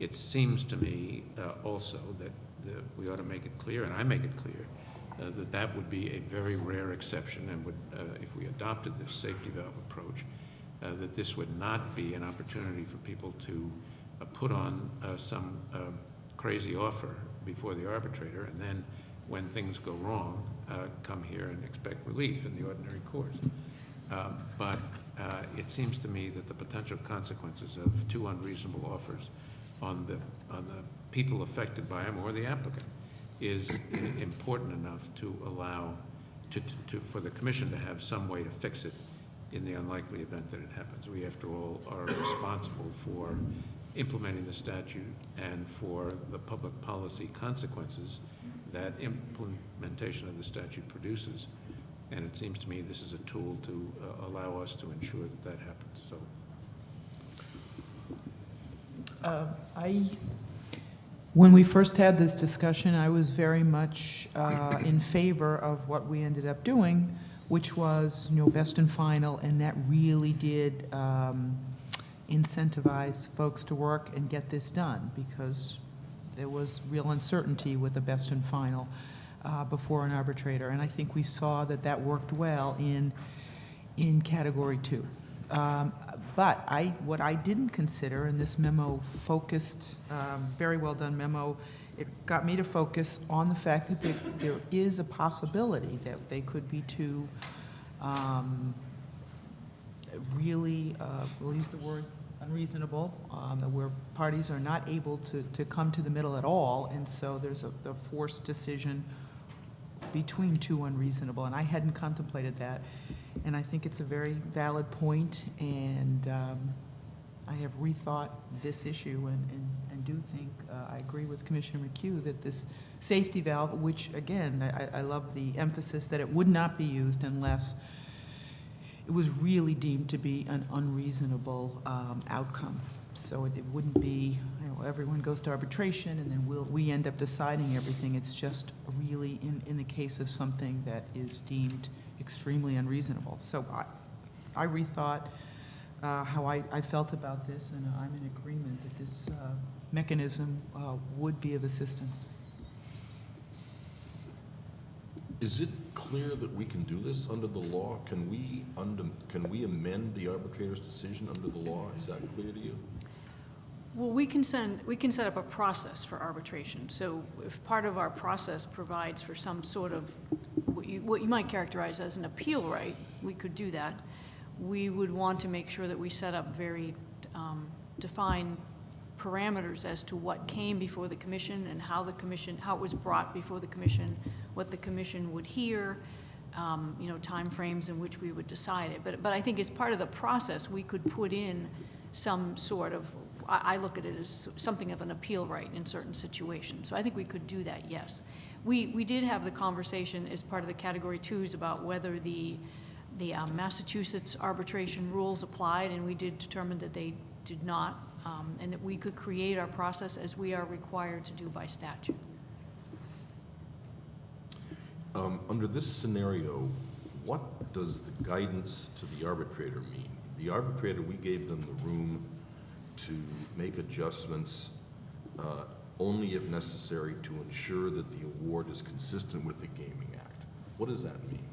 It seems to me also that we ought to make it clear, and I make it clear, that would be a very rare exception, and would, if we adopted this safety valve approach, that this would not be an opportunity for people to put on some crazy offer before the arbitrator, and then when things go wrong, come here and expect relief in the ordinary course. But it seems to me that the potential consequences of 2 unreasonable offers on the people affected by them or the applicant is important enough to allow for the commission to have some way to fix it in the unlikely event that it happens. We, after all, are responsible for implementing the statute and for the public policy consequences that implementation of the statute produces. And it seems to me this is a tool to allow us to ensure that that happens. So, When we first had this discussion, I was very much in favor of what we ended up doing, which was, best and final, and that really did incentivize folks to work and get this done, because there was real uncertainty with the best and final. before an arbitrator. And I think we saw that that worked well in Category 2. But what I didn't consider, and this memo focused, very well done memo, it got me to focus on the fact that there is a possibility that they could be two really, we'll use the word unreasonable, where parties are not able to come to the middle at all, and so there's the forced decision between two unreasonable, and I hadn't contemplated that. And I think it's a very valid point, and I have rethought this issue and do think, I agree with Commissioner McHugh, that this safety valve, which again, I love the emphasis that it would not be used unless it was really deemed to be an unreasonable outcome. So it wouldn't be, everyone goes to arbitration and then we end up deciding everything. It's just really in the case of something that is deemed extremely unreasonable. So I rethought how I felt about this, and I'm in agreement that this mechanism would be of assistance. Is it clear that we can do this under the law? Can we amend the arbitrator's decision under the law? Is that clear to you? Well, we can set up a process for arbitration. So if part of our process provides for some sort of what you might characterize as an appeal right, we could do that. We would want to make sure that we set up very defined parameters as to what came before the commission and how it was brought before the commission, what the commission would hear, timeframes in which we would decide it. But I think as part of the process, we could put in some sort of, I look at it as something of an appeal right in certain situations. So I think we could do that, yes. We did have the conversation as part of the Category 2s about whether the Massachusetts arbitration rules applied, and we did determine that they did not, and that we could create our process as we are required to do by statute. Under this scenario, what does the guidance to the arbitrator mean? The arbitrator, we gave them the room to make adjustments only if necessary to ensure that the award is consistent with the Gaming Act. What does that mean?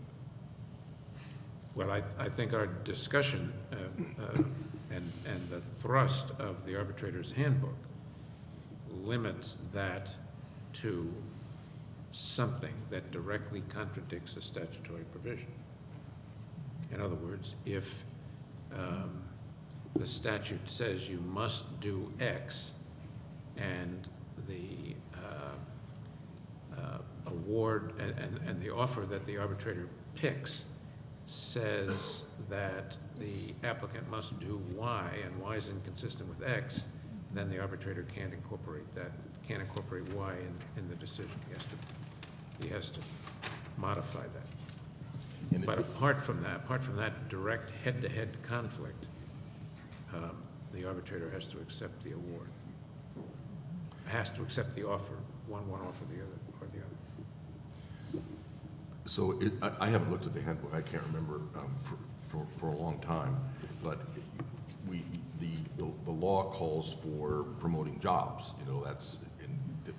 Well, I think our discussion and the thrust of the arbitrator's handbook limits that to something that directly contradicts a statutory provision. In other words, if the statute says you must do X and the award and the offer that the arbitrator picks says that the applicant must do Y and Y is inconsistent with X, then the arbitrator can't incorporate Y in the decision. He has to modify that. But apart from that direct head-to-head conflict, the arbitrator has to accept the award, has to accept the offer, one offer the other, or the other. So I haven't looked at the handbook. I can't remember for a long time, but the law calls for promoting jobs. That's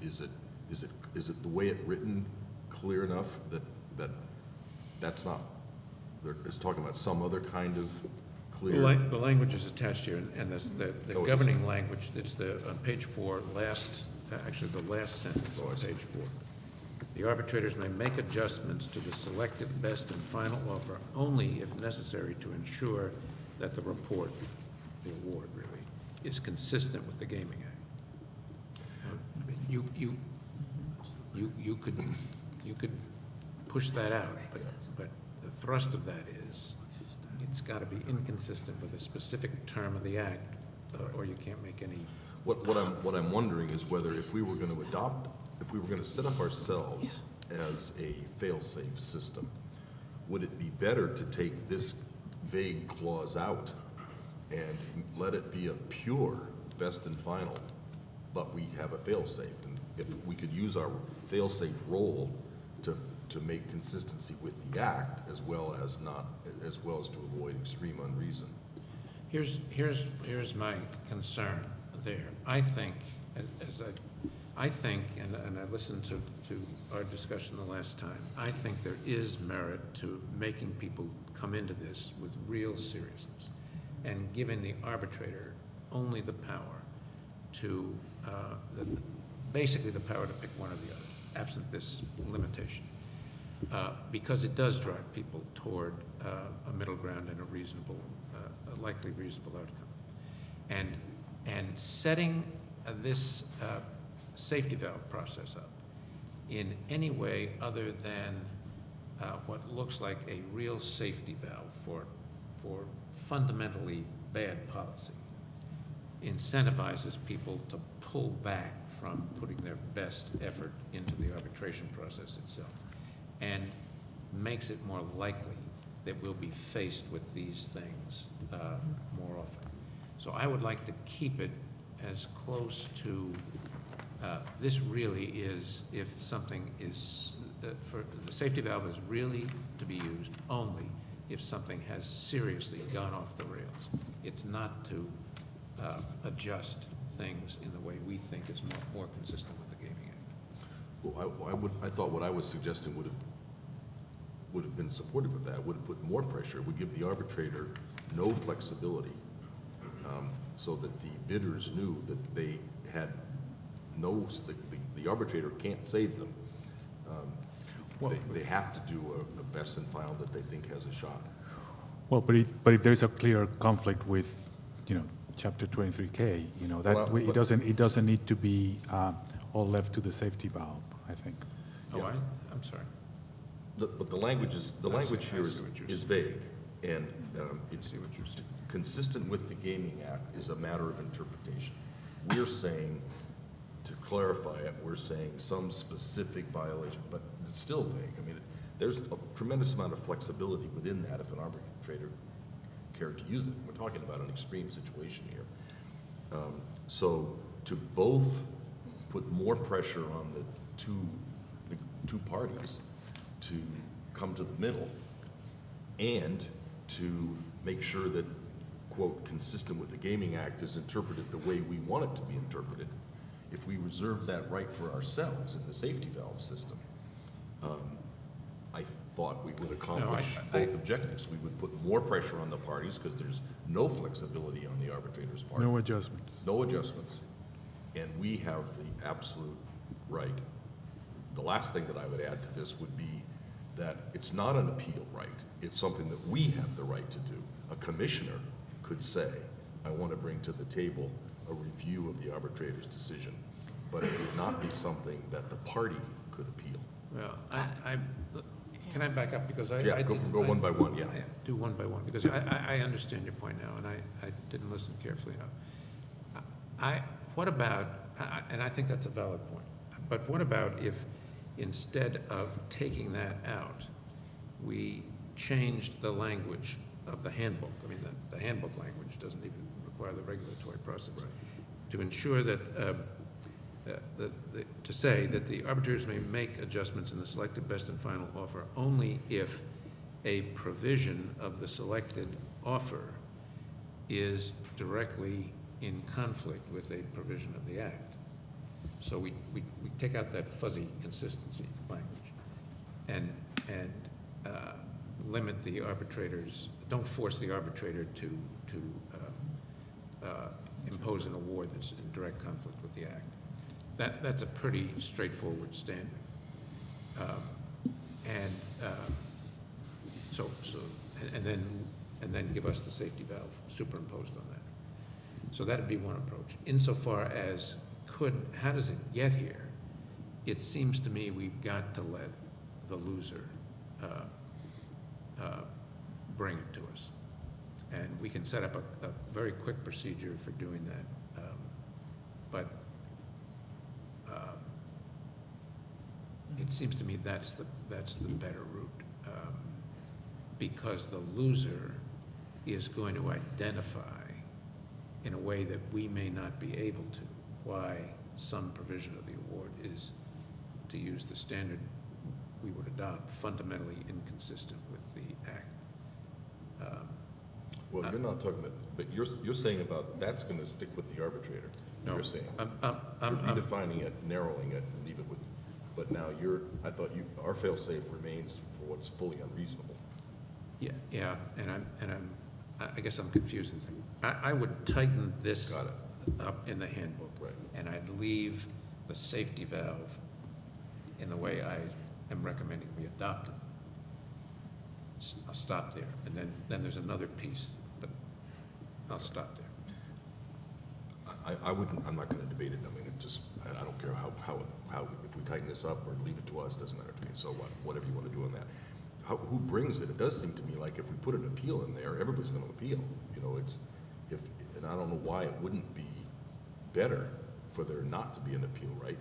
is it the way it's written clear enough that that's not? It's talking about some other kind of clear. The language is attached here, and the governing language. It's on page 4, the last sentence on page 4. The arbitrators may make adjustments to the selected best and final offer only if necessary to ensure that the report, the award really, is consistent with the Gaming Act. You could push that out, but the thrust of that is it's got to be inconsistent with a specific term of the Act, or you can't make any. What I'm wondering is whether if we were going to set up ourselves as a fail-safe system, would it be better to take this vague clause out and let it be a pure best and final, but we have a fail-safe? And if we could use our fail-safe role to make consistency with the Act as well as to avoid extreme unreason. Here's my concern there. I think, I think, and I listened to our discussion the last time, I think there is merit to making people come into this with real seriousness and giving the arbitrator only the power to, basically the power to pick one or the other, absent this limitation. Because it does drive people toward a middle ground and a reasonable, a likely reasonable outcome. And setting this safety valve process up in any way other than what looks like a real safety valve for fundamentally bad policy incentivizes people to pull back from putting their best effort into the arbitration process itself, and makes it more likely that we'll be faced with these things more often. So I would like to keep it as close to, this really is, if something is, for the safety valve is really to be used only if something has seriously gone off the rails. It's not to adjust things in the way we think is more consistent with the Gaming Act. Well, I thought what I was suggesting would have been supportive of that, would have put more pressure, would give the arbitrator no flexibility, so that the bidders knew that they had no, the arbitrator can't save them. They have to do a best and final that they think has a shot. Well, but if there's a clear conflict with, Chapter 23K, that Well, it doesn't need to be all left to the safety valve, I think. Oh, Yeah. I'm sorry. But the language here is vague, and it's See what you're saying. consistent with the Gaming Act is a matter of interpretation. We're saying, to clarify it, we're saying some specific violation, but it's still vague. I mean, there's a tremendous amount of flexibility within that if an arbitrator cared to use it. We're talking about an extreme situation here. So to both put more pressure on the two parties to come to the middle, and to make sure that, quote, consistent with the Gaming Act is interpreted the way we want it to be interpreted, if we reserve that right for ourselves in the safety valve system, I thought we would accomplish both objectives. We would put more pressure on the parties because there's no flexibility on the arbitrator's part. No adjustments. No adjustments. And we have the absolute right. The last thing that I would add to this would be that it's not an appeal right. It's something that we have the right to do. A commissioner could say, I want to bring to the table a review of the arbitrator's decision, but it would not be something that the party could appeal. Well, can I back up, because I Yeah, go one by one, yeah. Do one by one, because I understand your point now, and I didn't listen carefully enough. What about, and I think that's a valid point, but what about if instead of taking that out, we changed the language of the handbook? I mean, the handbook language doesn't even require the regulatory process. Right. To ensure that, to say that the arbitrators may make adjustments in the selected best and final offer only if a provision of the selected offer is directly in conflict with a provision of the Act. So we take out that fuzzy consistency language and limit the arbitrators, don't force the arbitrator to impose an award that's in direct conflict with the Act. That's a pretty straightforward standard. And then give us the safety valve superimposed on that. So that'd be one approach. Insofar as how does it get here? It seems to me we've got to let the loser bring it to us. And we can set up a very quick procedure for doing that. But it seems to me that's the better route, because the loser is going to identify in a way that we may not be able to why some provision of the award is, to use the standard we would adopt, fundamentally inconsistent with the Act. Well, you're not talking about, but you're saying about that's going to stick with the arbitrator. No, you're saying. I'm- You're redefining it, narrowing it, and leave it with, but now I thought our fail-safe remains for what's fully unreasonable. Yeah, I guess I'm confusing things. I would tighten this Got it. up in the handbook. Right. And I'd leave the safety valve in the way I am recommending we adopt it. I'll stop there, and then there's another piece, but I'll stop there. I wouldn't, I'm not gonna debate it, I mean, it just, I don't care how, if we tighten this up or leave it to us, doesn't matter to me, so what, whatever you wanna do on that. Who brings it? It does seem to me like if we put an appeal in there, everybody's gonna appeal, you know, and I don't know why it wouldn't be better for there not to be an appeal, right?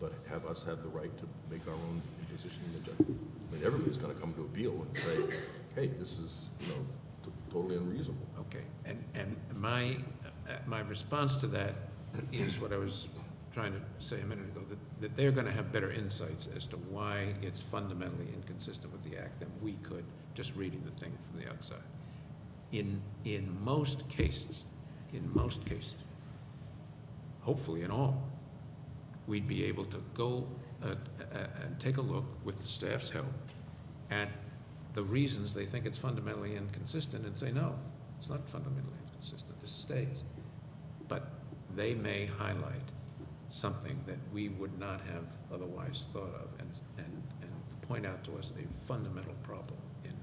But have us have the right to make our own position in the judgment. I mean, everybody's gonna come to appeal and say, hey, this is, you know, totally unreasonable. Okay, and my response to that is what I was trying to say a minute ago, that they're gonna have better insights as to why it's fundamentally inconsistent with the act than we could just reading the thing from the outside. In most cases, hopefully in all, we'd be able to go and take a look with the staff's help at the reasons they think it's fundamentally inconsistent and say, no, it's not fundamentally inconsistent, this stays. But they may highlight something that we would not have otherwise thought of and point out to us a fundamental problem in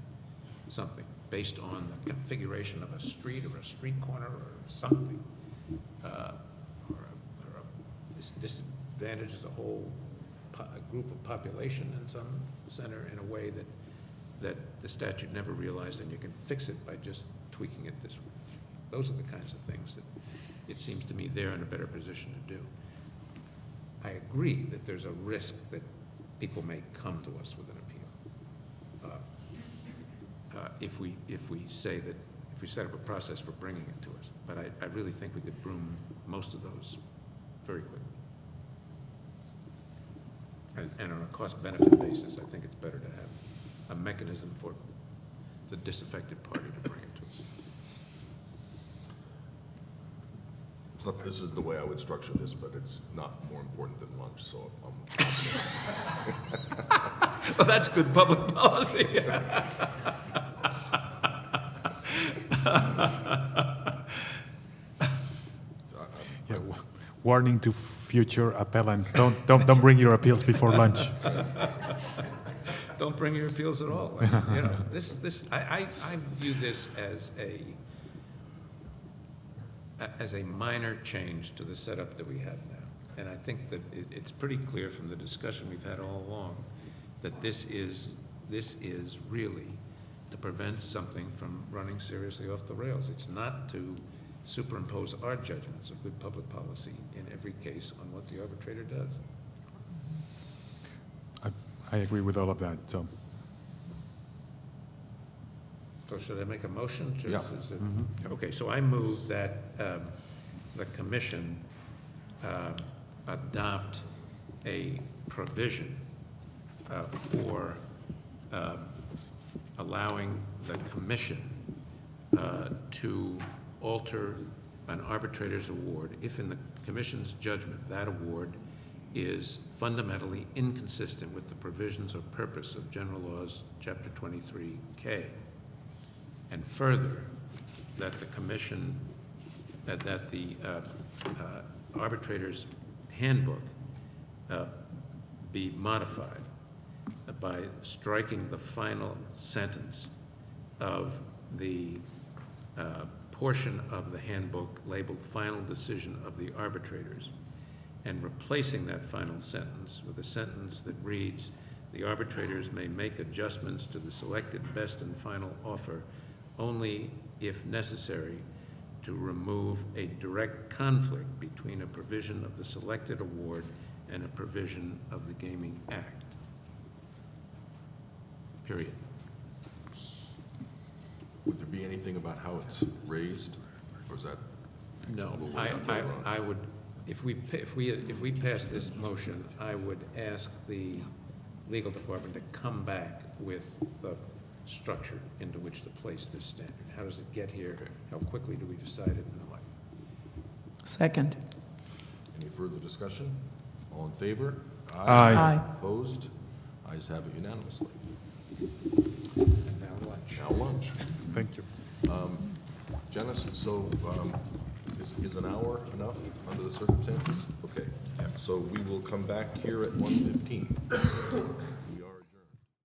something based on the configuration of a street or a street corner or something, this disadvantages a whole group of population in some center in a way that the statute never realized, and you can fix it by just tweaking it this way. Those are the kinds of things that it seems to me they're in a better position to do. I agree that there's a risk that people may come to us with an appeal. If we say that, if we set up a process for bringing it to us. But I really think we could broom most of those very quickly. And on a cost-benefit basis, I think it's better to have a mechanism for the disaffected party to bring it to us. It's not, this is the way I would structure this, but it's not more important than lunch, so I'm Well, that's good public policy. Yeah, warning to future appellants, don't bring your appeals before lunch. Don't bring your appeals at all. You know, I view this as a minor change to the setup that we have now. And I think that it's pretty clear from the discussion we've had all along that this is really to prevent something from running seriously off the rails. It's not to superimpose our judgments of good public policy in every case on what the arbitrator does. I agree with all of that, so. So should I make a motion? Yeah. Okay, so I move that the commission adopt a provision for allowing the commission to alter an arbitrator's award if in the commission's judgment that award is fundamentally inconsistent with the provisions or purpose of General Laws, Chapter 23K. And further, that the commission, that the arbitrator's handbook be modified by striking the final sentence of the portion of the handbook labeled Final Decision of the Arbitrators, and replacing that final sentence with a sentence that reads, "The arbitrators may make adjustments to the selected best and final offer only if necessary to remove a direct conflict between a provision of the selected award and a provision of the Gaming Act." Period. Would there be anything about how it's raised, or is that? No, We'll work out later on. I would, if we pass this motion, I would ask the legal department to come back with the structure into which to place this standard. How does it get here? How quickly do we decide it and the like? Second. Any further discussion? All in favor? Aye. Opposed? Ayes have it unanimously. Now lunch. Now lunch. Thank you. Janice, so is an hour enough under the circumstances? Okay. So we will come back here at 1:15.